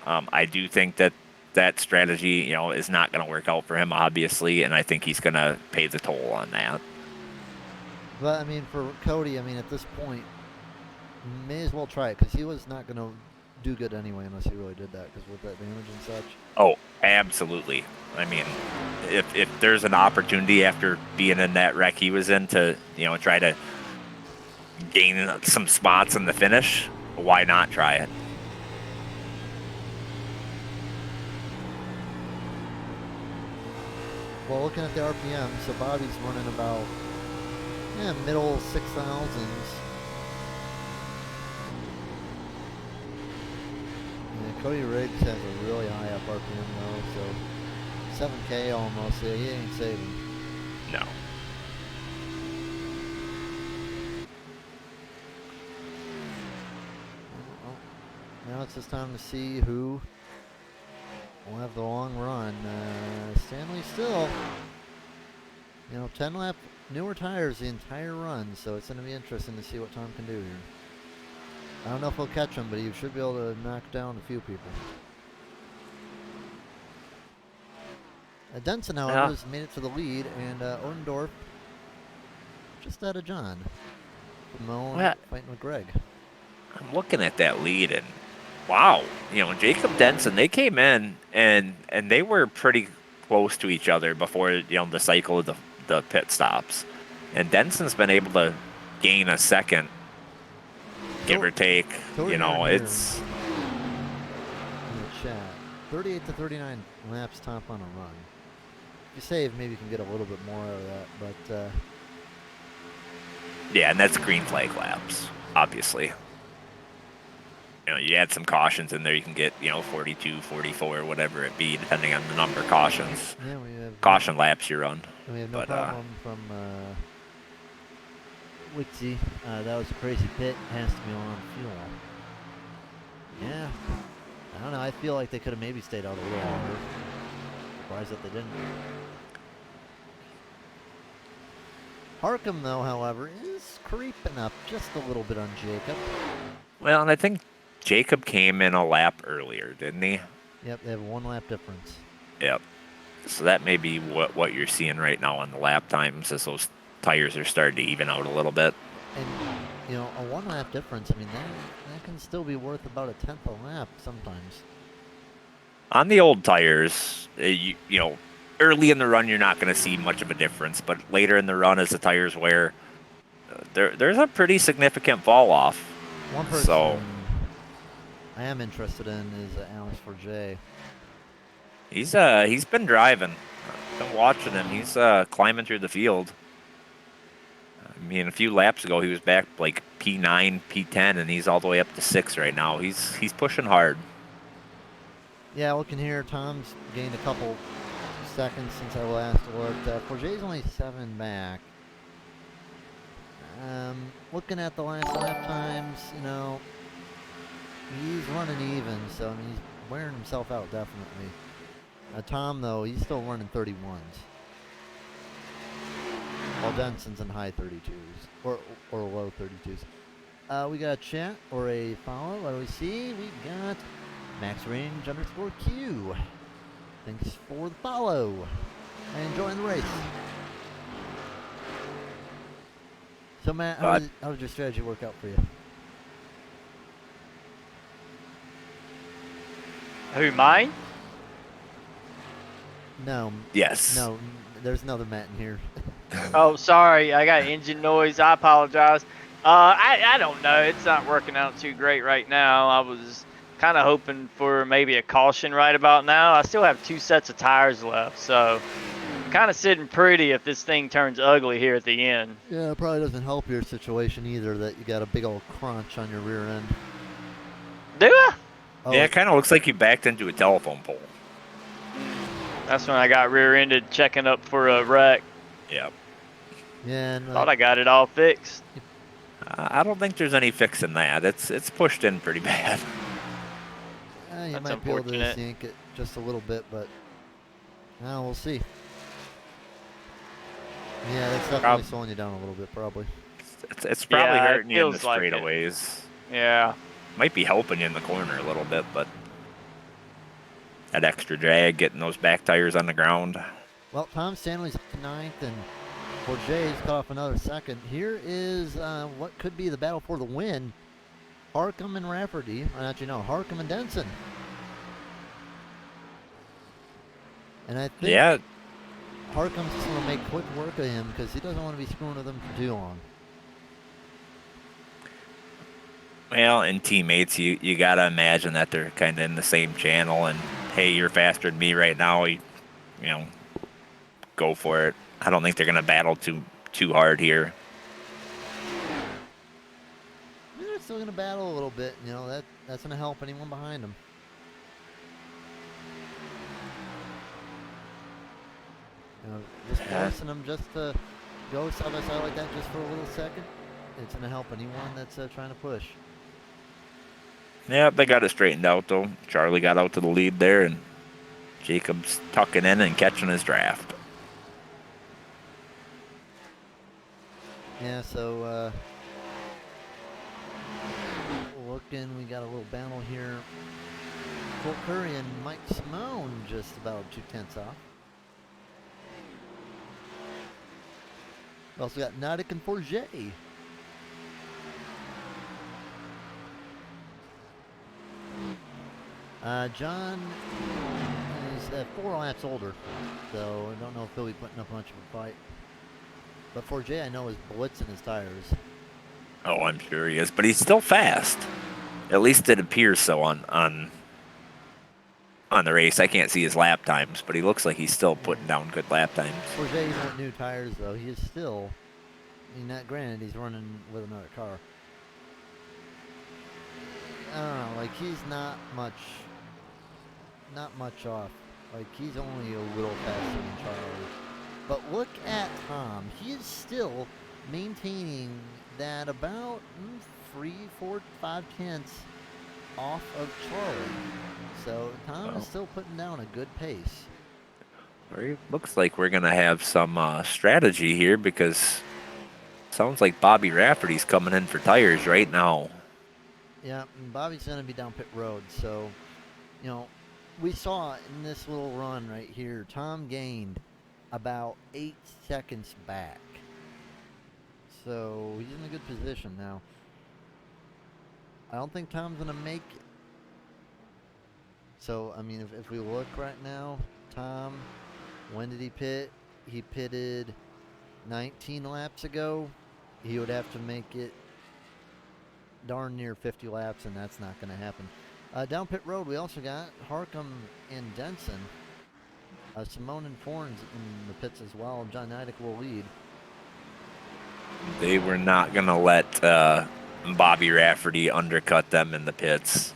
I do think that strategy, is not going to work out for him, obviously, and I think he's going to pay the toll on that. But, I mean, for Cody, at this point, may as well try it because he was not going to do good anyway unless he really did that because with that damage and such. Oh, absolutely. I mean, if there's an opportunity after being in that wreck he was in to, try to gain some spots in the finish, why not try it? Well, looking at the RPM, so Bobby's running about middle 6,000s. Cody Riggs has a really high up RPM though, so 7K almost. Yeah, he ain't saving. No. now it's just time to see who will have the long run. Stanley still, 10 lap newer tires the entire run, so it's going to be interesting to see what Tom can do here. I don't know if he'll catch him, but he should be able to knock down a few people. Denson, however, has made it to the lead, and Orndorff just out of John. Moen fighting with Greg. I'm looking at that lead, and wow, Jacob Denson, they came in and they were pretty close to each other before the cycle of the pit stops, and Denson's been able to gain a second, give or take. It's in the chat. 38 to 39 laps top on a run. If you save, maybe you can get a little bit more out of that, but yeah, and that's green flag laps, obviously. You add some cautions in there, you can get 42, 44, whatever it be, depending on the number of cautions. Yeah, we have caution laps you run. We have no problem from Wixie. That was a crazy pit. Has to be on fuel. Yeah, I don't know. I feel like they could have maybe stayed out a little longer. Surprised that they didn't. Harkham, though, however, is creeping up just a little bit on Jacob. Well, and I think Jacob came in a lap earlier, didn't he? Yep, they have a 1 lap difference. Yep. So that may be what you're seeing right now on the lap times, as those tires are starting to even out a little bit. And, a 1 lap difference, I mean, that can still be worth about a 10th a lap sometimes. On the old tires, early in the run, you're not going to see much of a difference, but later in the run, as the tires wear, there's a pretty significant fall off. One person I am interested in is Alex Forget. He's been driving. I've been watching him. He's climbing through the field. I mean, a few laps ago, he was back like P9, P10, and he's all the way up to 6 right now. He's pushing hard. Yeah, looking here, Tom's gained a couple seconds since I last looked. Forget's only 7 back. Looking at the last lap times, he's running even, so I mean, he's wearing himself out definitely. Tom, though, he's still running 31s. While Denson's in high 32s, or low 32s. We got a chat or a follow. What do we see? We got MaxRange_Q. Thanks for the follow. And enjoying the race. So, Matt, how did your strategy work out for you? Who, mine? No. Yes. No, there's another Matt in here. Oh, sorry. I got engine noise. I apologize. I don't know. It's not working out too great right now. I was kind of hoping for maybe a caution right about now. I still have 2 sets of tires left, so kind of sitting pretty if this thing turns ugly here at the end. Yeah, it probably doesn't help your situation either that you got a big old crunch on your rear end. Do I? Oh, Yeah, it kind of looks like you backed into a telephone pole. That's when I got rear-ended checking up for a wreck. Yep. yeah, and, Thought I got it all fixed. I don't think there's any fixing that. It's pushed in pretty bad. you That's might be able to unfortunate. sink it just a little bit, but we'll see. Yeah, that's definitely slowing you down a little bit, probably. It's probably Yeah, it hurting you in the feels like it. straightaways. Yeah. Might be helping you in the corner a little bit, but that extra drag, getting those back tires on the ground. Well, Tom Stanley's up to 9th, and Forget's cut off another second. Here is what could be the battle for the win. Harkham and Rafferty. Harkham and Denson. And I think Harkham's just going to make quick work of him because he doesn't want to be screwing with him for too long. Well, and teammates, you got to imagine that they're kind of in the same channel, and hey, you're faster than me right now. Go for it. I don't think they're going to battle too hard here. They're still going to battle a little bit. That's going to help anyone behind them. Just forcing them just to go side by side like that just for a little second. It's going to help anyone that's trying to push. Yeah, they got it straightened out though. Charlie got out to the lead there, and Jacob's tucking in and catching his draft. Yeah, so looking, we got a little battle here. Colt Curry and Mike Simone just about 2/10 off. We also got Nadic and Forget. John is 4 laps older, so I don't know if he'll be putting up much of a fight. But Forget, I know, is blitzing his tires. Oh, I'm sure he is, but he's still fast. At least it appears so on the race. I can't see his lap times, but he looks like he's still putting down good lap times. Forget, even with new tires, though, he is still. I mean, not granted, he's running with another car. I don't know, like he's not much off. Like he's only a little faster than Charlie. But look at Tom. He is still maintaining that about 3, 4, 5 tenths off of Charlie. So Tom is still putting down a good pace. It looks like we're gonna have some strategy here because sounds like Bobby Rafferty's coming in for tires right now. Yeah, and Bobby's going to be down pit road, so, you know, we saw in this little run right here, Tom gained about 8 seconds back. So he's in a good position now. I don't think Tom's going to make it. So, I mean, if we look right now, Tom, when did he pit? He pitted 19 laps ago. He would have to make it darn near 50 laps, and that's not going to happen. Down pit road, we also got Harcum and Denson. Simone and Forns in the pits as well. John Neidick will lead. They were not going to let Bobby Rafferty undercut them in the pits.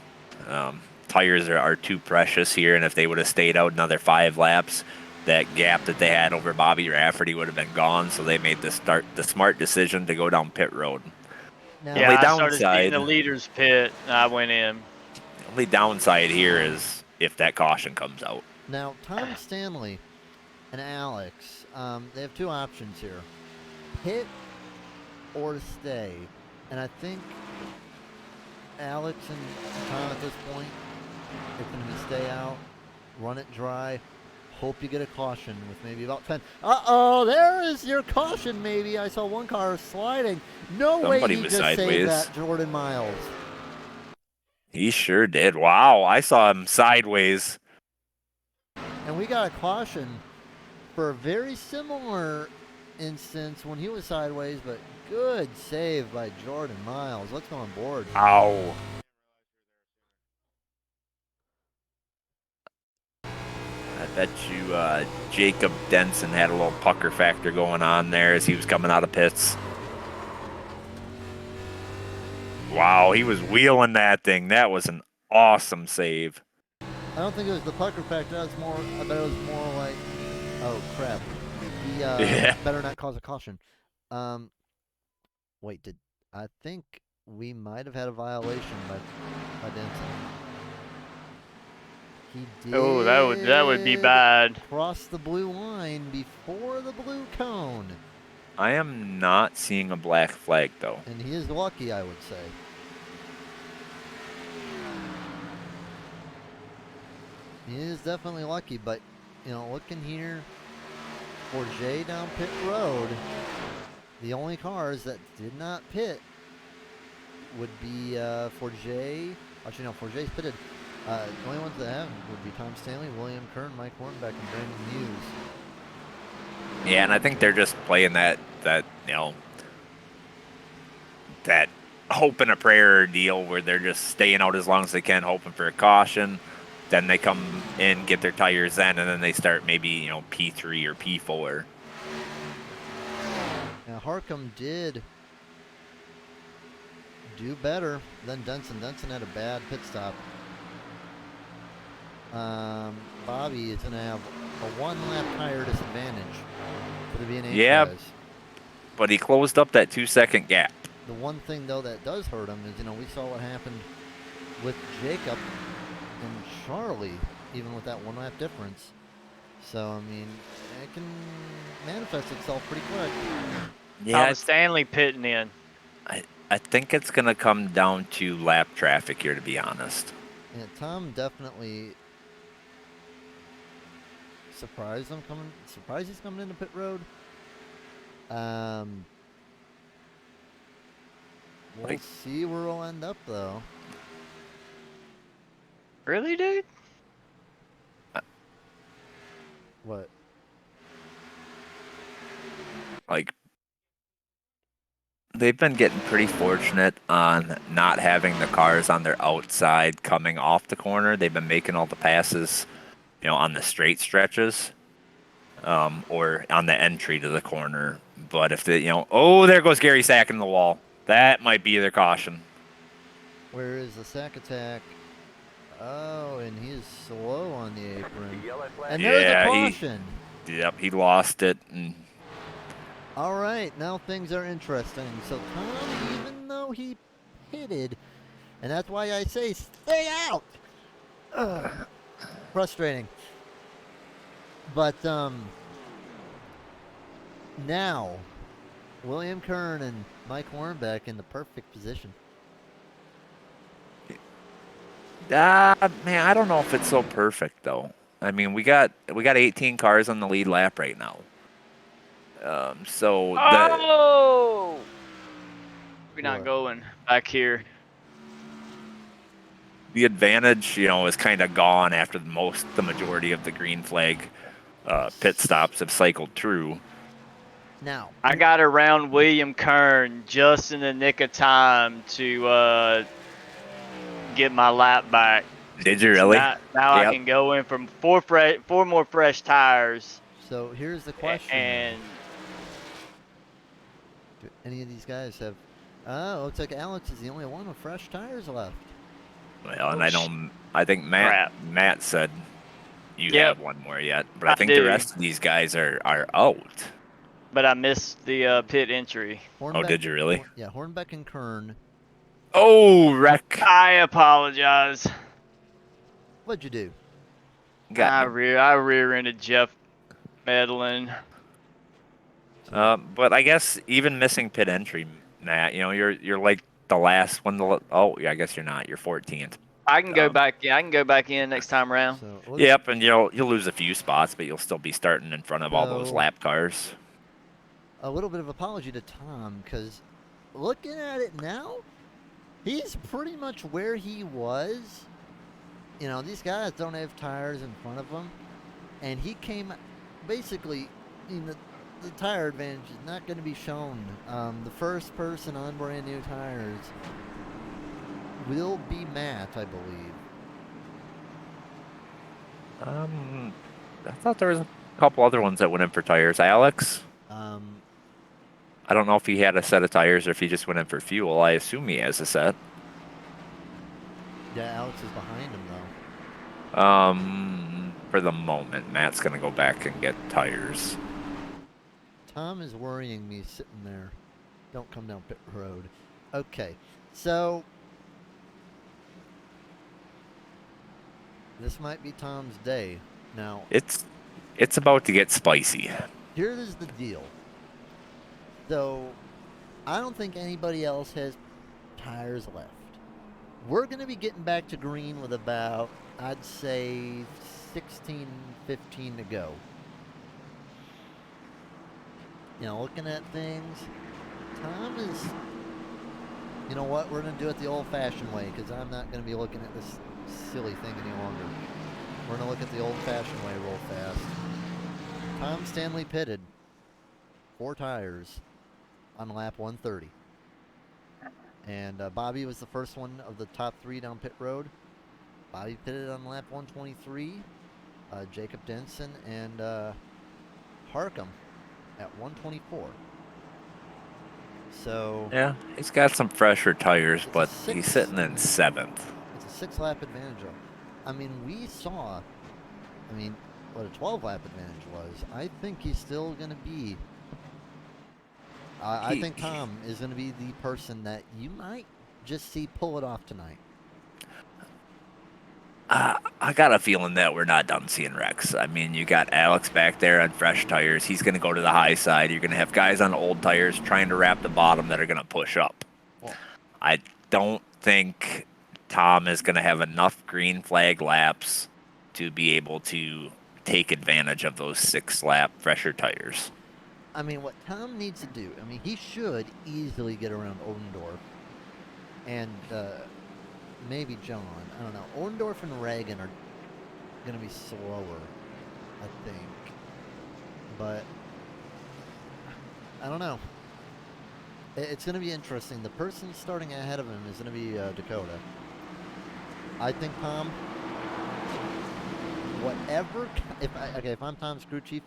Tires are too precious here, and if they would have stayed out another 5 laps, that gap that they had over Bobby Rafferty would have been gone, so they made the smart decision to go down pit road. Now, Yeah, I started downside- seeing the leaders pit. And I went in. The only downside here is if that caution comes out. Now, Tom Stanley and Alex, they have 2 options here. Pit or stay. And I think Alex and Tom at this point, they're going to stay out, run it dry, hope you get a caution with maybe about 10. Uh-oh, there is your caution maybe. I saw one car sliding. No Somebody way he was just saved sideways. that, Jordan Miles. He sure did. Wow, I saw him sideways. And we got a caution for a very similar instance when he was sideways, but good save by Jordan Miles. Let's go on board. Ow. I bet you Jacob Denson had a little pucker factor going on there as he was coming out of pits. Wow, he was wheeling that thing. That was an awesome save. I don't think it was the pucker factor. I bet it was more like, oh crap, he better not cause a caution. Wait, I think we might have had a violation by Denson. He did. Oh, that would be bad. Cross the blue line before the blue cone, I am not seeing a black flag, though. and he is lucky, I would say. He is definitely lucky, but you know, looking here for Jay down pit road, the only cars that did not pit would be for Jay. Actually, no, for Jay's pitted. The only ones that have would be Tom Stanley, William Kern, Mike Hornbeck, and Brandon Hughes. Yeah, and I think they're just playing that you know, that hope and a prayer deal where they're just staying out as long as they can, hoping for a caution. Then they come in, get their tires in, and then they start maybe, you know, P3 or P4. Now, Harcum did do better than Denson. Denson had a bad pit stop. Bobby is going to have a 1-lap tire disadvantage for the B&H guys. But he closed up that 2-second gap. The one thing, though, that does hurt him is, you know, we saw what happened with Jacob and Charlie, even with that 1 lap difference. So, I mean, it can manifest itself pretty quick. Yeah, Thomas Stanley pitting in. I think it's gonna come down to lap traffic here, to be honest. Yeah, Tom definitely surprised he's coming into pit road. We'll Like- see where we'll end up, though. Really, dude? What? Like, they've been getting pretty fortunate on not having the cars on their outside coming off the corner. They've been making all the passes, on the straight stretches, or on the entry to the corner. But if there goes Gary sacking the wall. That might be their caution. Where is the sack attack? Oh, and he is slow on the apron. The yellow flag. And there's Yeah, a he- caution. Yep, he lost it. And All right, now things are interesting. So Tom, even though he pitted, and that's why I say stay out. Ugh. Frustrating. But now William Kern and Mike Hornbeck in the perfect position. man, I don't know if it's so perfect though. I mean, we got 18 cars on the lead lap right now. So Oh! We're not What? going back here. the advantage, is kind of gone after the majority of the green flag pit stops have cycled through. Now, I got around William Kern just in the nick of time to get my lap back. Did you So really? now I Yep. can go in from four more fresh tires. so here's the question. And Do any of these guys have... Oh, looks like Alex is the only one with fresh tires left. Well, and Oh, I think crap. Matt said you Yep. have one more yet, but I I think do. the rest of these guys are out. but I missed the pit entry. Oh, did you really? Yeah, Hornbeck and Kern. Oh, wreck! I apologize. What'd you do? I Got rear-ended Jeff Medlin. but I guess even missing pit entry, Matt, you're like the last one. Oh, yeah, I guess you're not. You're 14th. I can go Um, back. Yeah, I can go back in next time around. So it looks Yep, and you'll lose a few spots, but you'll still be starting in front of all those So- lap cars. a little bit of apology to Tom, because looking at it now, he's pretty much where he was. These guys don't have tires in front of them, and he came basically the tire advantage is not going to be shown. The first person on brand new tires will be Matt, I believe. I thought there was a couple other ones that went in for tires. Alex, I don't know if he had a set of tires or if he just went in for fuel. I assume he has a set. Yeah, Alex is behind him though. For the moment, Matt's gonna go back and get tires. Tom is worrying me sitting there. Don't come down pit road. Okay, so this might be Tom's day. Now, It's about to get spicy. here's the deal. So, I don't think anybody else has tires left. We're going to be getting back to green with about, I'd say, 16, 15 to go. Looking at things, Tom is... You know what? We're going to do it the old-fashioned way, because I'm not going to be looking at this silly thing any longer. We're going to look at the old-fashioned way real fast. Tom Stanley pitted 4 tires on lap 130. And Bobby was the first one of the top 3 down pit road. Bobby pitted on lap 123. Jacob Denson and Harcum at 124. So Yeah, he's got some fresher tires, It's a but six. he's sitting in 7th. it's a 6-lap advantage. We saw, what a 12-lap advantage was. I think he's still going to be... I think Tom is going to be the person that you might just see pull it off tonight. I got a feeling that we're not done seeing wrecks. I mean, you got Alex back there on fresh tires. He's going to go to the high side. You're going to have guys on old tires trying to wrap the bottom that are going to push up. Well, I don't think Tom is going to have enough green flag laps to be able to take advantage of those 6-lap fresher tires. I mean, what Tom needs to do, I mean, he should easily get around Odendorf and maybe John. I don't know. Odendorf and Reagan are going to be slower, I think. But I don't know. It's going to be interesting. The person starting ahead of him is going to be Dakota. I think Tom, whatever, if I'm Tom's crew chief,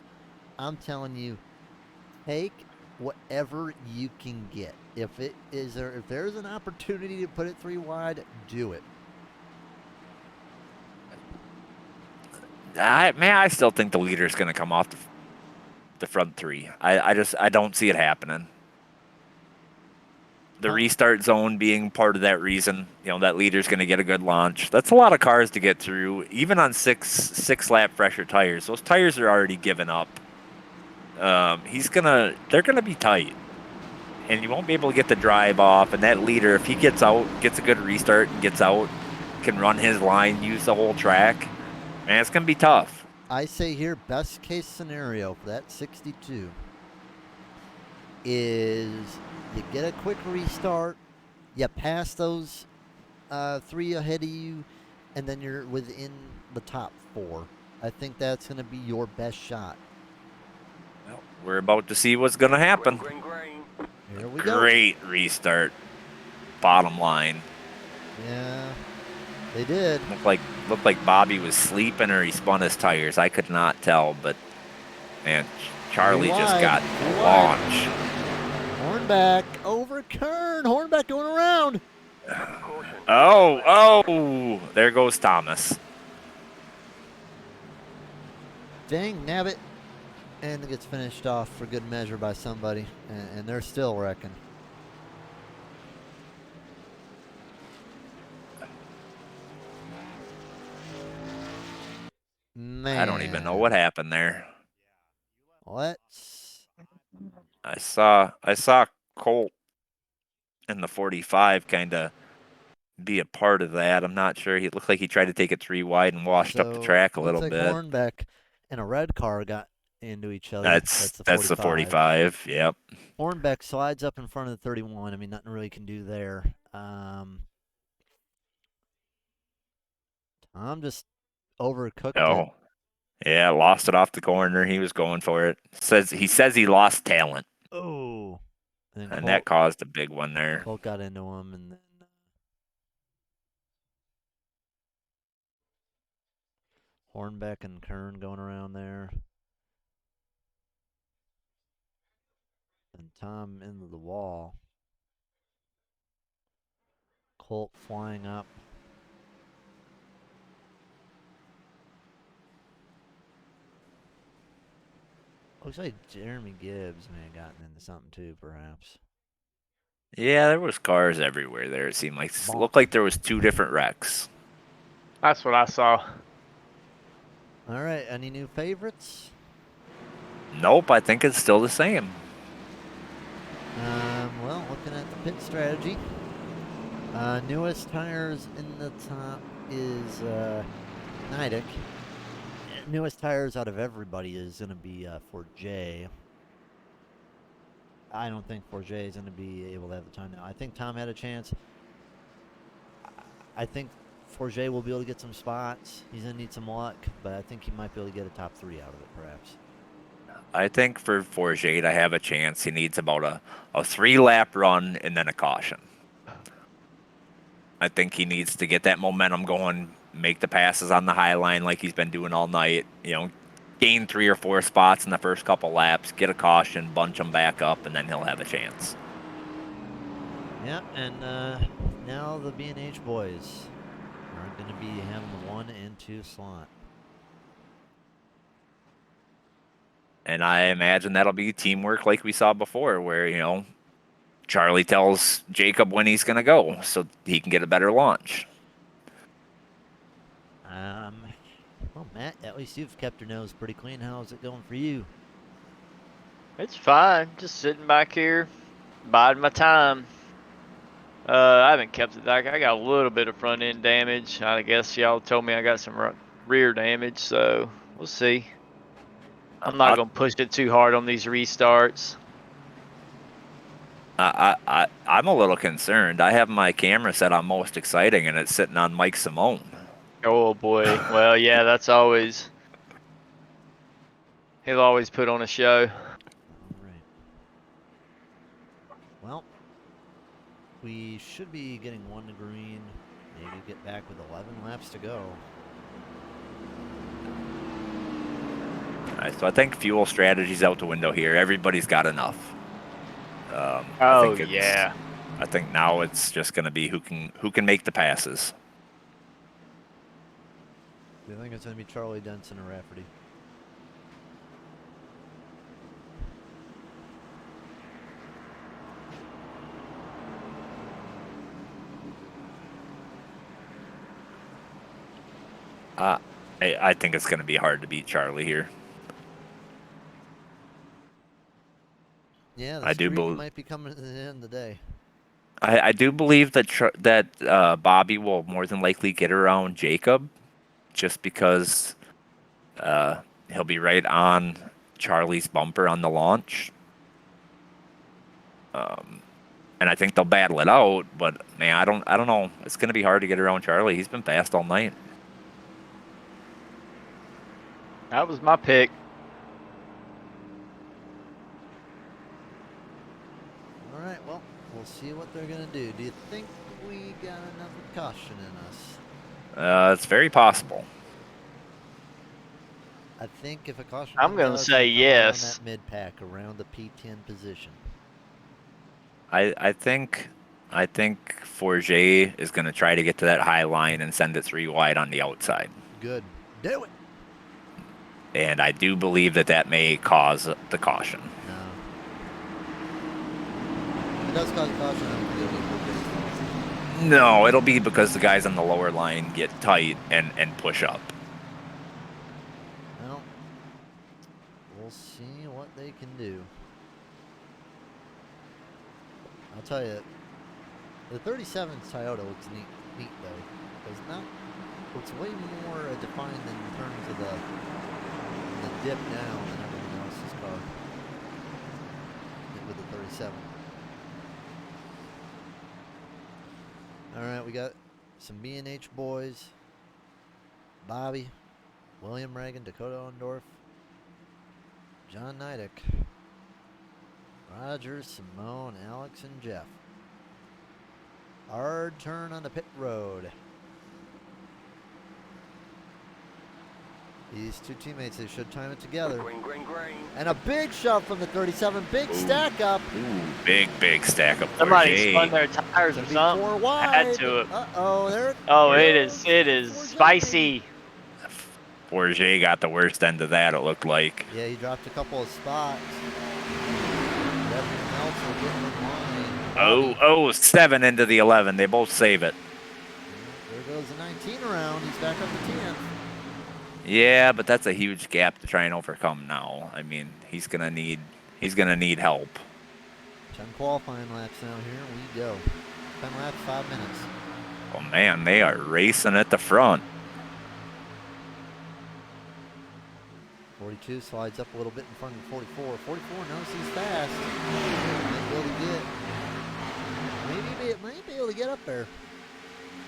I'm telling you, take whatever you can get. If there's an opportunity to put it 3 wide, do it. I still think the leader is going to come off the front 3. I don't see it happening. The restart zone being part of that reason, that leader's going to get a good launch. That's a lot of cars to get through, even on 6-lap fresher tires. Those tires are already given up. They're gonna be tight, and you won't be able to get the drive off. And that leader, if he gets out, gets a good restart, and gets out, can run his line, use the whole track. Man, it's gonna be tough. I say here, best case scenario for that 62 is you get a quick restart, you pass those 3 ahead of you, and then you're within the top 4. I think that's going to be your best shot. Well, we're about to see what's going to happen. Green, green, green. Here we go. Great restart. Bottom line. Yeah, they did. Looked like Bobby was sleeping or he spun his tires. I could not tell, but man, Charlie just got launched. Hornback over Kern. Hornback going around. Oh, there goes Thomas. Dang, nabbit. And it gets finished off for good measure by somebody. And they're still wrecking. Man. I don't even know what happened there. Let's. I saw Colt in the 45 kind of be a part of that. I'm not sure. He looked like he tried to take it 3 wide and washed up the track a little looks bit. like Hornbeck and a red car got into each other. That's the 45. Yep. Hornbeck slides up in front of the 31. I mean, nothing really can do there. Tom just overcooked it. Oh, yeah, lost it off the corner. He was going for it. He says he lost talent. Oh, and that caused a big one there. Colt got into him, and then Hornbeck and Kern going around there. And Tom into the wall. Colt flying up. Looks like Jeremy Gibbs may have gotten into something too, perhaps. Yeah, there was cars everywhere there. It seemed like looked like there was 2 different wrecks. That's what I saw. All right, any new favorites? Nope, I think it's still the same. Well, looking at the pit strategy, newest tires in the top is Nidek. Newest tires out of everybody is going to be Forget. I don't think Forget is going to be able to have the time now. I think Tom had a chance. I think Forget will be able to get some spots. He's going to need some luck, but I think he might be able to get a top 3 out of it, perhaps. I think for Forget to have a chance, he needs about a 3-lap run and then a caution. I think he needs to get that momentum going, make the passes on the high line like he's been doing all night. Gain 3 or 4 spots in the first couple laps, get a caution, bunch them back up, and then he'll have a chance. Yep, and now the B&H boys are going to be having the 1 and 2 slot. And I imagine that'll be teamwork like we saw before, where, Charlie tells Jacob when he's going to go so he can get a better launch. Well, Matt, at least you've kept your nose pretty clean. How's it going for you? It's fine. Just sitting back here, biding my time. I haven't kept it. I got a little bit of front end damage. I guess y'all told me I got some rear damage, so we'll see. I'm not gonna push it too hard on these restarts. I'm a little concerned. I have my camera set on most exciting, and it's sitting on Mike Simone. Oh boy. Well, yeah, that's always. He'll always put on a show. All right. Well, we should be getting 1 to green. Maybe get back with 11 laps to go. All right, so I think fuel strategy's out the window here. Everybody's got enough. Oh yeah. I think now it's just going to be who can make the passes. Do you think it's going to be Charlie Denson or Rafferty? I think it's going to be hard to beat Charlie here. Yeah, the I do streak believe. might be coming to the end of the day. I do believe that Bobby will more than likely get around Jacob, just because he'll be right on Charlie's bumper on the launch. And I think they'll battle it out, but man, I don't know. It's going to be hard to get around Charlie. He's been fast all night. That was my pick. All right, well, we'll see what they're going to do. Do you think we got enough caution in us? It's very possible. I think if a caution I'm comes gonna out, it's say gonna come around yes. that mid pack, around the P10 position. I think Forget is going to try to get to that high line and send it 3 wide on the outside. Good. Do it. And I do believe that may cause the caution. No. If it does cause caution, I don't think it'll be No, it'll be because the guys on the lower line get tight and push up. Well, we'll see what they can do. I'll tell you, the 37's Toyota looks neat though. It's way more defined in terms of the dip down than everyone else's car with the 37. All right, we got some B&H boys. Bobby, William Reagan, Dakota Ondorf, John Nidek, Roger, Simone, Alex, and Jeff. Hard turn on the pit road. These two teammates, they should time it together. Green, green, green. And a big shove from the 37. Big stack up. Ooh, big stack up. Somebody Forget. spun their tires or something. 4 wide. Had to it. Uh-oh, there. Oh, there it goes is Forget. spicy. Forget got the worst end of that, it looked like. Yeah, he dropped a couple of spots. Everyone else will get in line. Oh, 7 into the 11. They both save it. There goes the 19 around. He's back up to 10. Yeah, but that's a huge gap to try and overcome now. I mean, he's gonna need help. 10 qualifying laps now. Here we go. 10 laps, 5 minutes. Oh man, they are racing at the front. 42 slides up a little bit in front of 44. 44 knows he's fast. Might be able to get up there.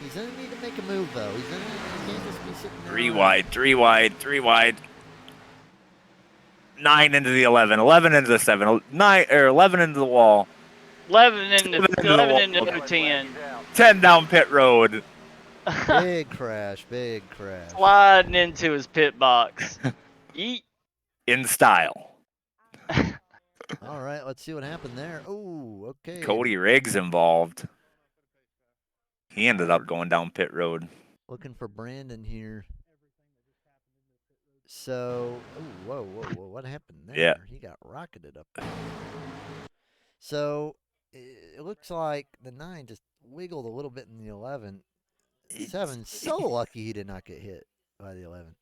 He's going to need to make a move, though. He can't just be sitting there. 3 wide. 9 into the 11. 11 into the 7. 11 into the wall. 11 into the 11 wall. into 10. 10 down pit road. Big crash. Sliding into his pit box. Eat. In style. All right, let's see what happened there. Oh, okay. Cody Riggs involved. He ended up going down pit road. Looking for Brandon here. So, whoa, what happened there? Yeah. He got rocketed up there. So, it looks like the 9 just wiggled a little bit in the 11. 7, so lucky he did not get hit by the 11.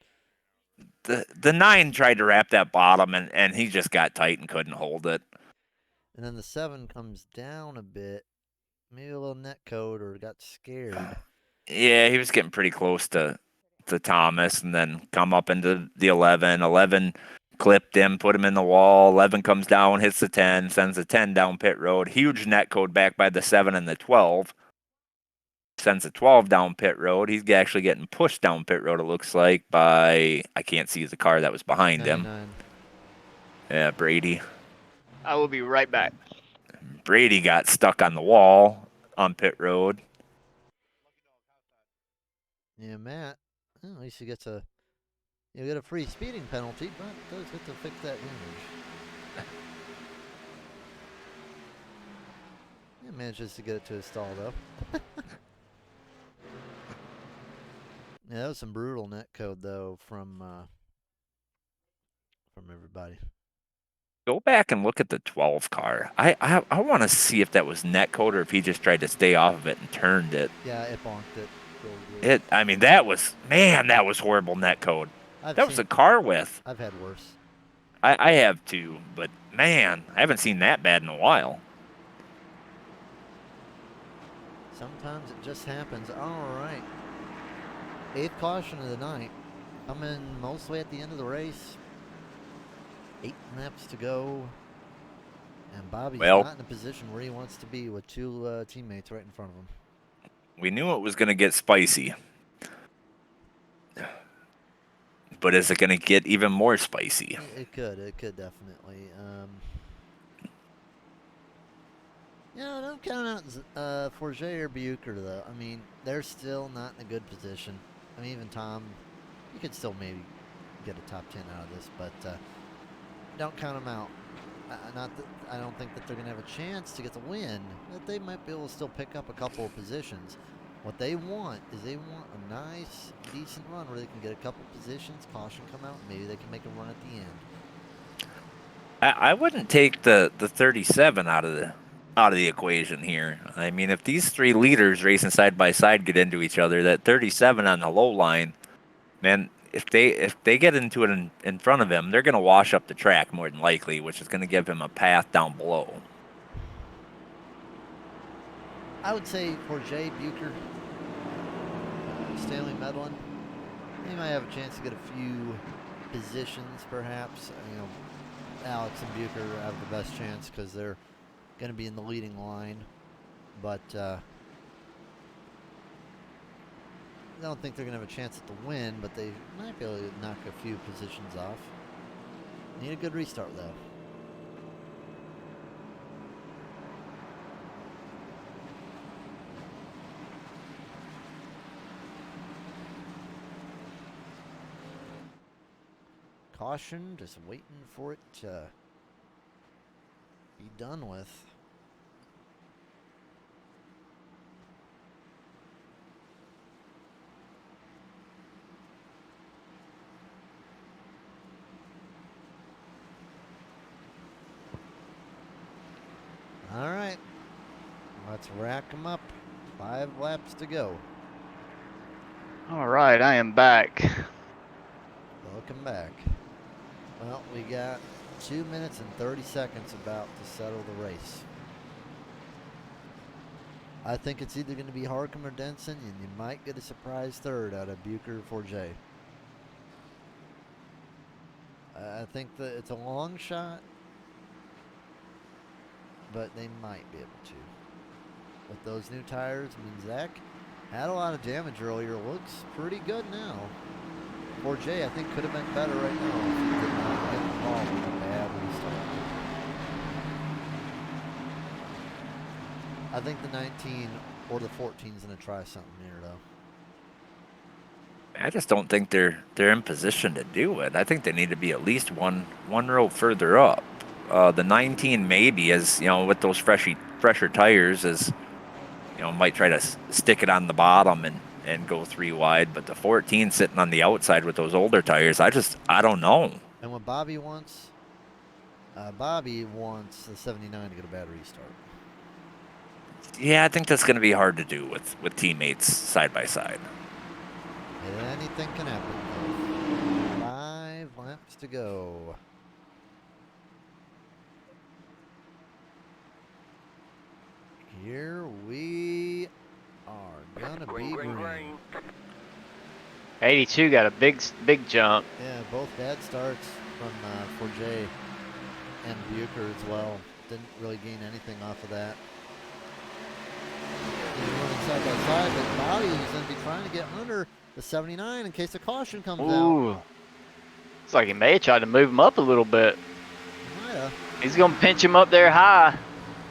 the 9 tried to wrap that bottom, and he just got tight and couldn't hold it. And then the 7 comes down a bit, maybe a little net code or got scared. Yeah, he was getting pretty close to Thomas, and then come up into the 11. 11 clipped him, put him in the wall. 11 comes down, hits the 10, sends the 10 down pit road. Huge net code back by the 7 and the 12. Sends the 12 down pit road. He's actually getting pushed down pit road, it looks like, by, I can't see the car that was behind him. 99. Yeah, Brady. I will be right back. Brady got stuck on the wall on pit road. Yeah, Matt. Well, at least he gets a free speeding penalty, but does get to fix that damage. Yeah, manages to get it to his stall though. Yeah, that was some brutal net code though from everybody. Go back and look at the 12 car. I want to see if that was net code or if he just tried to stay off of it and turned it. Yeah, it bonked it. Really good. I mean, that was horrible net code. That was a car width. I've had worse. I have too, but man, I haven't seen that bad in a while. Sometimes it just happens. All right. 8th caution of the night. Coming mostly at the end of the race. 8 laps to go. And Bobby's not in a position where he wants to be with 2 teammates right in front of him. We knew it was going to get spicy. But is it going to get even more spicy? It could definitely. Don't count out Forget or Bucher though. I mean, they're still not in a good position. I mean, even Tom, you could still maybe get a top 10 out of this, but don't count them out. I don't think that they're going to have a chance to get the win, but they might be able to still pick up a couple of positions. What they want is a nice, decent run where they can get a couple positions, caution come out, and maybe they can make a run at the end. I wouldn't take the 37 out of the equation here. I mean, if these 3 leaders racing side by side get into each other, that 37 on the low line, man, if they get into it in front of him, they're going to wash up the track more than likely, which is going to give him a path down below. I would say for Jay Bucher, Stanley Medlin, he might have a chance to get a few positions, perhaps. Alex and Bucher have the best chance because they're going to be in the leading line, but I don't think they're going to have a chance at the win, but they might be able to knock a few positions off. Need a good restart, though. Caution, just waiting for it to be done with. All right, let's rack them up. 5 laps to go. All right, I am back. Welcome back. Well, we got 2 minutes and 30 seconds about to settle the race. I think it's either going to be Harcum or Denson, and you might get a surprise third out of Bucher or Forget. I think that it's a long shot, but they might be able to. With those new tires, I mean, Zach had a lot of damage earlier. Looks pretty good now. Forget, I think, could have been better right now if he did not get the ball with a bad restart. I think the 19 or the 14 is going to try something here, though. I just don't think they're in position to do it. I think they need to be at least one row further up. The 19 maybe, as with those fresher tires, is might try to stick it on the bottom and go 3 wide. But the 14 sitting on the outside with those older tires, I don't know. And what Bobby wants the 79 to get a bad restart. Yeah, I think that's going to be hard to do with teammates side by side. Anything can happen. 5 to go. Here we are gonna be Green, green, green. green. 82 got a big jump. Yeah, both bad starts from 4J and Bucher as well. Didn't really gain anything off of that. He's running side by side, but Bobby's going to be trying to get under the 79 in case a caution comes out. Ooh. It's like he may have tried to move him up a little bit. Might have. He's going to pinch him up there high.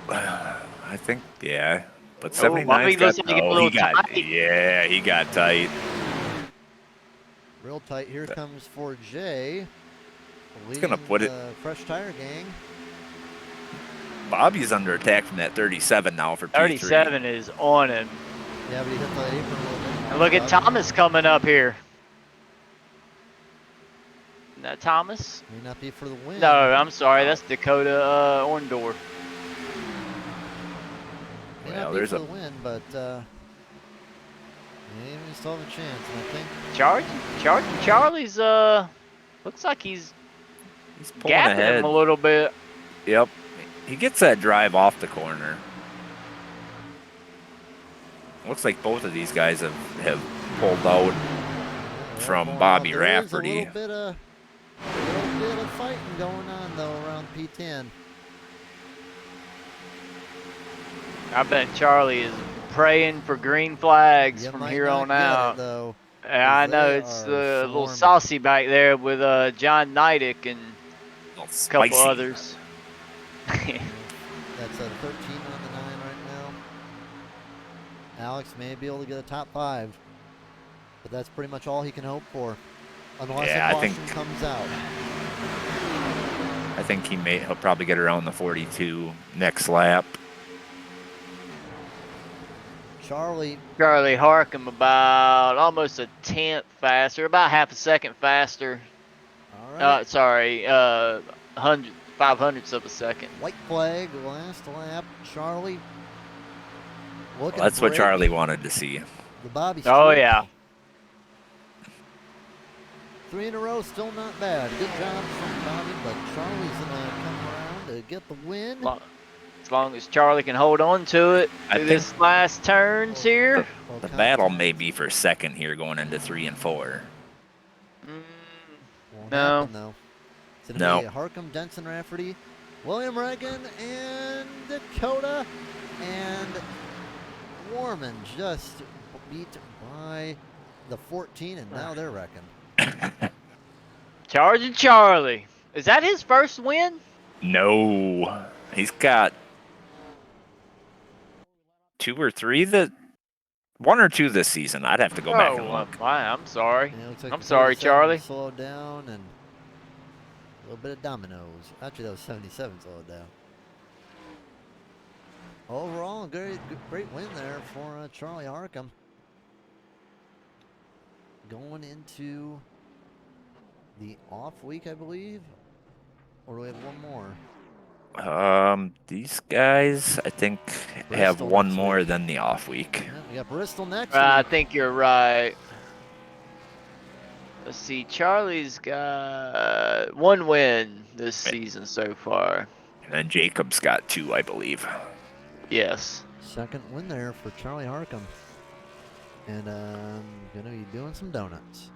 I think, yeah. But Oh, 79's Bobby got, looks like he got a he little got, tight. yeah, he got tight. Real tight. Here comes 4J. It's gonna put it. The Fresh Tire Gang. Bobby's under attack from that 37 now for P3. 37 is on him. Yeah, but he hit the apron a little bit. And look at Thomas coming up here. Isn't that Thomas? May not be for the win. No, I'm sorry. That's Dakota Orndorff. May Well, not be there's for a- the win, but maybe we still have a chance. And I think Charlie's looks like he's He's pulling gapping ahead. him a little bit. Yep. He gets that drive off the corner. Looks like both of these guys have pulled out from going Bobby on. There is Rafferty. a little bit of fighting going on though around P10. I bet Charlie is praying for green flags You from might here not on get it, out. though. Yeah, I know they it's are a little swarming. saucy back there with John Neidick and A little a couple spicy. others. That's a 13 on the 9 right now. Alex may be able to get a top 5, but that's pretty much all he can hope for, unless Yeah, a I think- caution comes out. I think he'll probably get around the 42 next lap. Charlie, Charlie Harkham about almost a tenth faster, about half a second faster. all right. Sorry, 500ths of a second. White flag, last lap. Charlie looking Well, that's to what break Charlie wanted to see. the Bobby Oh, streak. yeah. 3 in a row, still not bad. Good job from Bobby, but Charlie's gonna come around to get the win. As long as Charlie can hold on to it I through think this last turns here. Well, The contact battle may be for second here going into 3 and 4. won't No. happen, though. It's gonna No. be Harkham, Denson, Rafferty, William Reagan, and Dakota, and Warman just beat by the 14, and now they're wrecking. Charging Charlie. Is that his first win? No. He's got 2 or 3 1 or 2 this season. I'd have to go back and look. I'm sorry. And it looks like I'm the sorry, 37 Charlie. slowed down, and a little bit of dominoes. Actually, that was 77 slowed down. Overall, great win there for Charlie Harkham. Going into the off week, I believe, or do we have one more? These guys, I think, have Bristol one next more week. than the off week. Yeah, we got Bristol next I week. think you're right. Let's see. Charlie's got 1 win this season so far. And then Jacob's got 2, I believe. Yes. Second win there for Charlie Harkham. And gonna be doing some donuts.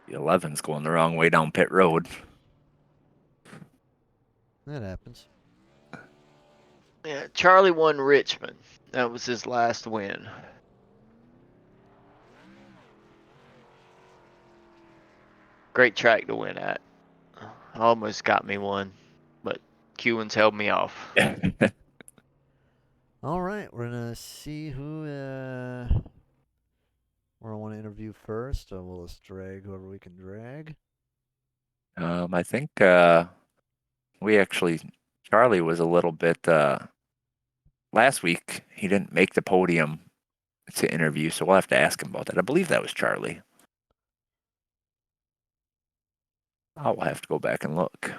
The 11's going the wrong way down pit road. That happens. Yeah, Charlie won Richmond. That was his last win. Great track to win at. Almost got me one, but Kewins held me off. All right, we're gonna see who we want to interview first. We'll just drag whoever we can drag. I think Charlie was a little bit last week. He didn't make the podium to interview, so we'll have to ask him about that. I believe that was Charlie. I'll have to go back and look.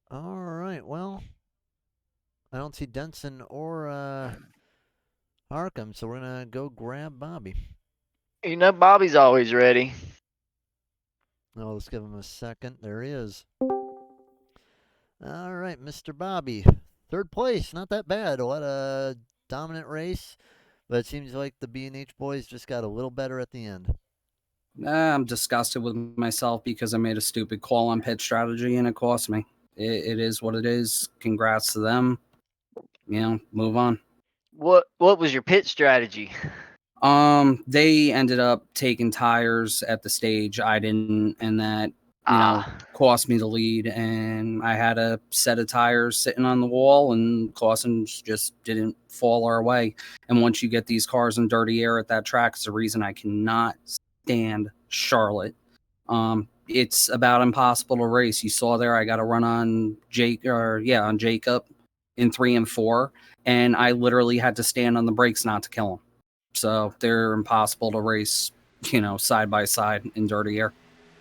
All right, well, I don't see Denson or Harkham, so we're gonna go grab Bobby. You know, Bobby's always ready. Oh, let's give him a second. There he is. All right, Mr. Bobby. Third place. Not that bad. What a dominant race. But it seems like the B&H boys just got a little better at the end. I'm disgusted with myself because I made a stupid call on pit strategy and it cost me. It is what it is. Congrats to them. Move on. What was your pit strategy? They ended up taking tires at the stage. I didn't, and that Ah, cost me the lead. And I had a set of tires sitting on the wall, and cautions just didn't fall our way. And once you get these cars in dirty air at that track, it's the reason I cannot stand Charlotte. It's about impossible to race. You saw there, I got to run on on Jacob in 3 and 4, and I literally had to stand on the brakes not to kill him. So they're impossible to race, side by side in dirty air.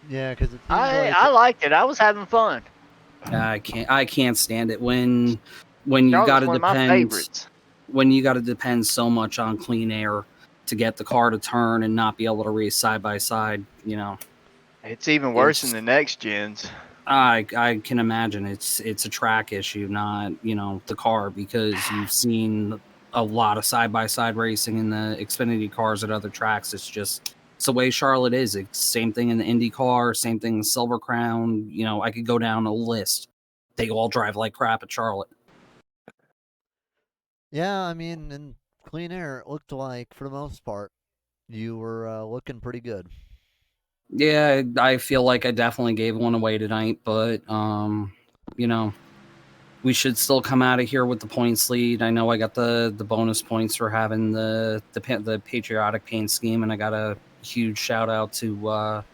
Yeah, because it seemed I liked it. I was having fun. I can't stand it when you got Charlotte's to one of my depend favorites. when you got to depend so much on clean air to get the car to turn and not be able to race side by side. It's even worse in the next gens. I can imagine it's a track issue, not the car, because you've seen a lot of side by side racing in the Xfinity cars at other tracks. It's the way Charlotte is. It's same thing in the Indy car, same thing in Silver Crown. I could go down a list. They all drive like crap at Charlotte. Yeah, I mean, in clean air, it looked like, for the most part, you were looking pretty good. Yeah, I feel like I definitely gave one away tonight, but we should still come out of here with the points lead. I know I got the bonus points for having the patriotic paint scheme, and I got a huge shout out to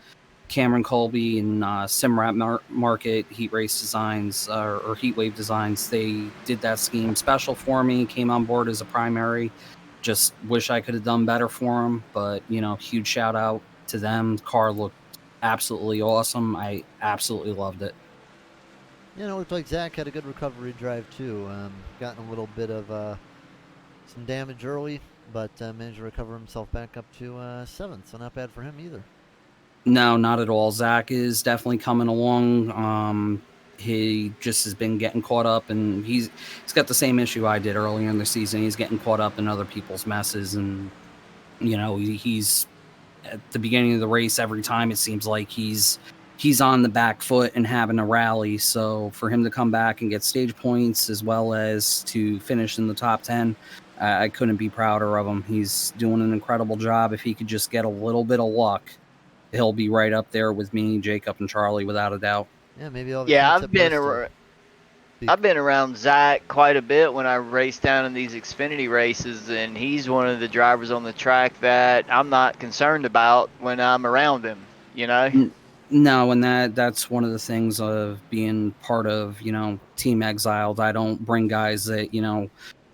Cameron Colby and Simrat Market Heat Race Designs or Heat Wave Designs. They did that scheme special for me. Came on board as a primary. Just wish I could have done better for them, but huge shout out to them. The car looked absolutely awesome. I absolutely loved it. It looked like Zach had a good recovery drive too. Gotten a little bit of some damage early, but managed to recover himself back up to 7th, so not bad for him either. No, not at all. Zach is definitely coming along. He just has been getting caught up, and he's got the same issue I did earlier in the season. He's getting caught up in other people's messes, and he's at the beginning of the race every time. It seems like he's on the back foot and having a rally. So for him to come back and get stage points as well as to finish in the top 10, I couldn't be prouder of him. He's doing an incredible job. If he could just get a little bit of luck, he'll be right up there with me, Jacob, and Charlie without a doubt. Yeah, maybe I'll have a Yeah, chance at Bristol. I've been around Zach quite a bit when I race down in these Xfinity races, and he's one of the drivers on the track that I'm not concerned about when I'm around him. No, and that's one of the things of being part of Team Exiled. I don't bring guys that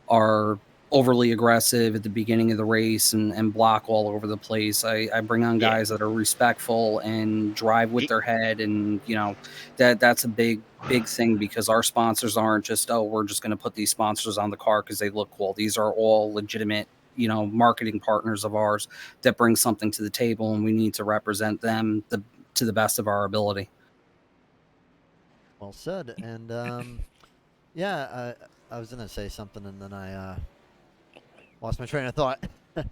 are overly aggressive at the beginning of the race and block all over the place. I bring on guys that are respectful and drive with their head, and that's a big thing, because our sponsors aren't just, we're just going to put these sponsors on the car because they look cool. These are all legitimate marketing partners of ours that bring something to the table, and we need to represent them to the best of our ability. Well said. And yeah, I was gonna say something and then I lost my train of thought. But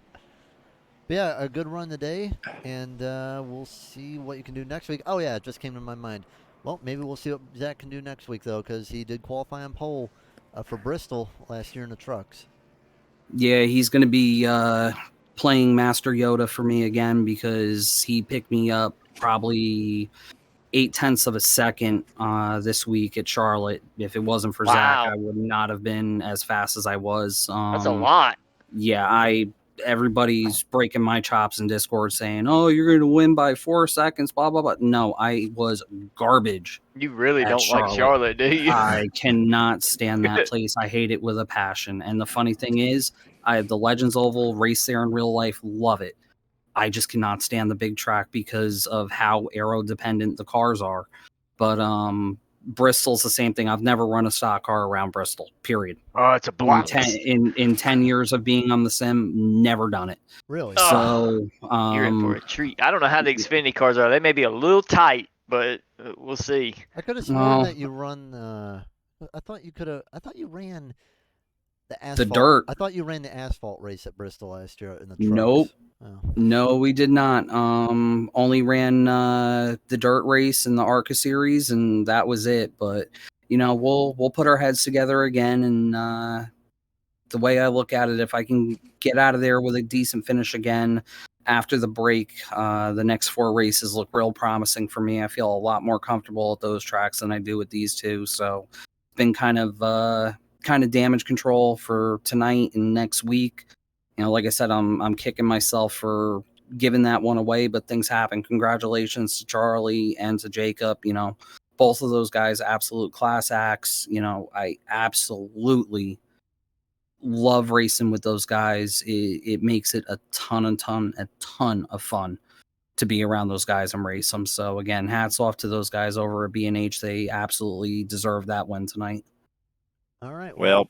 yeah, a good run today, and we'll see what you can do next week. Oh yeah, it just came to my mind. Well, maybe we'll see what Zach can do next week though, because he did qualify on pole for Bristol last year in the trucks. Yeah, he's going to be playing Master Yoda for me again, because he picked me up probably 0.8 of a second this week at Charlotte. If it wasn't for Zach, I would not have been as fast as I was. That's a lot. Yeah, everybody's breaking my chops in Discord saying, "Oh, you're going to win by 4 seconds." Blah blah blah. No, I was garbage. You really don't like Charlotte, do you? I cannot stand that place. I hate it with a passion. And the funny thing is, I have the Legends Oval, race there in real life, love it. I just cannot stand the big track because of how aero dependent the cars are. But Bristol's the same thing. I've never run a stock car around Bristol. Period. Oh, it's a In block. 10 years of being on the sim, never done it. Really? So You're in for a treat. I don't know how the Xfinity cars are. They may be a little tight, but we'll see. I could have sworn that you run. I thought you could have. I thought you ran the asphalt. dirt. I thought you ran the asphalt race at Bristol last year in the trucks. Nope. Oh. No, we did not. Only ran the dirt race and the ARCA series, and that was it. But we'll put our heads together again. And the way I look at it, if I can get out of there with a decent finish again after the break, the next 4 races look real promising for me. I feel a lot more comfortable at those tracks than I do with these 2. So it's been kind of damage control for tonight and next week. Like I said, I'm kicking myself for giving that one away, but things happen. Congratulations to Charlie and to Jacob. Both of those guys, absolute class acts. I absolutely love racing with those guys. It makes it a ton of fun to be around those guys and race them. So again, hats off to those guys over at B&H. They absolutely deserve that win tonight. All right. Well,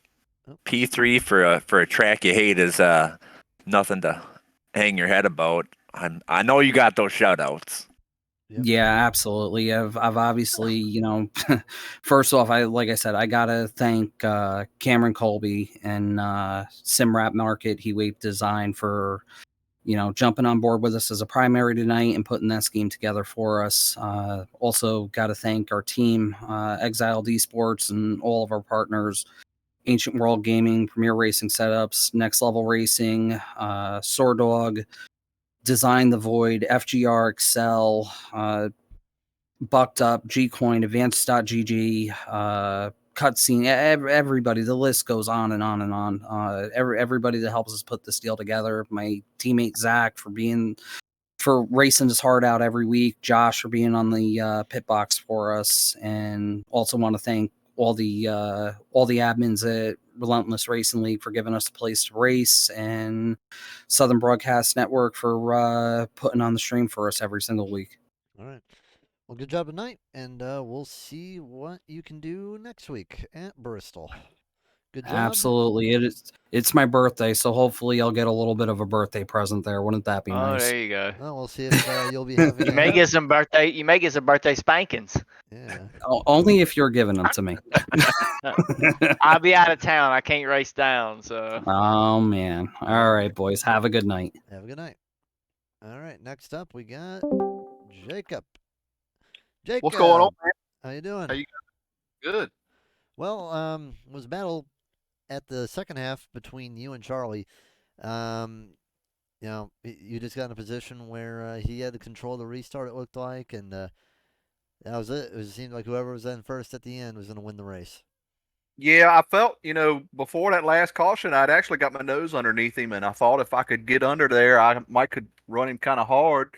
P3 for a track you hate is nothing to hang your head about. I know you got those shutouts. Yep. Yeah, absolutely. I've obviously, first off, like I said, I gotta thank Cameron Colby and Simrap Market, Heatwave Design for jumping on board with us as a primary tonight and putting that scheme together for us. Also got to thank our team, Exiled Esports, and all of our partners, Ancient World Gaming, Premier Racing Setups, Next Level Racing, Sword Dog, Design the Void, FGR Excel, Bucked Up, Gcoin, Advanced.gg, Cutscene, everybody. The list goes on and on and on. Everybody that helps us put this deal together. My teammate Zach for racing his heart out every week. Josh for being on the pit box for us, and also want to thank all the admins at Relentless Racing League for giving us a place to race, and Southern Broadcast Network for putting on the stream for us every single week. All right. Well, good job tonight, and we'll see what you can do next week at Bristol. Good job. Absolutely. It's my birthday, so hopefully I'll get a little bit of a birthday present there. Wouldn't that be nice? Oh, there you go. Well, we'll see if you'll be having. You may get some birthday spankings. Yeah. Only if you're giving them to me. I'll be out of town. I can't race down, so. Oh man. All right, boys. Have a good night. Have a good night. All right. Next up, we got Jacob. Jacob, what's going on, man? How you doing? How you good? Well, was a battle at the second half between you and Charlie. You just got in a position where he had to control the restart, it looked like, and that was it. It seemed like whoever was in first at the end was going to win the race. Yeah, I felt, before that last caution, I'd actually got my nose underneath him, and I thought if I could get under there, I could run him kind of hard.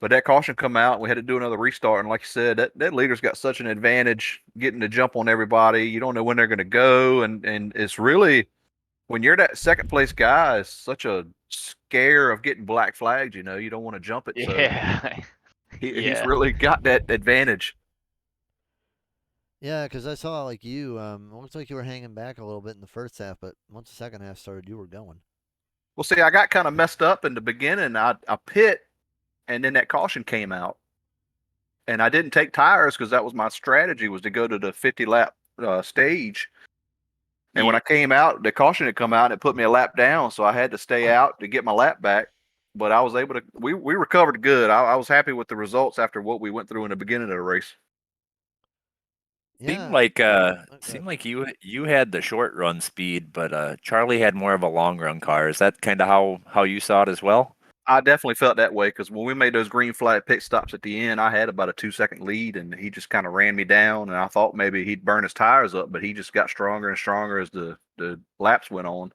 But that caution come out, and we had to do another restart. And like you said, that leader's got such an advantage getting to jump on everybody. You don't know when they're going to go, and it's really, when you're that second place guy, it's such a scare of getting black flagged. You don't want to jump it. Yeah. So he's really got that advantage. Yeah, because I saw like you. It looks like you were hanging back a little bit in the first half, but once the second half started, you were going. Well, see, I got kind of messed up in the beginning. I pit, and then that caution came out, and I didn't take tires because that was my strategy, was to go to the 50 lap stage. And when I came out, the caution had come out and it put me a lap down, so I had to stay out to get my lap back. But I was able to. We recovered good. I was happy with the results after what we went through in the beginning of the race. Yeah. Seemed like you had the short run speed, but Charlie had more of a long run car. Is that kind of how you saw it as well? I definitely felt that way because when we made those green flag pit stops at the end, I had about a 2-second lead, and he just kind of ran me down. And I thought maybe he'd burn his tires up, but he just got stronger and stronger as the laps went on.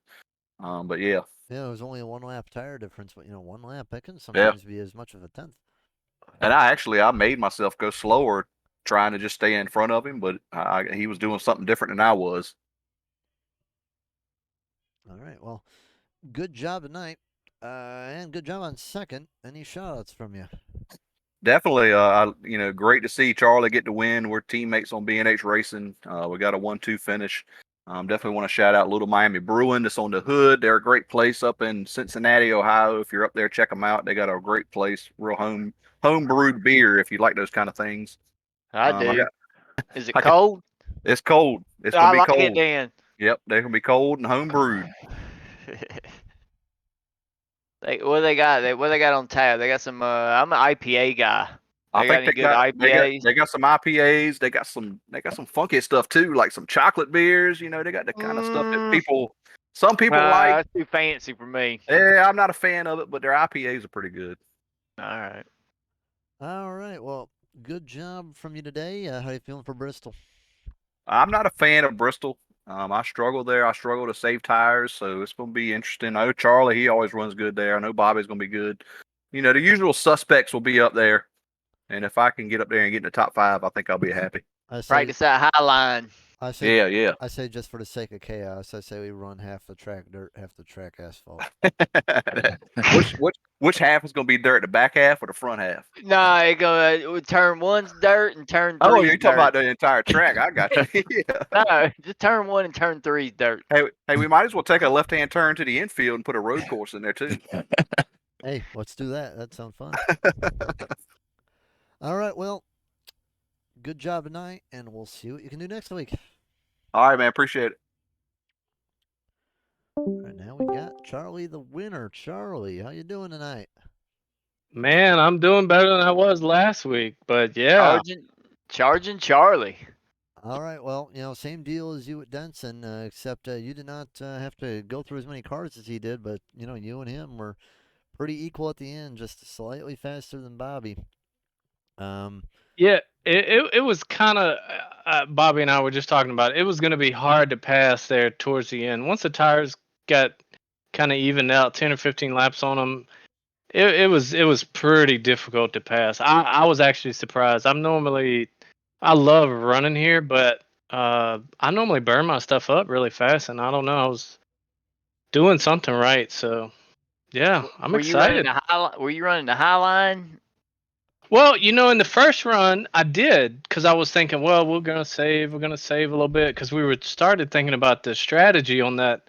But yeah. Yeah, it was only a 1 lap tire difference, but 1 lap, that can sometimes be as much of a tenth. And I made myself go slower, trying to just stay in front of him, but he was doing something different than I was. All right, well, good job tonight, and good job on second. Any shout-outs from you? Definitely, great to see Charlie get the win. We're teammates on B&H Racing. We got a 1-2 finish. Definitely want to shout out Little Miami Brewing that's on the hood. They're a great place up in Cincinnati, Ohio. If you're up there, check them out. They got a great place, real home brewed beer if you like those kind of things. I I do. got, Is it I can, cold? it's cold. It's gonna I be like it, cold. Dan. Yep, they're gonna be cold and home brewed. What they got? What they got on tap? They got some. I'm an IPA guy. I They got think any good they got IPAs? they got some IPAs. They got some funky stuff too, like some chocolate beers. They got the kind of stuff that some people like. That's too fancy for me. Yeah, I'm not a fan of it, but their IPAs are pretty good. All right. All right. Well, good job from you today. How you feeling for Bristol? I'm not a fan of Bristol. I struggle there. I struggle to save tires, so it's going to be interesting. I know Charlie, he always runs good there. I know Bobby's going to be good. The usual suspects will be up there, and if I can get up there and get in the top 5, I think I'll be happy. I say, Practice that high line. I say, Yeah. I say just for the sake of chaos, I say we run half the track dirt, half the track asphalt. which half is going to be dirt? The back half or the front half? No, it go turn 1's dirt and turn 3's Oh, you're talking dirt. about the entire track. I got you. Yeah. No, just turn 1 and turn 3's dirt. Hey, we might as well take a left-hand turn to the infield and put a road course in there too. Hey, let's do that. That sounds fun. All right. Well, good job tonight, and we'll see what you can do next week. All right, man. Appreciate it. All right, now we got Charlie, the winner. Charlie, how you doing tonight? Man, I'm doing better than I was last week, but yeah. Charging Charlie. All right. Well, same deal as you at Denson, except you did not have to go through as many cars as he did, but you and him were pretty equal at the end, just slightly faster than Bobby. Yeah, it was kind of Bobby and I were just talking about it. It was going to be hard to pass there towards the end. Once the tires got kind of evened out, 10 or 15 laps on them, it was pretty difficult to pass. I was actually surprised. I love running here, but I normally burn my stuff up really fast, and I don't know, I was doing something right. So yeah, I'm excited. Were you running the high line? Well, in the first run, I did because I was thinking, well, we're gonna save a little bit because we started thinking about the strategy on that.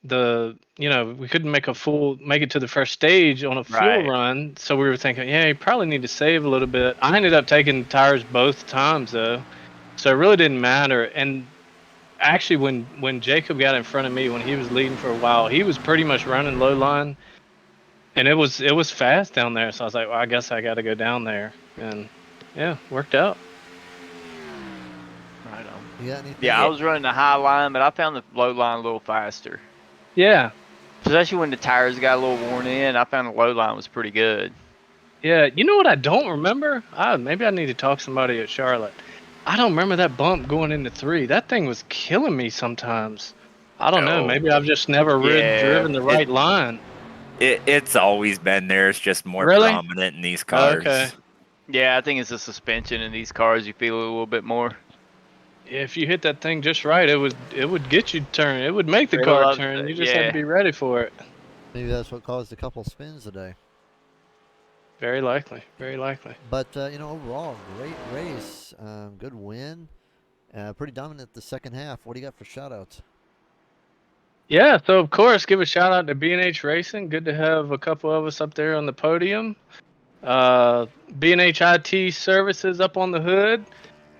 We couldn't make it to the first stage on a fuel Right. run, so we were thinking, yeah, you probably need to save a little bit. I ended up taking tires both times though, so it really didn't matter. And actually, when Jacob got in front of me when he was leading for a while, he was pretty much running low line. And it was fast down there, so I was like, well, I guess I got to go down there, and yeah, worked out. Right on. You got anything? Yeah, I was running the high line, but I found the low line a little faster. Yeah, Especially when the tires got a little worn in, I found the low line was pretty good. yeah. You know what I don't remember? Maybe I need to talk to somebody at Charlotte. I don't remember that bump going into 3. That thing was killing me sometimes. I don't know. Maybe I've just never driven the right line. It's always been there. It's just more Really? prominent in these cars. Okay. Yeah, I think it's the suspension in these cars. You feel a little bit more. If you hit that thing just right, it would get you turn. It would make the car turn. You just had to be ready for it. Maybe that's what caused a couple spins today. Very likely. Very likely. But overall, great race, good win, pretty dominant the second half. What do you got for shoutouts? Yeah, so of course, give a shout out to B&H Racing. Good to have a couple of us up there on the podium. B&H IT Services up on the hood.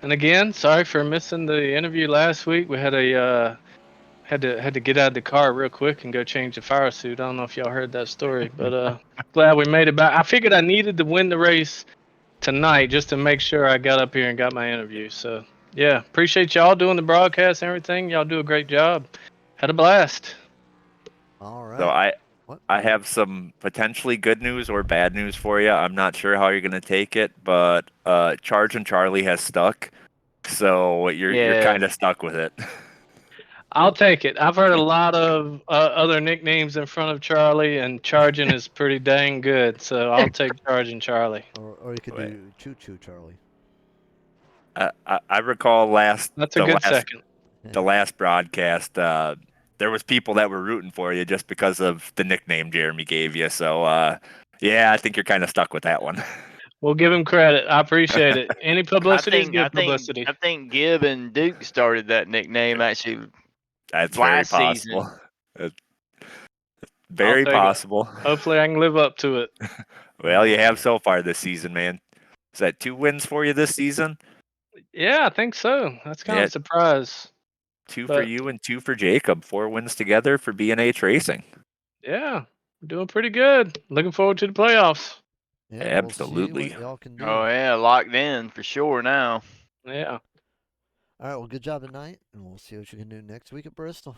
And again, sorry for missing the interview last week. We had had to get out of the car real quick and go change the fire suit. I don't know if y'all heard that story, but glad we made it back. I figured I needed to win the race tonight just to make sure I got up here and got my interview. So yeah, appreciate y'all doing the broadcast and everything. Y'all do a great job. Had a blast. All right. So I have some potentially good news or bad news for you. I'm not sure how you're gonna take it, but Charge and Charlie has stuck, so you're kind of stuck with it. I'll take it. I've heard a lot of other nicknames in front of Charlie, and Charging is pretty dang good. So I'll take Charging Charlie. Or you could do Choo Choo Charlie. I recall That's a good second. The last broadcast, there was people that were rooting for you just because of the nickname Jeremy gave you. So yeah, I think you're kind of stuck with that one. We'll give him credit. I appreciate it. Any publicity is good publicity. I think Gibb and Duke started that nickname actually That's very last season. possible. It's I'll very take it. possible. Hopefully, I can live up to it. Well, you have so far this season, man. Is that 2 wins for you this season? Yeah, I think so. That's kind Yeah. of a surprise. 2 for But- you and 2 for Jacob. 4 wins together for B&H Racing. Yeah, we're doing pretty good. Looking forward to the playoffs. Yeah, Absolutely. We'll see what y'all can do. Oh yeah, locked in for sure now. Yeah. All right, well, good job tonight, and we'll see what you can do next week at Bristol.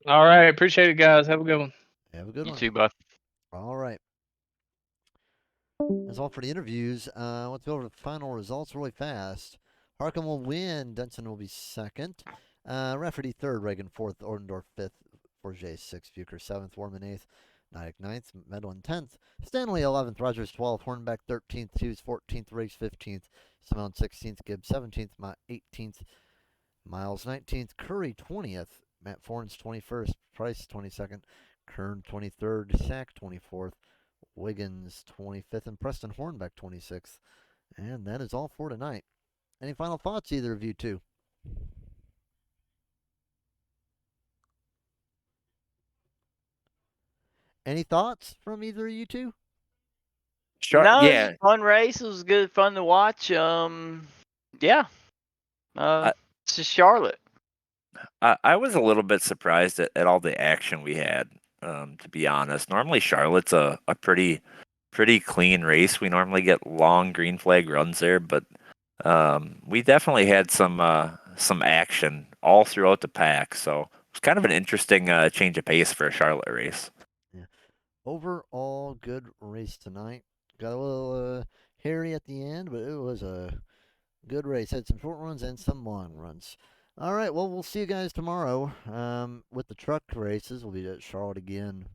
All right. Appreciate it, guys. Have a good one. Have a good You one. too, bud. All right. That's all for the interviews. Let's go over the final results really fast. Harkin will win. Denson will be second. Rafferty third. Reagan fourth. Ordendorf fifth. Forget sixth. Bucher seventh. Warman eighth. Nyack ninth. Medlin 10th. Stanley 11th. Rogers 12th. Hornback 13th. Hughes 14th. Riggs 15th. Simone 16th. Gibbs 17th. 18th. Miles 19th. Curry 20th. Matt Forns 21st. Price 22nd. Kern 23rd. Sack 24th. Wiggins 25th. And Preston Hornback 26th. And that is all for tonight. Any final thoughts, either of you two? Any thoughts from either of you two? Sure. No, it was Yeah. a fun race. It was good fun to watch. Yeah. It's just Charlotte. I was a little bit surprised at all the action we had, to be honest. Normally, Charlotte's a pretty clean race. We normally get long green flag runs there, but we definitely had some action all throughout the pack. So it was kind of an interesting change of pace for a Charlotte race. Yeah. Overall, good race tonight. Got a little hairy at the end, but it was a good race. Had some short runs and some long runs. All right, well, we'll see you guys tomorrow with the truck races. We'll be at Charlotte again.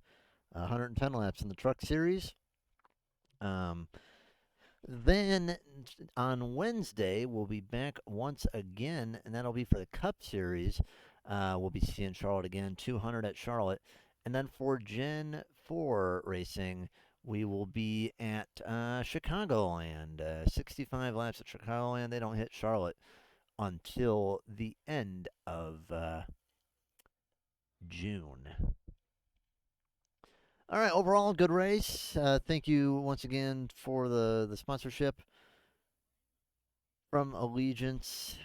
110 laps in the truck series. Then on Wednesday, we'll be back once again, and that'll be for the Cup Series. We'll be seeing Charlotte again, 200 at Charlotte. And then for Gen 4 racing, we will be at Chicagoland. 65 laps at Chicagoland. They don't hit Charlotte until the end of June. All right, overall, good race. Thank you once again for the sponsorship from Allegiance.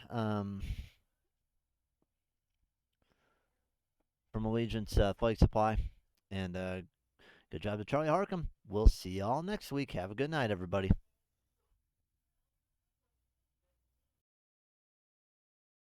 Flag Supply. And good job to Charlie Harcum. We'll see y'all next week. Have a good night, everybody.